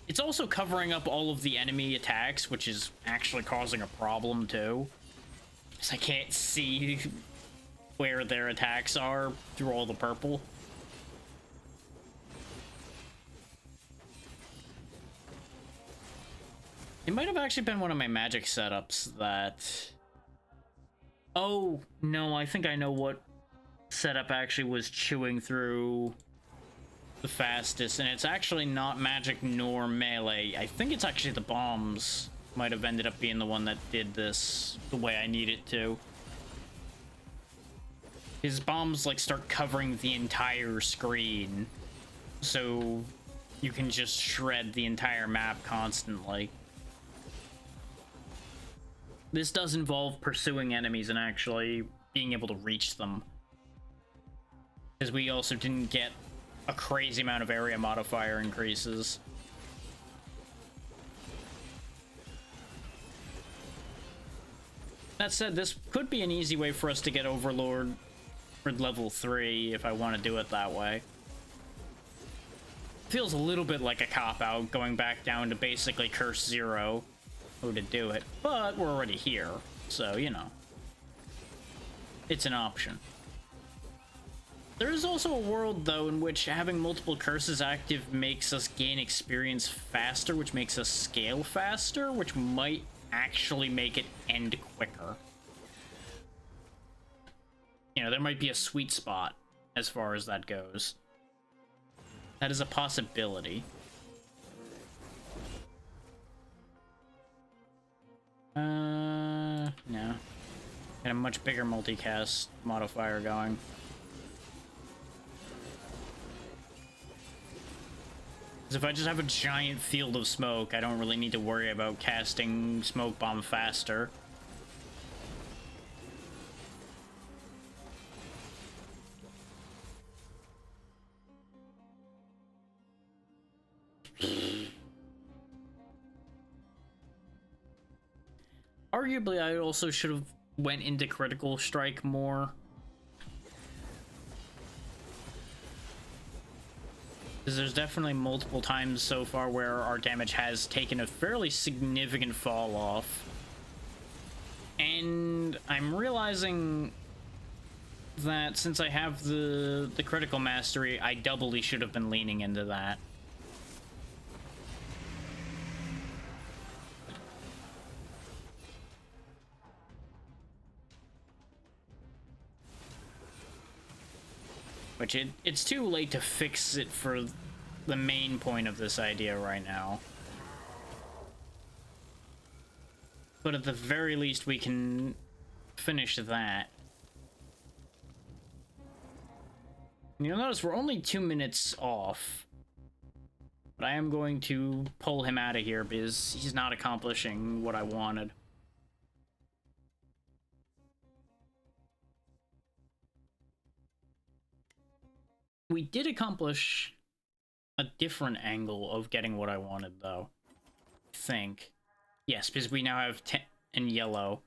It's also covering up all of the enemy attacks, which is actually causing a problem too. Because I can't see where their attacks are through all the purple. It might have actually been one of my magic setups that... Oh, no, I think I know what setup actually was chewing through the fastest, and it's actually not magic nor melee. I think it's actually the bombs might have ended up being the one that did this the way I need it to. His bombs like start covering the entire screen, so you can just shred the entire map constantly. This does involve pursuing enemies and actually being able to reach them, because we also didn't get a crazy amount of area modifier increases. That said, this could be an easy way for us to get Overlord for level 3 if I want to do it that way. Feels a little bit like a cop-out going back down to basically Curse 0 to do it, but we're already here, so, you know. It's an option. There is also a world, though, in which having multiple curses active makes us gain experience faster, which makes us scale faster, which might actually make it end quicker. You know, there might be a sweet spot as far as that goes. That is a possibility. No. Got a much bigger multicast modifier going. Because if I just have a giant field of smoke, I don't really need to worry about casting smoke bomb faster. Arguably, I also should have went into critical strike more. Because there's definitely multiple times so far where our damage has taken a fairly significant fall off. And I'm realizing that since I have the critical mastery, I doubly should have been leaning into that. Which it's too late to fix it for the main point of this idea right now. But at the very least, we can finish that. You'll notice we're only 2 minutes off. But I am going to pull him out of here because he's not accomplishing what I wanted. We did accomplish a different angle of getting what I wanted, though. I think. Yes, because we now have 10 in yellow.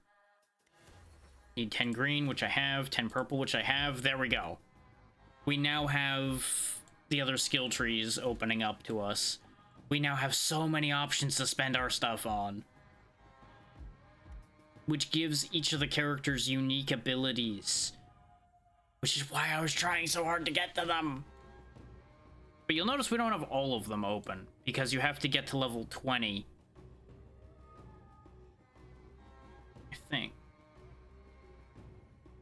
Need 10 green, which I have. 10 purple, which I have. There we go. We now have the other skill trees opening up to us. We now have so many options to spend our stuff on. Which gives each of the characters unique abilities. Which is why I was trying so hard to get to them. But you'll notice we don't have all of them open, because you have to get to level 20. I think.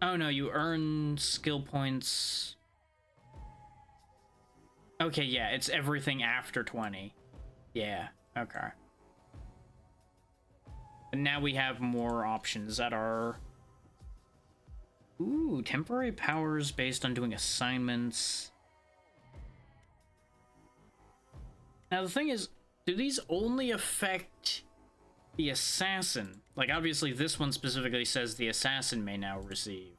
Oh no, you earn skill points. Okay, yeah, it's everything after 20. Yeah, okay. But now we have more options that are... Ooh, temporary powers based on doing assignments. Now the thing is, do these only affect the assassin? Like, obviously this one specifically says the assassin may now receive.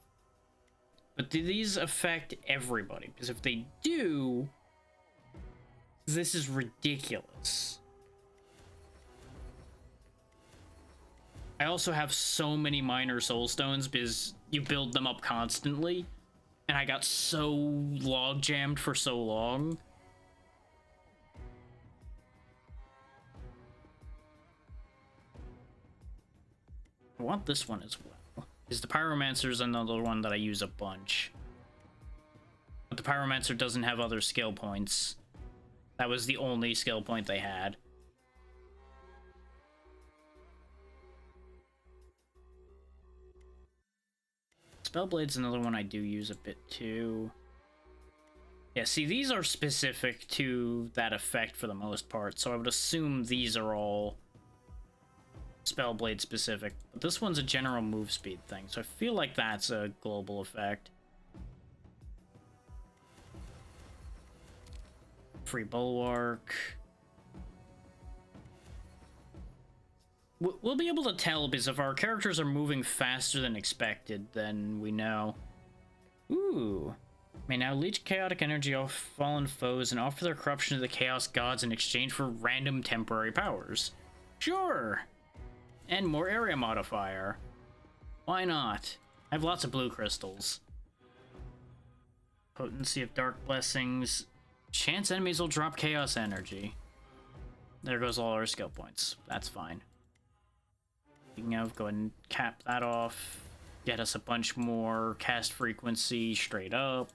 But do these affect everybody? Because if they do, this is ridiculous. I also have so many minor soulstones because you build them up constantly, and I got so log jammed for so long. I want this one as well. Is the Pyromancer is another one that I use a bunch. But the Pyromancer doesn't have other skill points. That was the only skill point they had. Spellblade's another one I do use a bit too. Yeah, see, these are specific to that effect for the most part, so I would assume these are all Spellblade specific. But this one's a general move speed thing, so I feel like that's a global effect. Free Bulwark. We'll be able to tell, because if our characters are moving faster than expected, then we know. Ooh. May now leech chaotic energy off fallen foes and offer their corruption to the chaos gods in exchange for random temporary powers. Sure! And more area modifier. Why not? I have lots of blue crystals. Potency of dark blessings. Chance enemies will drop chaos energy. There goes all our skill points. That's fine. Speaking of, go ahead and cap that off. Get us a bunch more cast frequency straight up.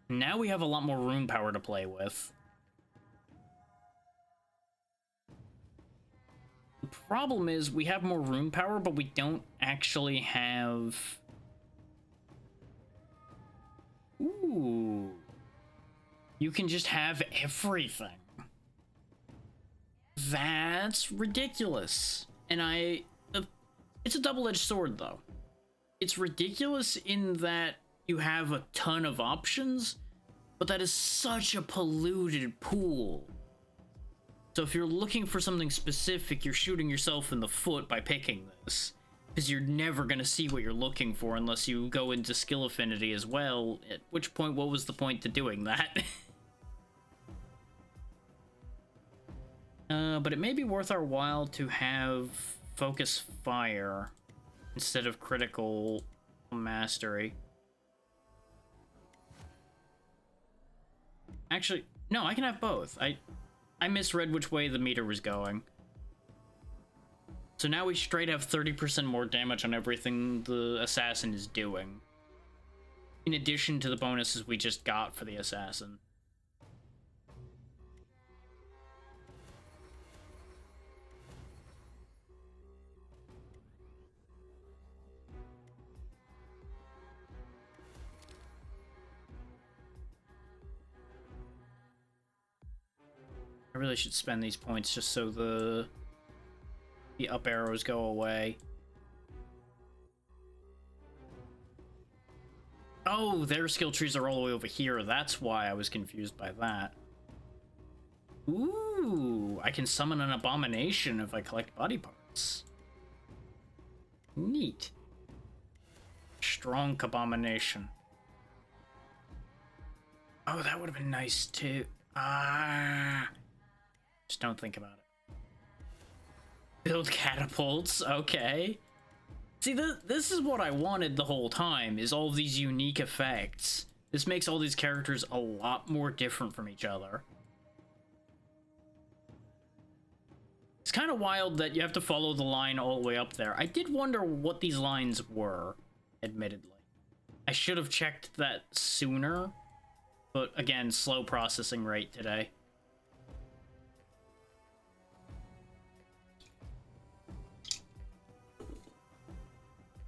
Now we have a lot more rune power to play with. The problem is we have more rune power, but we don't actually have... Ooh. You can just have everything. That's ridiculous. And it's a double-edged sword, though. It's ridiculous in that you have a ton of options, but that is such a polluted pool. So if you're looking for something specific, you're shooting yourself in the foot by picking this, because you're never going to see what you're looking for unless you go into skill affinity as well, at which point, what was the point to doing that? But it may be worth our while to have focus fire instead of critical mastery. Actually, no, I can have both. I misread which way the meter was going. So now we straight have 30% more damage on everything the assassin is doing, in addition to the bonuses we just got for the assassin. I really should spend these points just so the up arrows go away. Oh, their skill trees are all the way over here. That's why I was confused by that. Ooh, I can summon an abomination if I collect body parts. Neat. Strong abomination. Oh, that would have been nice too. Ah. Just don't think about it. Build catapults, okay. See, this is what I wanted the whole time, is all these unique effects. This makes all these characters a lot more different from each other. It's kind of wild that you have to follow the line all the way up there. I did wonder what these lines were, admittedly. I should have checked that sooner, but again, slow processing rate today.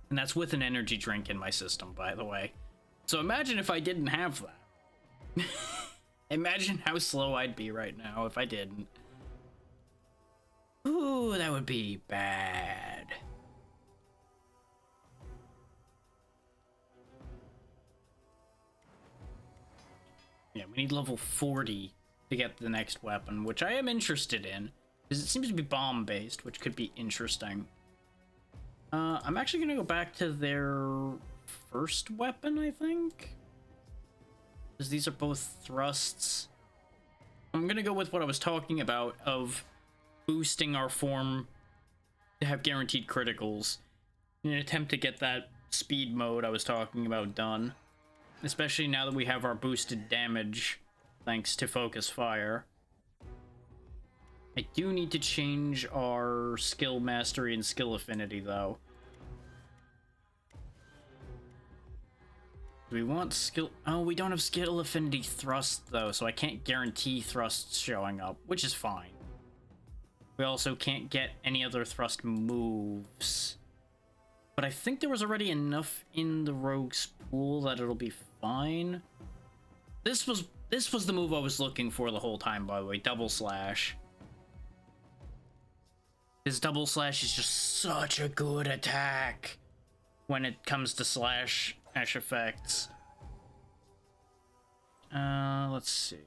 And that's with an energy drink in my system, by the way. So imagine if I didn't have that. Imagine how slow I'd be right now if I didn't. Ooh, that would be bad. Yeah, we need level 40 to get the next weapon, which I am interested in, because it seems to be bomb-based, which could be interesting. I'm actually gonna go back to their first weapon, I think, because these are both thrusts. I'm gonna go with what I was talking about of boosting our form to have guaranteed criticals in an attempt to get that speed mode I was talking about done, especially now that we have our boosted damage thanks to focus fire. I do need to change our skill mastery and skill affinity, though. Do we want skill? Oh, we don't have skill affinity thrust, though, so I can't guarantee thrusts showing up, which is fine. We also can't get any other thrust moves. But I think there was already enough in the rogue's pool that it'll be fine. This was the move I was looking for the whole time, by the way, double slash. His double slash is just such a good attack when it comes to slash effects. Let's see.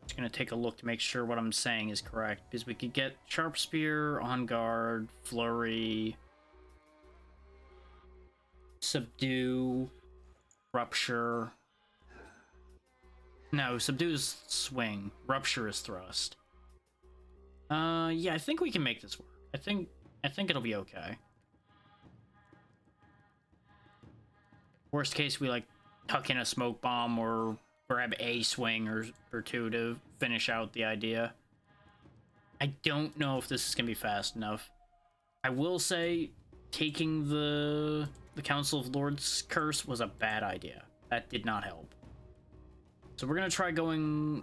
Just gonna take a look to make sure what I'm saying is correct, because we could get Sharp Spear, On Guard, Flurry, Subdue, Rupture. No, Subdue is Swing. Rupture is Thrust. Yeah, I think we can make this work. I think it'll be okay. Worst case, we like tuck in a smoke bomb or grab a swing or two to finish out the idea. I don't know if this is gonna be fast enough. I will say taking the Council of Lords curse was a bad idea. That did not help. So we're gonna try going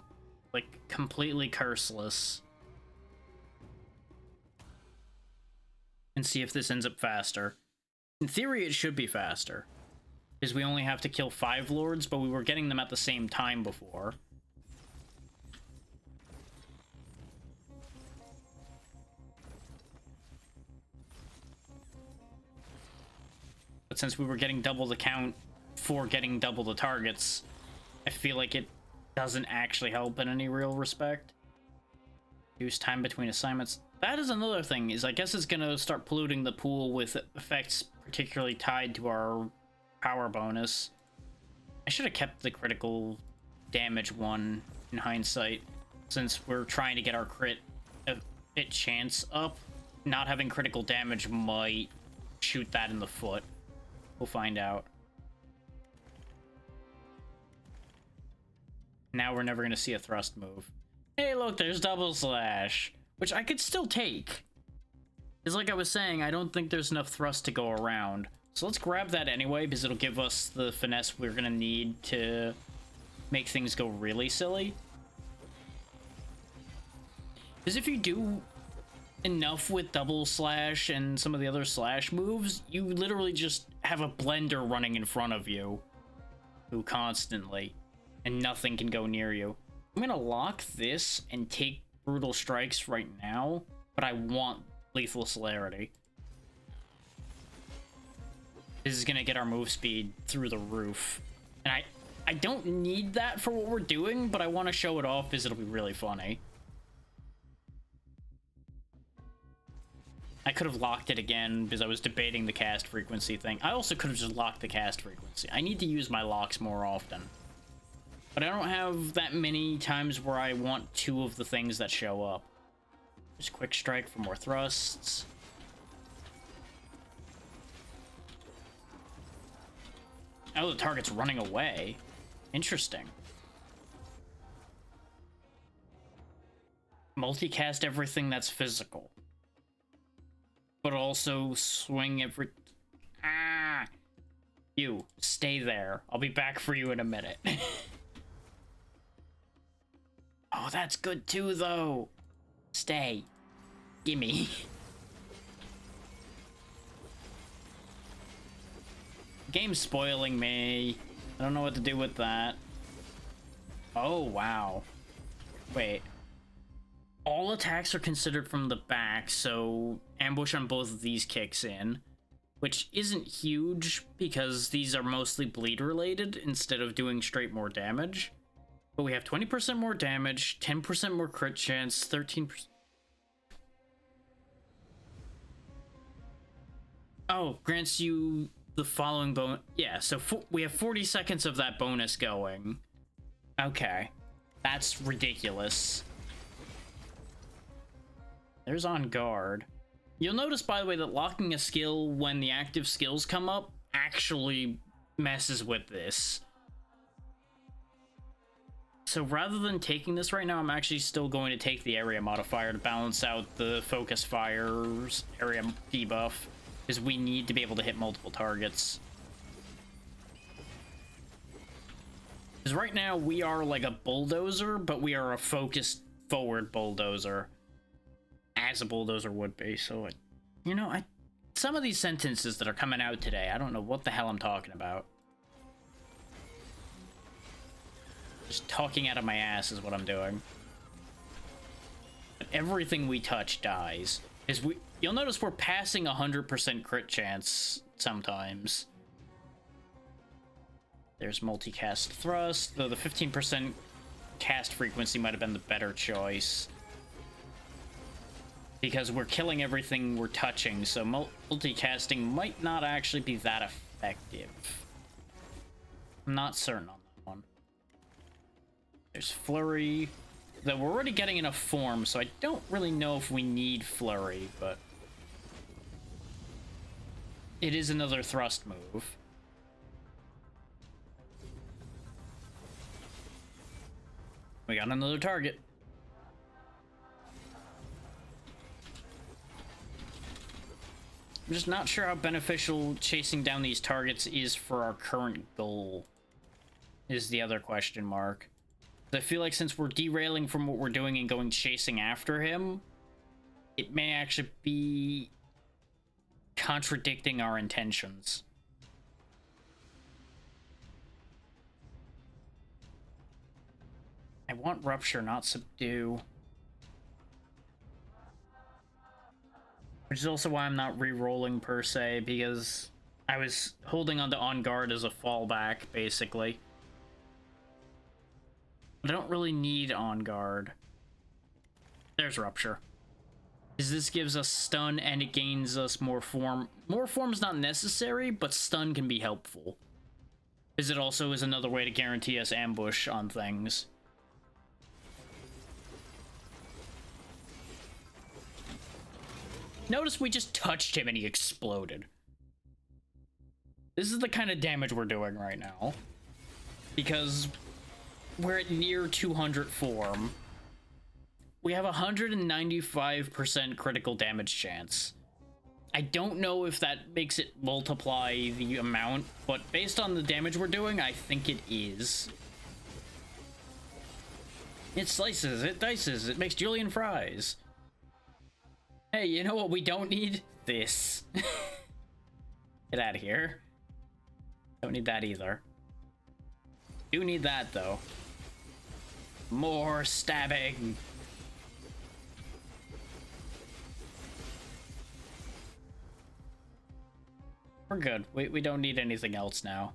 like completely curseless and see if this ends up faster. In theory, it should be faster, because we only have to kill 5 lords, but we were getting them at the same time before. But since we were getting double the count for getting double the targets, I feel like it doesn't actually help in any real respect. Reduce time between assignments. That is another thing, is I guess it's gonna start polluting the pool with effects particularly tied to our power bonus. I should have kept the critical damage one in hindsight, since we're trying to get our crit chance up. Not having critical damage might shoot that in the foot. We'll find out. Now we're never gonna see a thrust move. Hey, look, there's double slash, which I could still take. It's like I was saying, I don't think there's enough thrust to go around. So let's grab that anyway, because it'll give us the finesse we're gonna need to make things go really silly. Because if you do enough with double slash and some of the other slash moves, you literally just have a blender running in front of you who constantly, and nothing can go near you. I'm gonna lock this and take brutal strikes right now, but I want lethal celerity. This is gonna get our move speed through the roof, and I don't need that for what we're doing, but I want to show it off because it'll be really funny. I could have locked it again because I was debating the cast frequency thing. I also could have just locked the cast frequency. I need to use my locks more often. But I don't have that many times where I want two of the things that show up. Just quick strike for more thrusts. Oh, the target's running away. Interesting. Multicast everything that's physical. But also swing every... Ah! You, stay there. I'll be back for you in a minute. Oh, that's good too, though. Stay. Gimme. Game's spoiling me. I don't know what to do with that. Oh, wow. Wait. All attacks are considered from the back, so ambush on both of these kicks in, which isn't huge because these are mostly bleed related instead of doing straight more damage. But we have 20% more damage, 10% more crit chance, 13%. Oh, grants you the following bonus. Yeah, so we have 40 seconds of that bonus going. Okay. That's ridiculous. There's on guard. You'll notice, by the way, that locking a skill when the active skills come up actually messes with this. So rather than taking this right now, I'm actually still going to take the area modifier to balance out the focus fire's area debuff, because we need to be able to hit multiple targets. Because right now we are like a bulldozer, but we are a focused forward bulldozer. As a bulldozer would be, so you know, some of these sentences that are coming out today, I don't know what the hell I'm talking about. Just talking out of my ass is what I'm doing. But everything we touch dies. You'll notice we're passing 100% crit chance sometimes. There's multicast thrust, though the 15% cast frequency might have been the better choice. Because we're killing everything we're touching, so multicasting might not actually be that effective. I'm not certain on that one. There's Flurry. Though we're already getting enough form, so I don't really know if we need Flurry, but... it is another thrust move. We got another target. I'm just not sure how beneficial chasing down these targets is for our current goal, is the other question mark. I feel like since we're derailing from what we're doing and going chasing after him, it may actually be contradicting our intentions. I want Rupture, not Subdue. Which is also why I'm not re-rolling per se, because I was holding on to On Guard as a fallback, basically. I don't really need On Guard. There's Rupture. Because this gives us stun and it gains us more form. More form's not necessary, but stun can be helpful. Because it also is another way to guarantee us ambush on things. Notice we just touched him and he exploded. This is the kind of damage we're doing right now. Because we're at near 200 form. We have 195% critical damage chance. I don't know if that makes it multiply the amount, but based on the damage we're doing, I think it is. It slices, it dices, it makes julienne fries. Hey, you know what we don't need? This. Get out of here. Don't need that either. Do need that, though. More stabbing. We're good. We don't need anything else now.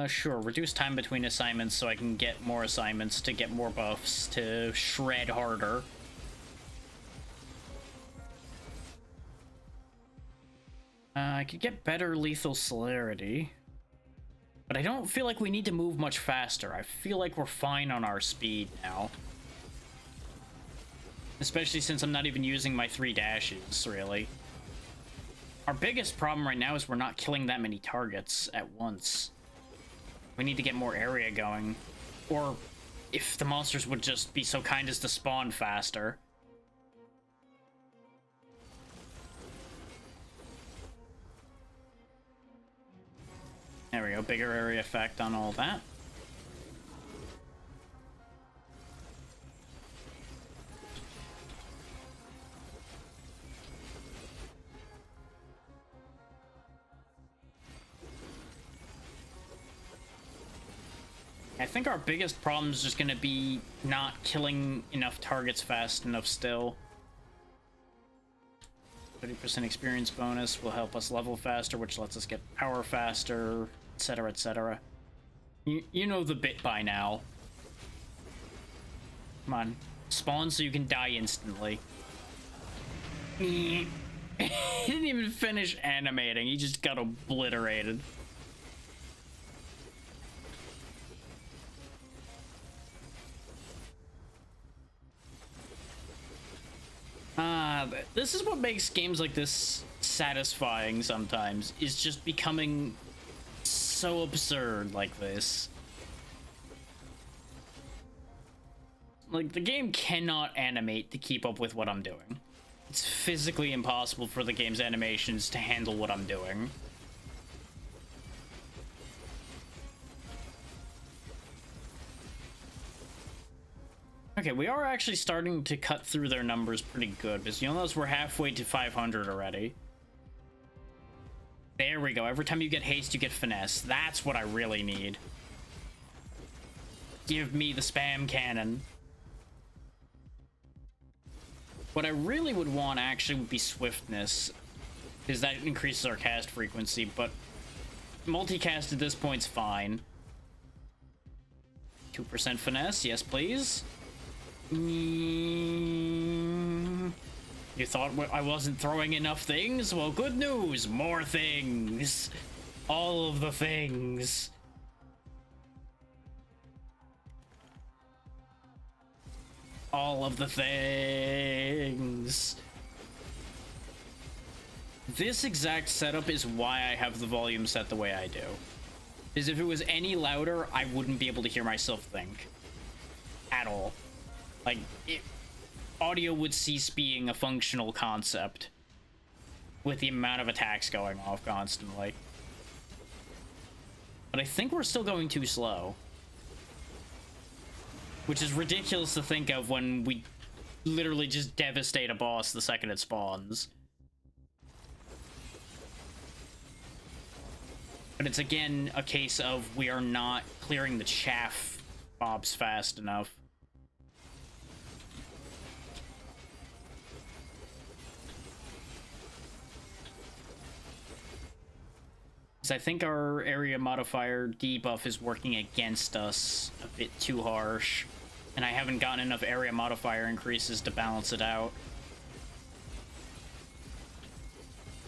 Sure. Reduce time between assignments so I can get more assignments to get more buffs to shred harder. I could get better lethal celerity. But I don't feel like we need to move much faster. I feel like we're fine on our speed now. Especially since I'm not even using my 3 dashes, really. Our biggest problem right now is we're not killing that many targets at once. We need to get more area going. Or if the monsters would just be so kind as to spawn faster. There we go, bigger area effect on all that. I think our biggest problem is just gonna be not killing enough targets fast enough still. 30% experience bonus will help us level faster, which lets us get power faster, etc., etc. You know the bit by now. Come on. Spawn so you can die instantly. He didn't even finish animating, he just got obliterated. This is what makes games like this satisfying sometimes, is just becoming so absurd like this. Like, the game cannot animate to keep up with what I'm doing. It's physically impossible for the game's animations to handle what I'm doing. Okay, we are actually starting to cut through their numbers pretty good, because you'll notice we're halfway to 500 already. There we go. Every time you get haste, you get finesse. That's what I really need. Give me the spam cannon. What I really would want actually would be swiftness, because that increases our cast frequency, but multicast at this point's fine. 2% finesse, yes please. You thought I wasn't throwing enough things? Well, good news, more things. All of the things. All of the things. This exact setup is why I have the volume set the way I do. Because if it was any louder, I wouldn't be able to hear myself think. At all. Like, audio would cease being a functional concept with the amount of attacks going off constantly. But I think we're still going too slow. Which is ridiculous to think of when we literally just devastate a boss the second it spawns. But it's again a case of we are not clearing the chaff mobs fast enough. Because I think our area modifier debuff is working against us a bit too harsh. And I haven't gotten enough area modifier increases to balance it out.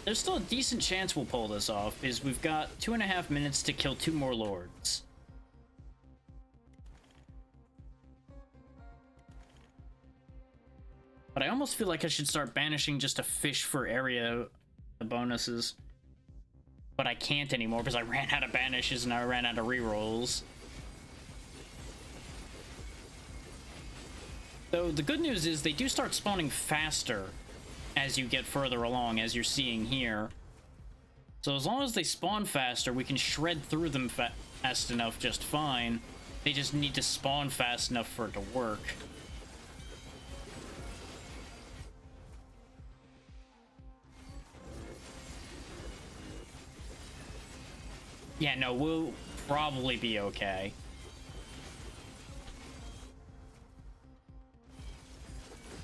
There's still a decent chance we'll pull this off, because we've got 2.5 minutes to kill 2 more lords. But I almost feel like I should start banishing just to fish for area bonuses. But I can't anymore because I ran out of banishes and I ran out of rerolls. So the good news is they do start spawning faster as you get further along, as you're seeing here. So as long as they spawn faster, we can shred through them fast enough just fine. They just need to spawn fast enough for it to work. Yeah, no, we'll probably be okay.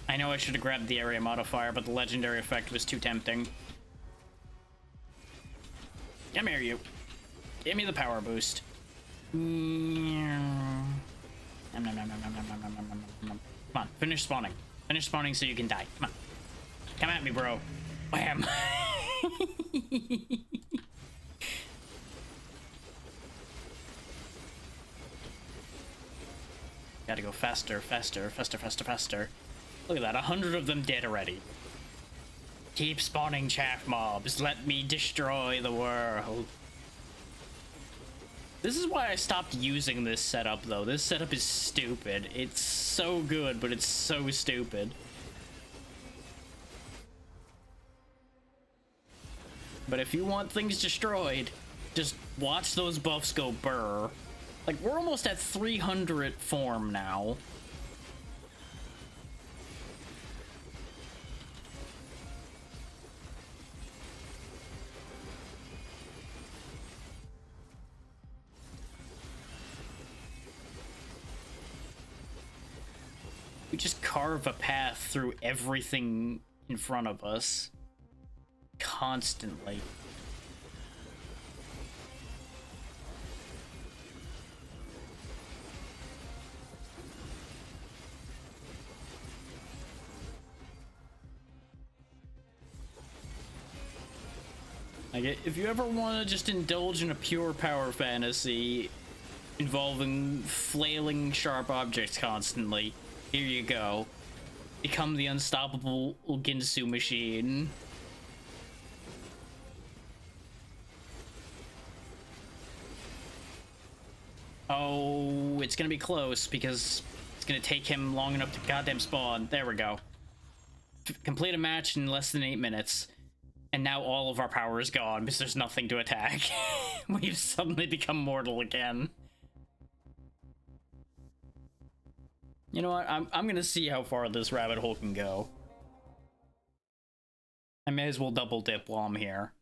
I know I should have grabbed the area modifier, but the legendary effect was too tempting. Come here, you. Give me the power boost. Come on, finish spawning. Finish spawning so you can die. Come on. Come at me, bro. Wham. Gotta go faster, faster, faster, faster, faster. Look at that, 100 of them dead already. Keep spawning chaff mobs. Let me destroy the world. This is why I stopped using this setup, though. This setup is stupid. It's so good, but it's so stupid. But if you want things destroyed, just watch those buffs go burr. Like, we're almost at 300 form now. We just carve a path through everything in front of us. Constantly. Like, if you ever want to just indulge in a pure power fantasy involving flailing sharp objects constantly, here you go. Become the unstoppable Ginsu machine. Oh, it's gonna be close because it's gonna take him long enough to goddamn spawn. There we go. Complete a match in less than 8 minutes. And now all of our power is gone because there's nothing to attack. We've suddenly become mortal again. You know what? I'm gonna see how far this rabbit hole can go. I may as well double dip while I'm here.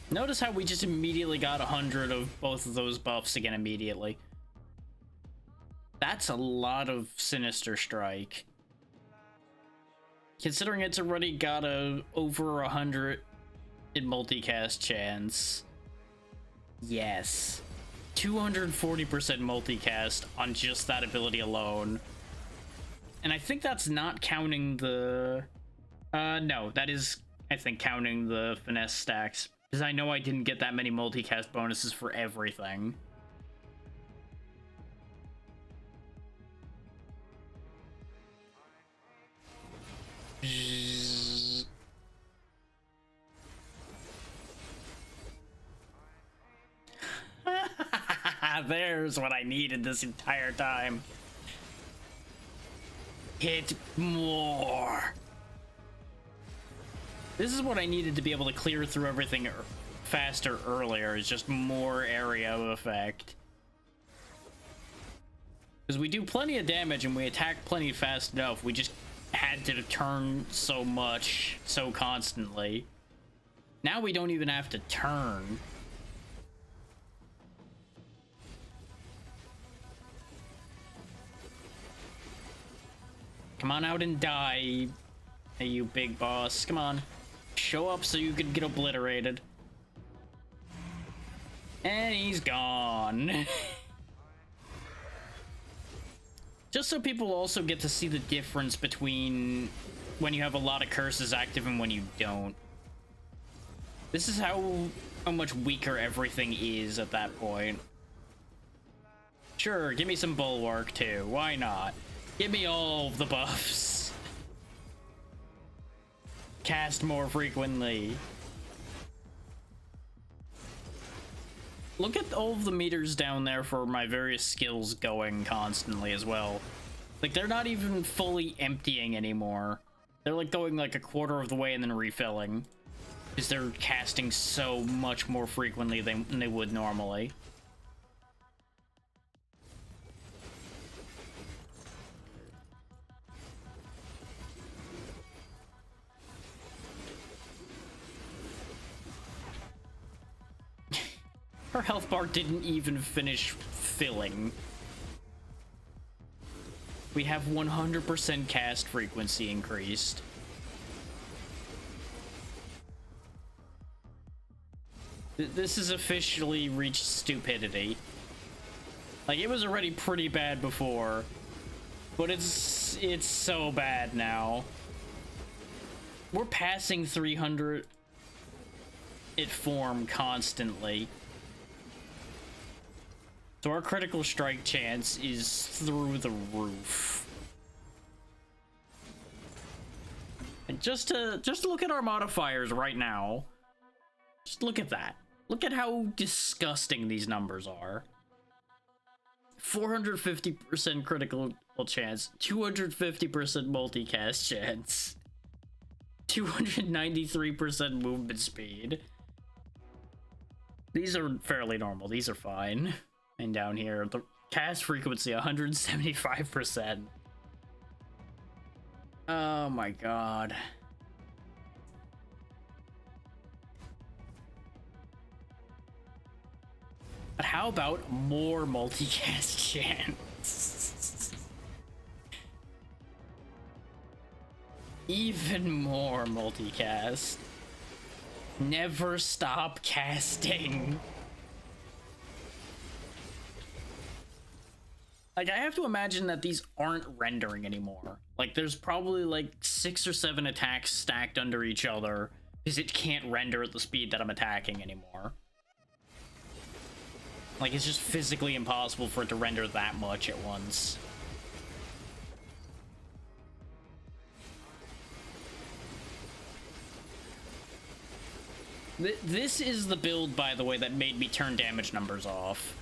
Notice how we just immediately got 100 of both of those buffs again immediately. That's a lot of Sinister Strike. Considering it's already got a over 100 in multicast chance. Yes. 240% multicast on just that ability alone. And I think that's not counting the... no, that is, I think, counting the finesse stacks. Because I know I didn't get that many multicast bonuses for everything. There's what I needed this entire time. Hit more. This is what I needed to be able to clear through everything faster earlier, is just more area effect. Because we do plenty of damage and we attack plenty fast enough, we just had to turn so much, so constantly. Now we don't even have to turn. Come on out and die. Hey, you big boss. Come on. Show up so you can get obliterated. And he's gone. Just so people also get to see the difference between when you have a lot of curses active and when you don't. This is how much weaker everything is at that point. Sure, give me some bulwark too. Why not? Give me all of the buffs. Cast more frequently. Look at all of the meters down there for my various skills going constantly as well. Like, they're not even fully emptying anymore. They're like going like a quarter of the way and then refilling. Because they're casting so much more frequently than they would normally. Her health bar didn't even finish filling. We have 100% cast frequency increased. This has officially reached stupidity. Like, it was already pretty bad before, but it's so bad now. We're passing 300 at form constantly. So our critical strike chance is through the roof. And just to look at our modifiers right now. Just look at that. Look at how disgusting these numbers are. 450% critical chance, 250% multicast chance, 293% movement speed. These are fairly normal. These are fine. And down here, the cast frequency, 175%. Oh my god. But how about more multicast chance? Even more multicast. Never stop casting. Like, I have to imagine that these aren't rendering anymore. Like, there's probably like 6 or 7 attacks stacked under each other because it can't render at the speed that I'm attacking anymore. Like, it's just physically impossible for it to render that much at once. This is the build, by the way, that made me turn damage numbers off.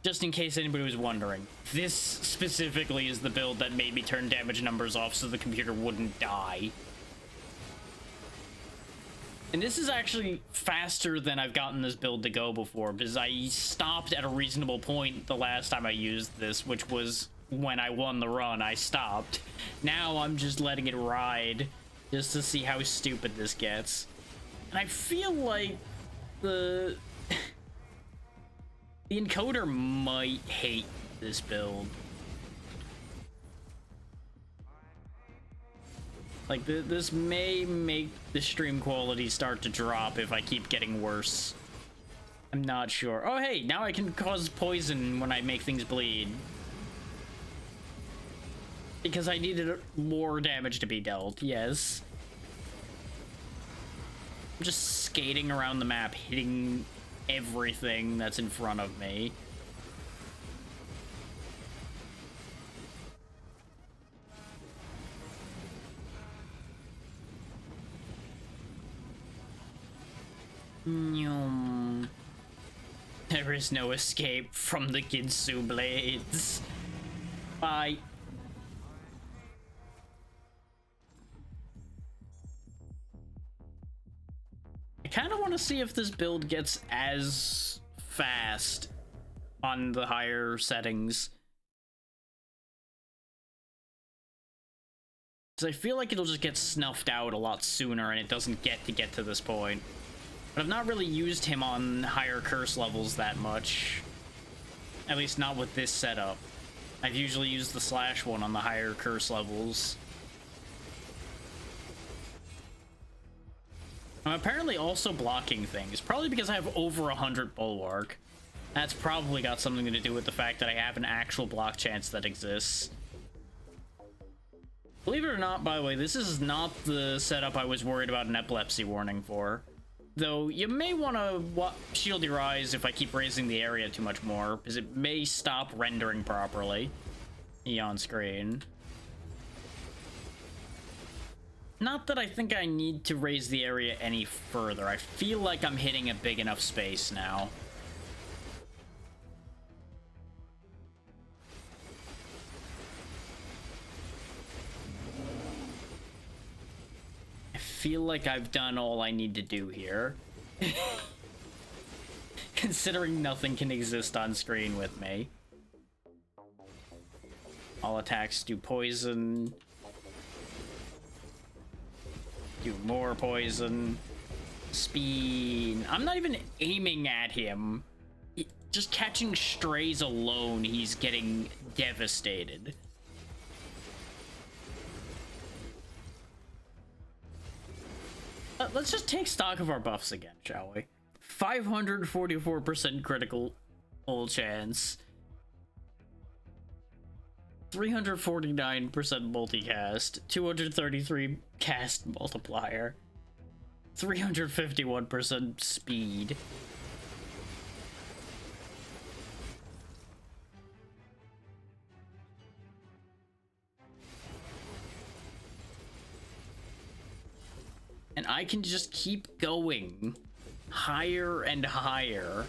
Just in case anybody was wondering. This specifically is the build that made me turn damage numbers off so the computer wouldn't die. And this is actually faster than I've gotten this build to go before, because I stopped at a reasonable point the last time I used this, which was when I won the run. I stopped. Now I'm just letting it ride just to see how stupid this gets. And I feel like the encoder might hate this build. Like, this may make the stream quality start to drop if I keep getting worse. I'm not sure. Oh, hey, now I can cause poison when I make things bleed. Because I needed more damage to be dealt, yes. I'm just skating around the map, hitting everything that's in front of me. There is no escape from the Ginsu blades. Bye. I kind of want to see if this build gets as fast on the higher settings. Because I feel like it'll just get snuffed out a lot sooner and it doesn't get to this point. But I've not really used him on higher curse levels that much. At least not with this setup. I've usually used the slash one on the higher curse levels. I'm apparently also blocking things, probably because I have over 100 bulwark. That's probably got something to do with the fact that I have an actual block chance that exists. Believe it or not, by the way, this is not the setup I was worried about an epilepsy warning for. Though you may want to shield your eyes if I keep raising the area too much more, because it may stop rendering properly on screen. Not that I think I need to raise the area any further. I feel like I'm hitting a big enough space now. I feel like I've done all I need to do here. Considering nothing can exist on screen with me. All attacks do poison. Do more poison. Speed. I'm not even aiming at him. Just catching strays alone, he's getting devastated. Let's just take stock of our buffs again, shall we? 544% critical chance. 349% multicast, 233 cast multiplier, 351% speed. And I can just keep going higher and higher.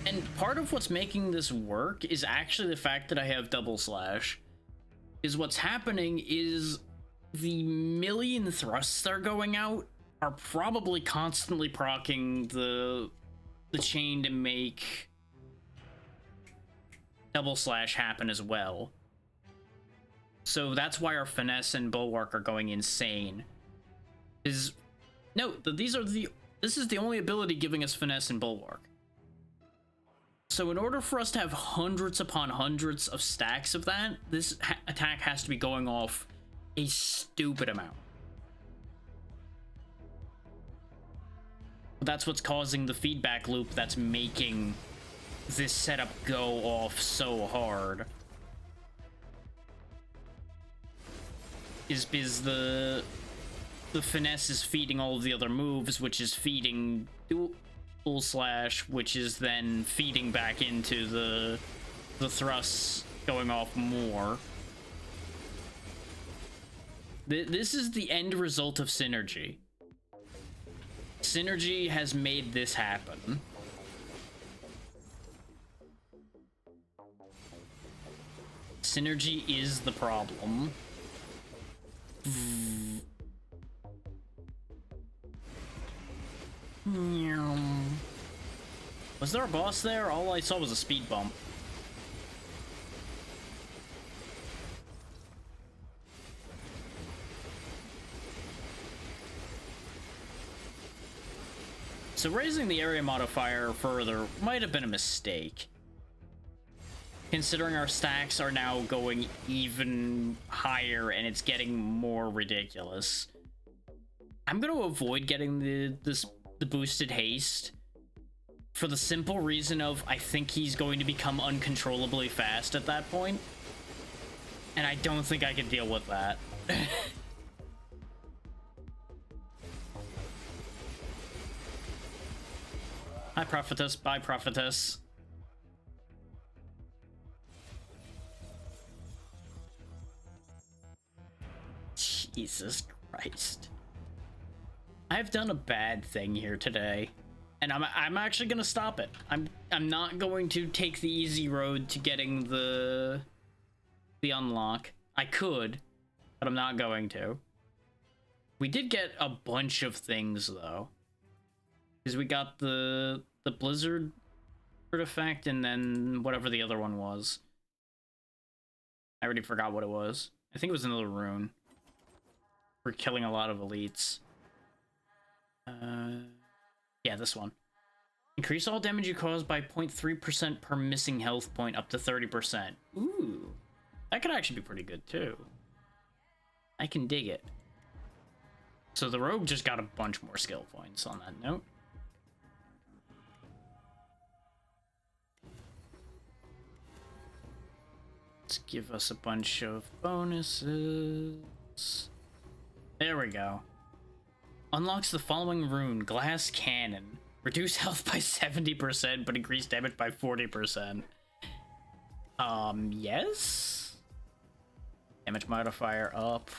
And part of what's making this work is actually the fact that I have double slash. Is what's happening is the million thrusts that are going out are probably constantly proccing the chain to make double slash happen as well. So that's why our finesse and bulwark are going insane. Note that this is the only ability giving us finesse and bulwark. So in order for us to have hundreds upon hundreds of stacks of that, this attack has to be going off a stupid amount. That's what's causing the feedback loop that's making this setup go off so hard. Is because the finesse is feeding all of the other moves, which is feeding dual slash, which is then feeding back into the thrusts going off more. This is the end result of synergy. Synergy has made this happen. Synergy is the problem. Was there a boss there? All I saw was a speed bump. So raising the area modifier further might have been a mistake, considering our stacks are now going even higher and it's getting more ridiculous. I'm going to avoid getting the boosted haste for the simple reason of I think he's going to become uncontrollably fast at that point, and I don't think I can deal with that. Hi, Prophetess. Bye, Prophetess. Jesus Christ. I've done a bad thing here today, and I'm actually gonna stop it. I'm not going to take the easy road to getting the unlock. I could, but I'm not going to. We did get a bunch of things though, because we got the blizzard effect and then whatever the other one was. I already forgot what it was. I think it was another rune. We're killing a lot of elites. Yeah, this one. Increase all damage you cause by 0.3% per missing health point up to 30%. Ooh. That could actually be pretty good, too. I can dig it. So the rogue just got a bunch more skill points on that note. Let's give us a bunch of bonuses. There we go. Unlocks the following rune, Glass Cannon. Reduce health by 70%, but increase damage by 40%. Yes? Damage modifier up.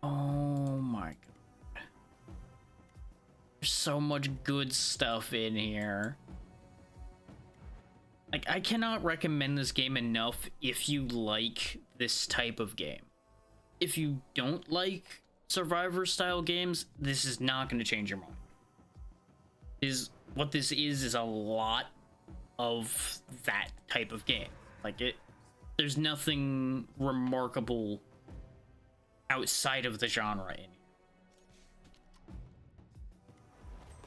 Oh my god. There's so much good stuff in here. Like, I cannot recommend this game enough if you like this type of game. If you don't like survivor style games, this is not going to change your mind. What this is a lot of that type of game. Like, there's nothing remarkable outside of the genre in it.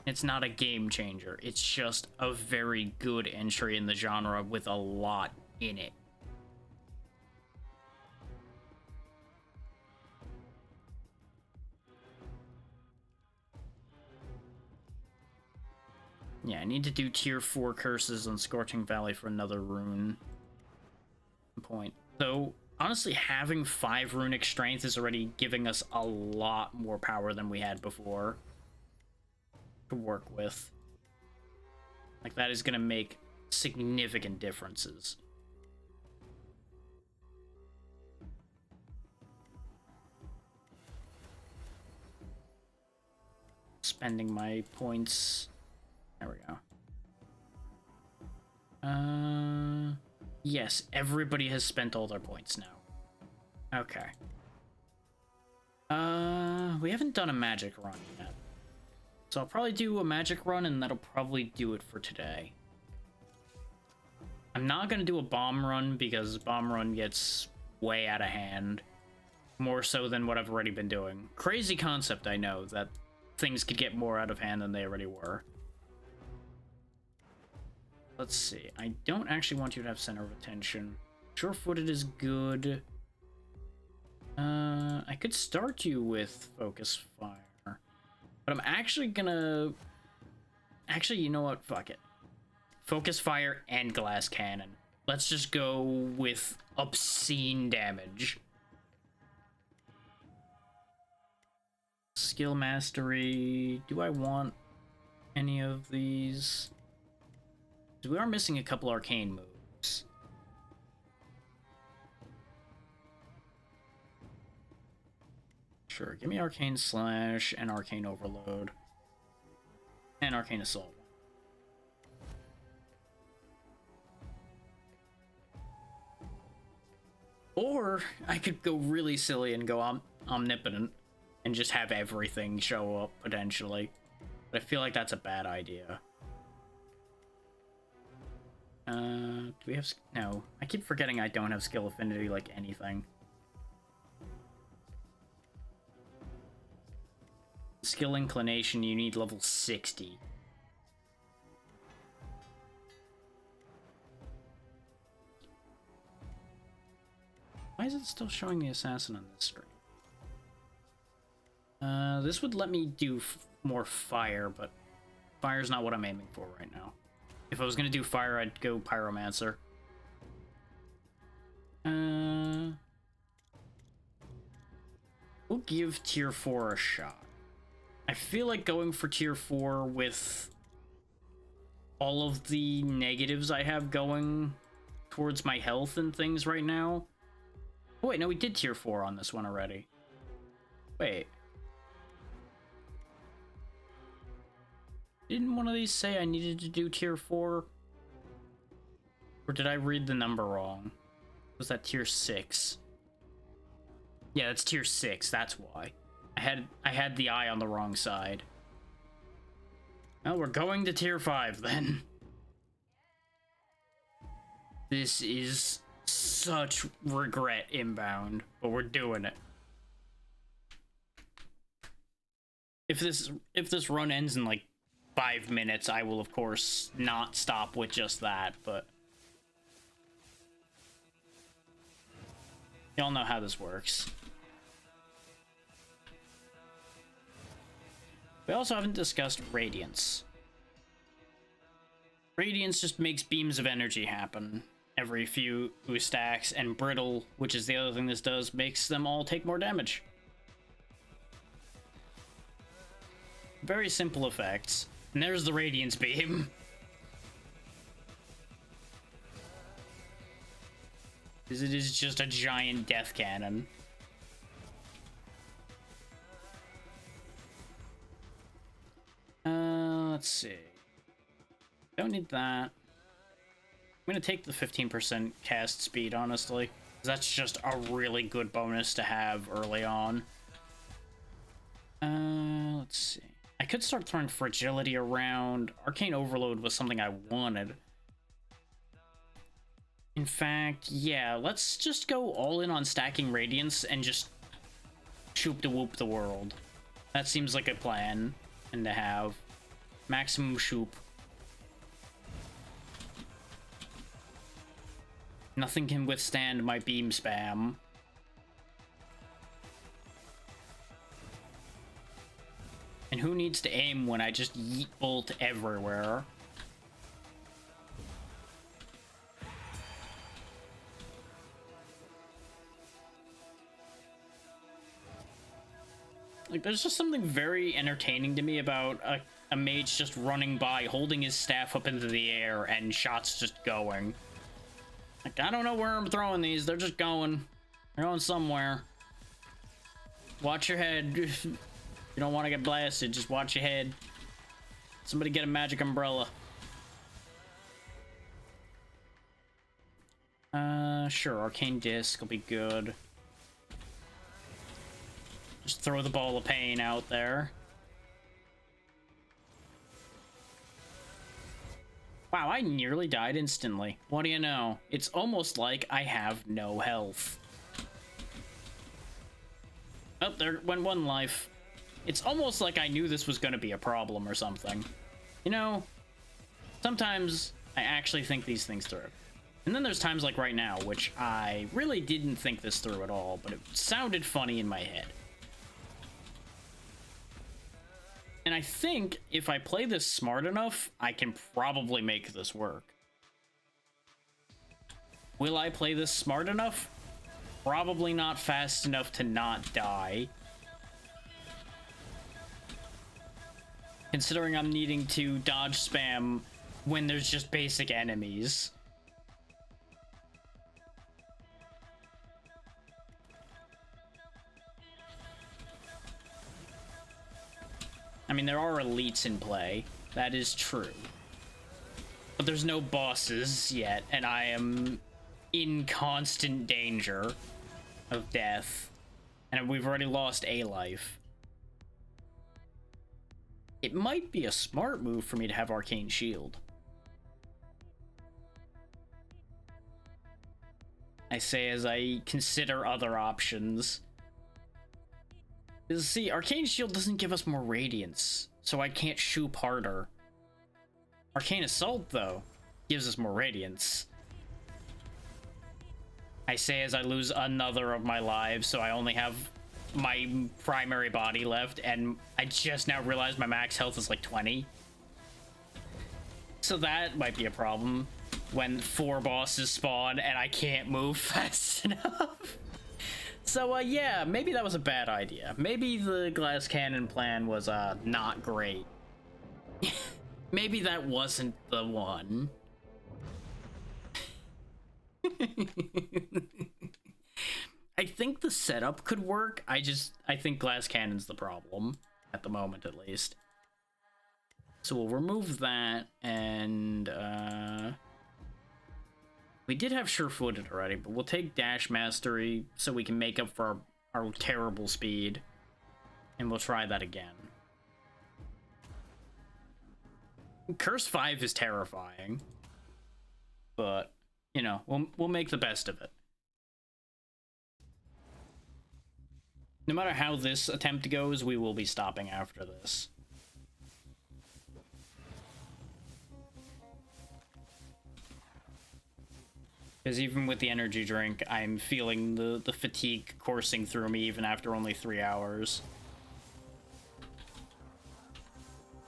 It's not a game changer. It's just a very good entry in the genre with a lot in it. Yeah, I need to do tier 4 curses on Scorching Valley for another rune point. So, honestly, having 5 runic strength is already giving us a lot more power than we had before to work with. Like, that is going to make significant differences. Spending my points. There we go. Yes, everybody has spent all their points now. Okay. We haven't done a magic run yet. So I'll probably do a magic run, and that'll probably do it for today. I'm not gonna do a bomb run, because bomb run gets way out of hand. More so than what I've already been doing. Crazy concept, I know, that things could get more out of hand than they already were. Let's see. I don't actually want you to have center of attention. Sure-footed is good. I could start you with focus fire. But I'm actually gonna... Actually, you know what? Fuck it. Focus fire and glass cannon. Let's just go with obscene damage. Skill mastery. Do I want any of these? We are missing a couple arcane moves. Sure, give me Arcane Slash and Arcane Overload. And Arcane Assault. Or I could go really silly and go Omnipotent and just have everything show up, potentially. But I feel like that's a bad idea. Do we have... No. I keep forgetting I don't have skill affinity like anything. Skill inclination, you need level 60. Why is it still showing the assassin on this screen? This would let me do more fire, but fire's not what I'm aiming for right now. If I was gonna do fire, I'd go pyromancer. We'll give tier 4 a shot. I feel like going for tier 4 with all of the negatives I have going towards my health and things right now. Oh wait, no, we did tier 4 on this one already. Wait. Didn't one of these say I needed to do tier 4? Or did I read the number wrong? Was that tier 6? Yeah, that's tier 6, that's why. I had the eye on the wrong side. Well, we're going to tier 5 then. This is such regret inbound, but we're doing it. if this run ends in like 5 minutes, I will of course not stop with just that, but y'all know how this works. We also haven't discussed Radiance. Radiance just makes beams of energy happen every few stacks, and Brittle, which is the other thing this does, makes them all take more damage. Very simple effects. And there's the Radiance beam. It is just a giant death cannon. Let's see. Don't need that. I'm gonna take the 15% cast speed, honestly. That's just a really good bonus to have early on. Let's see. I could start throwing Fragility around. Arcane Overload was something I wanted. In fact, yeah, let's just go all in on stacking Radiance and just shoop-de-whoop the world. That seems like a plan, and to have. Maximum shoop. Nothing can withstand my beam spam. And who needs to aim when I just yeet bolt everywhere? Like, there's just something very entertaining to me about a mage just running by, holding his staff up into the air, and shots just going. Like, I don't know where I'm throwing these, they're just going. They're going somewhere. Watch your head. If you don't want to get blasted, just watch your head. Somebody get a magic umbrella. Sure, Arcane Disc will be good. Just throw the ball of pain out there. Wow, I nearly died instantly. What do you know? It's almost like I have no health. Oh, there went one life. It's almost like I knew this was going to be a problem or something. You know, sometimes I actually think these things through. And then there's times like right now, which I really didn't think this through at all, but it sounded funny in my head. And I think if I play this smart enough, I can probably make this work. Will I play this smart enough? Probably not fast enough to not die. Considering I'm needing to dodge spam when there's just basic enemies. I mean, there are elites in play. That is true. But there's no bosses yet, and I am in constant danger of death. And we've already lost a life. It might be a smart move for me to have Arcane Shield. I say as I consider other options. See, Arcane Shield doesn't give us more Radiance, so I can't shoot harder. Arcane Assault, though, gives us more Radiance. I say as I lose another of my lives, so I only have my primary body left, and I just now realized my max health is like 20. So that might be a problem when 4 bosses spawn and I can't move fast enough. So, yeah, maybe that was a bad idea. Maybe the glass cannon plan was, not great. Maybe that wasn't the one. I think the setup could work. I think glass cannon's the problem. At the moment, at least. So we'll remove that, and, we did have sure-footed already, but we'll take Dash Mastery so we can make up for our terrible speed. And we'll try that again. Curse 5 is terrifying. But, you know, we'll make the best of it. No matter how this attempt goes, we will be stopping after this. Because even with the energy drink, I'm feeling the fatigue coursing through me even after only 3 hours.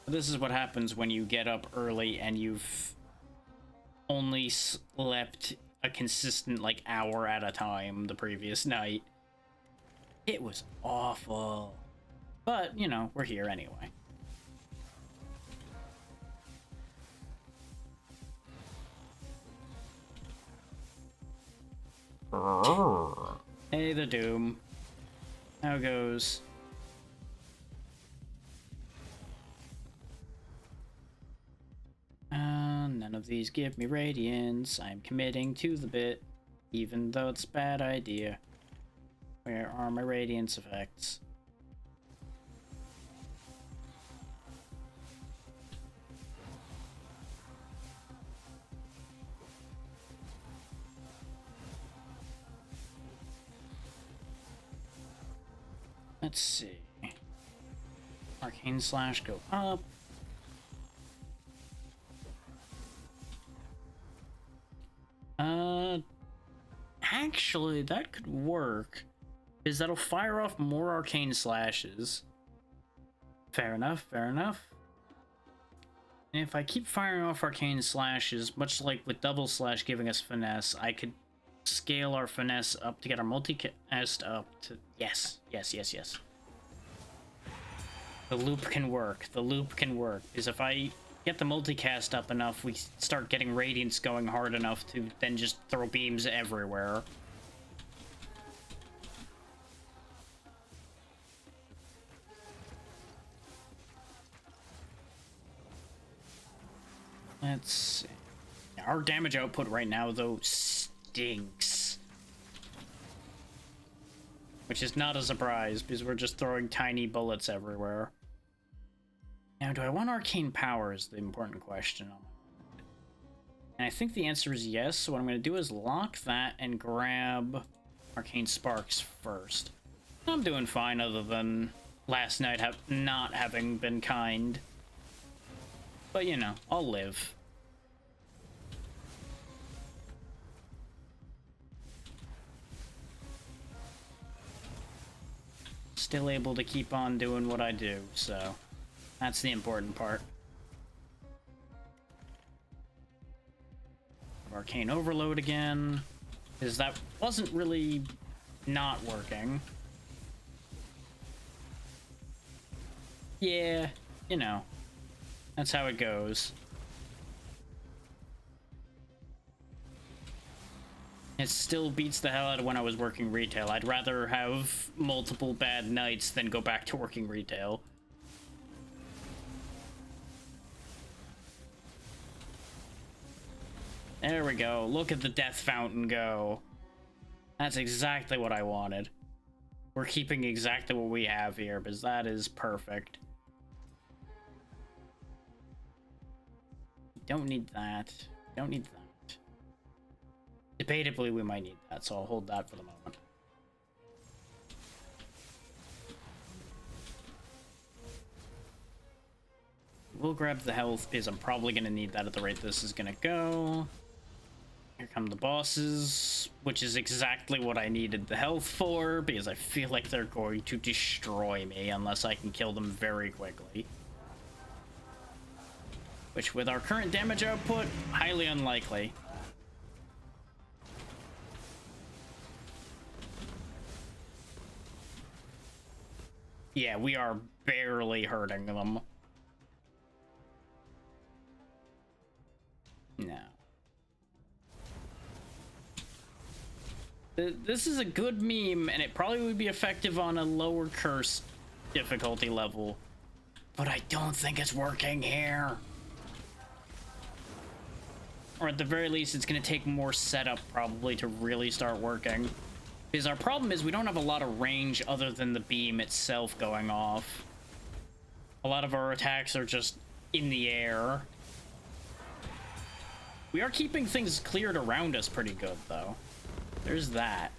This is what happens when you get up early and you've only slept a consistent, like, hour at a time the previous night. It was awful. But, you know, we're here anyway. Hey, the Doom. How goes? None of these give me radiance. I'm committing to the bit, even though it's a bad idea. Where are my radiance effects? Let's see. Arcane Slash go up. Actually, that could work. Because that'll fire off more Arcane Slashes. Fair enough, fair enough. And if I keep firing off Arcane Slashes, much like with Double Slash giving us Finesse, I could scale our Finesse up to get our multicast up to... Yes, yes, yes, yes. The loop can work. The loop can work. Because if I get the multicast up enough, we start getting Radiance going hard enough to then just throw beams everywhere. Let's see. Our damage output right now, though, stinks. Which is not a surprise, because we're just throwing tiny bullets everywhere. Now, do I want arcane power is the important question. And I think the answer is yes, so what I'm going to do is lock that and grab arcane sparks first. I'm doing fine other than last night not having been kind. But, you know, I'll live. Still able to keep on doing what I do, so that's the important part. Arcane Overload again, because that wasn't really not working. Yeah, you know, that's how it goes. It still beats the hell out of when I was working retail. I'd rather have multiple bad nights than go back to working retail. There we go. Look at the death fountain go. That's exactly what I wanted. We're keeping exactly what we have here, because that is perfect. Don't need that. Don't need that. Debatably, we might need that, so I'll hold that for the moment. We'll grab the health, because I'm probably going to need that at the rate this is going to go. Here come the bosses, which is exactly what I needed the health for, because I feel like they're going to destroy me unless I can kill them very quickly. Which, with our current damage output, highly unlikely. Yeah, we are barely hurting them. No. This is a good meme, and it probably would be effective on a lower curse difficulty level. But I don't think it's working here. Or at the very least, it's going to take more setup, probably, to really start working. Because our problem is we don't have a lot of range other than the beam itself going off. A lot of our attacks are just in the air. We are keeping things cleared around us pretty good, though. There's that.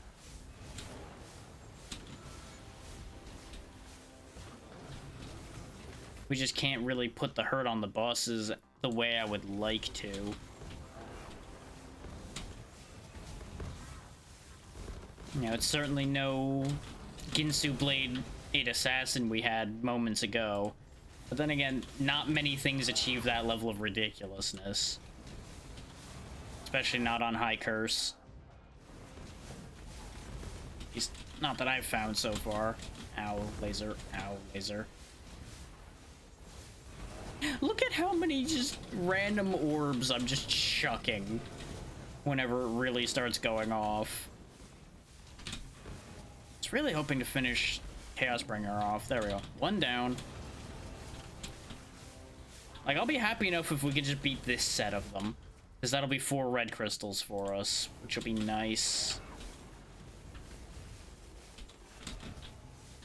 We just can't really put the hurt on the bosses the way I would like to. You know, it's certainly no Ginsu Blade 8 Assassin we had moments ago. But then again, not many things achieve that level of ridiculousness. Especially not on High Curse. At least, not that I've found so far. Ow, laser. Ow, laser. Look at how many just random orbs I'm just chucking whenever it really starts going off. It's really hoping to finish Chaosbringer off. There we go. One down. Like, I'll be happy enough if we could just beat this set of them. Because that'll be 4 red crystals for us, which will be nice.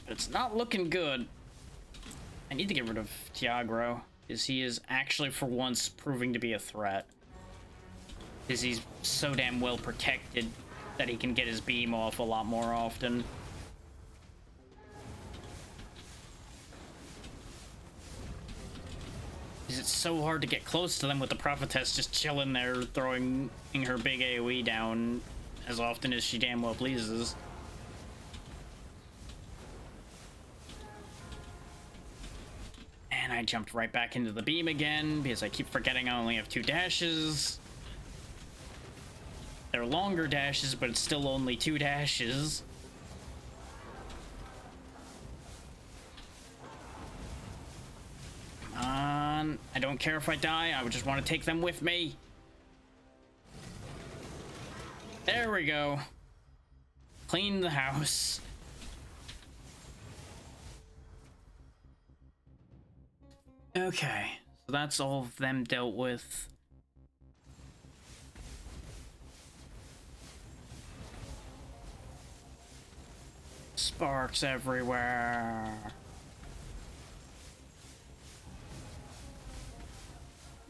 But it's not looking good. I need to get rid of Tiagro, because he is actually, for once, proving to be a threat. Because he's so damn well protected that he can get his beam off a lot more often. Because it's so hard to get close to them with the Prophetess just chilling there, throwing her big AoE down as often as she damn well pleases. And I jumped right back into the beam again, because I keep forgetting I only have 2 dashes. They're longer dashes, but it's still only 2 dashes. Come on. I don't care if I die, I would just want to take them with me. There we go. Clean the house. Okay, so that's all of them dealt with. Sparks everywhere.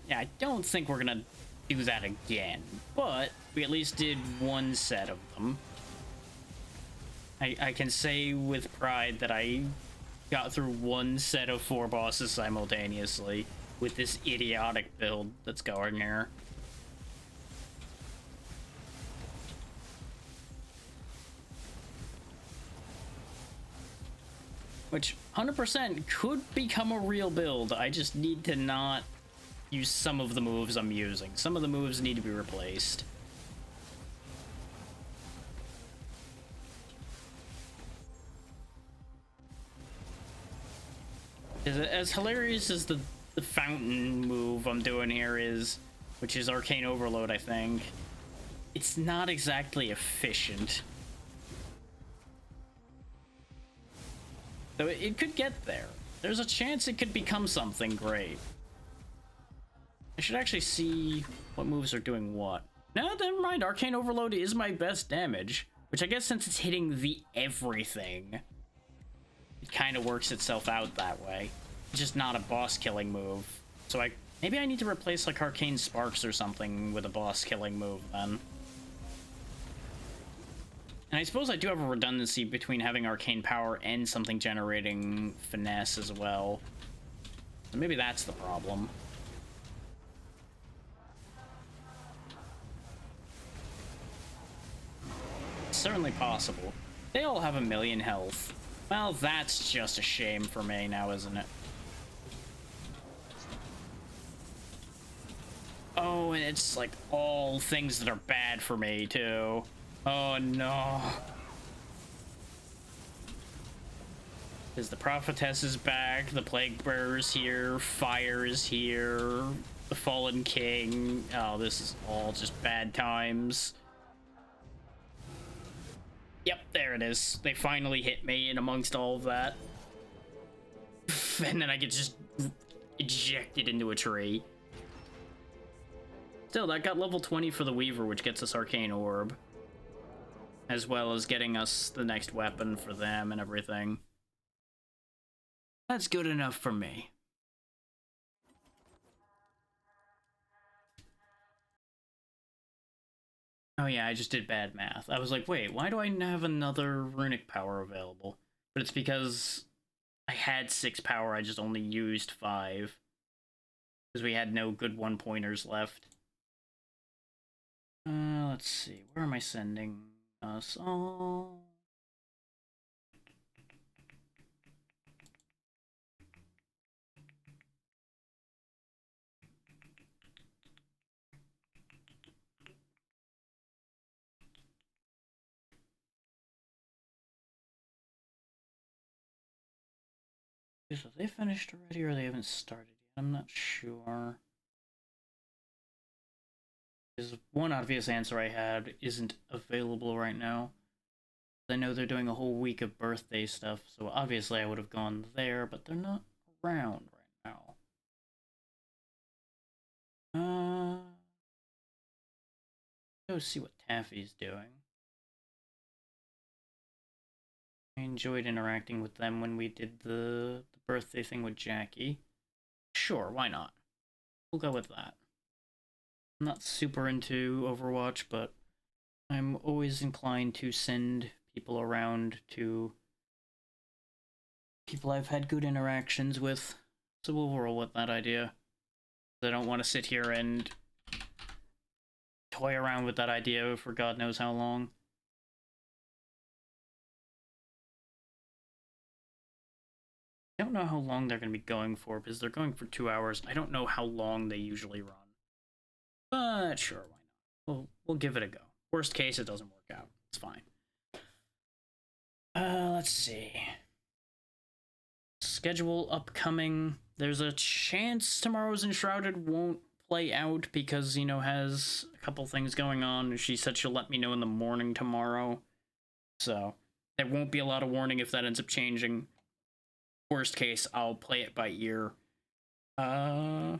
Yeah, I don't think we're gonna do that again, but we at least did 1 set of them. I can say with pride that I got through 1 set of 4 bosses simultaneously with this idiotic build that's going here. Which 100% could become a real build. I just need to not use some of the moves I'm using. Some of the moves need to be replaced. As hilarious as the fountain move I'm doing here is, which is Arcane Overload, I think, it's not exactly efficient. So it could get there. There's a chance it could become something great. I should actually see what moves are doing what. No, never mind. Arcane Overload is my best damage, which I guess since it's hitting the everything, it kind of works itself out that way. It's just not a boss killing move. So maybe I need to replace like Arcane Sparks or something with a boss killing move then. And I suppose I do have a redundancy between having Arcane Power and something generating Finesse as well. So maybe that's the problem. It's certainly possible. They all have 1,000,000 health. Well, that's just a shame for me now, isn't it? Oh, and it's like all things that are bad for me too. Oh no. Because the Prophetess is back, the Plague Bearer's here, Fire is here, the Fallen King. Oh, this is all just bad times. Yep, there it is. They finally hit me in amongst all of that. And then I get just ejected into a tree. Still, that got level 20 for the Weaver, which gets us Arcane Orb. As well as getting us the next weapon for them and everything. That's good enough for me. Oh yeah, I just did bad math. I was like, wait, why do I have another runic power available? But it's because I had 6 power, I just only used 5. Because we had no good 1-pointers left. Let's see. Where am I sending us all? So they finished already or they haven't started yet? I'm not sure. Because one obvious answer I had isn't available right now. I know they're doing a whole week of birthday stuff, so obviously I would have gone there, but they're not around right now. Go see what Taffy's doing. I enjoyed interacting with them when we did the birthday thing with Jackie. Sure, why not? We'll go with that. I'm not super into Overwatch, but I'm always inclined to send people around to people I've had good interactions with. So we'll roll with that idea. I don't want to sit here and toy around with that idea for God knows how long. I don't know how long they're going to be going for, because they're going for 2 hours. I don't know how long they usually run. But sure, why not? We'll give it a go. Worst case, it doesn't work out. It's fine. Let's see. Schedule upcoming. There's a chance tomorrow's Enshrouded won't play out because, has a couple things going on. She said she'll let me know in the morning tomorrow. So, there won't be a lot of warning if that ends up changing. Worst case, I'll play it by ear. Another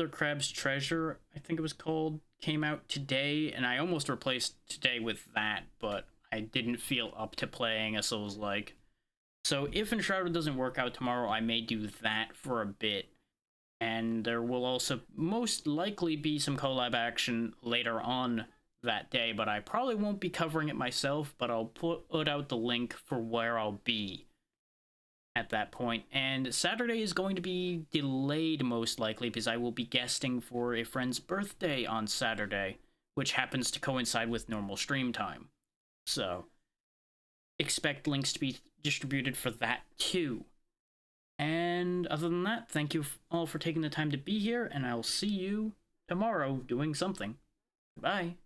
Crab's Treasure, I think it was called, came out today, and I almost replaced today with that, but I didn't feel up to playing a Souls-like. So if Enshrouded doesn't work out tomorrow, I may do that for a bit. And there will also most likely be some collab action later on that day, but I probably won't be covering it myself, but I'll put out the link for where I'll be at that point. And Saturday is going to be delayed most likely because I will be guesting for a friend's birthday on Saturday, which happens to coincide with normal stream time. So expect links to be distributed for that too. And other than that, thank you all for taking the time to be here, and I'll see you tomorrow doing something. Bye.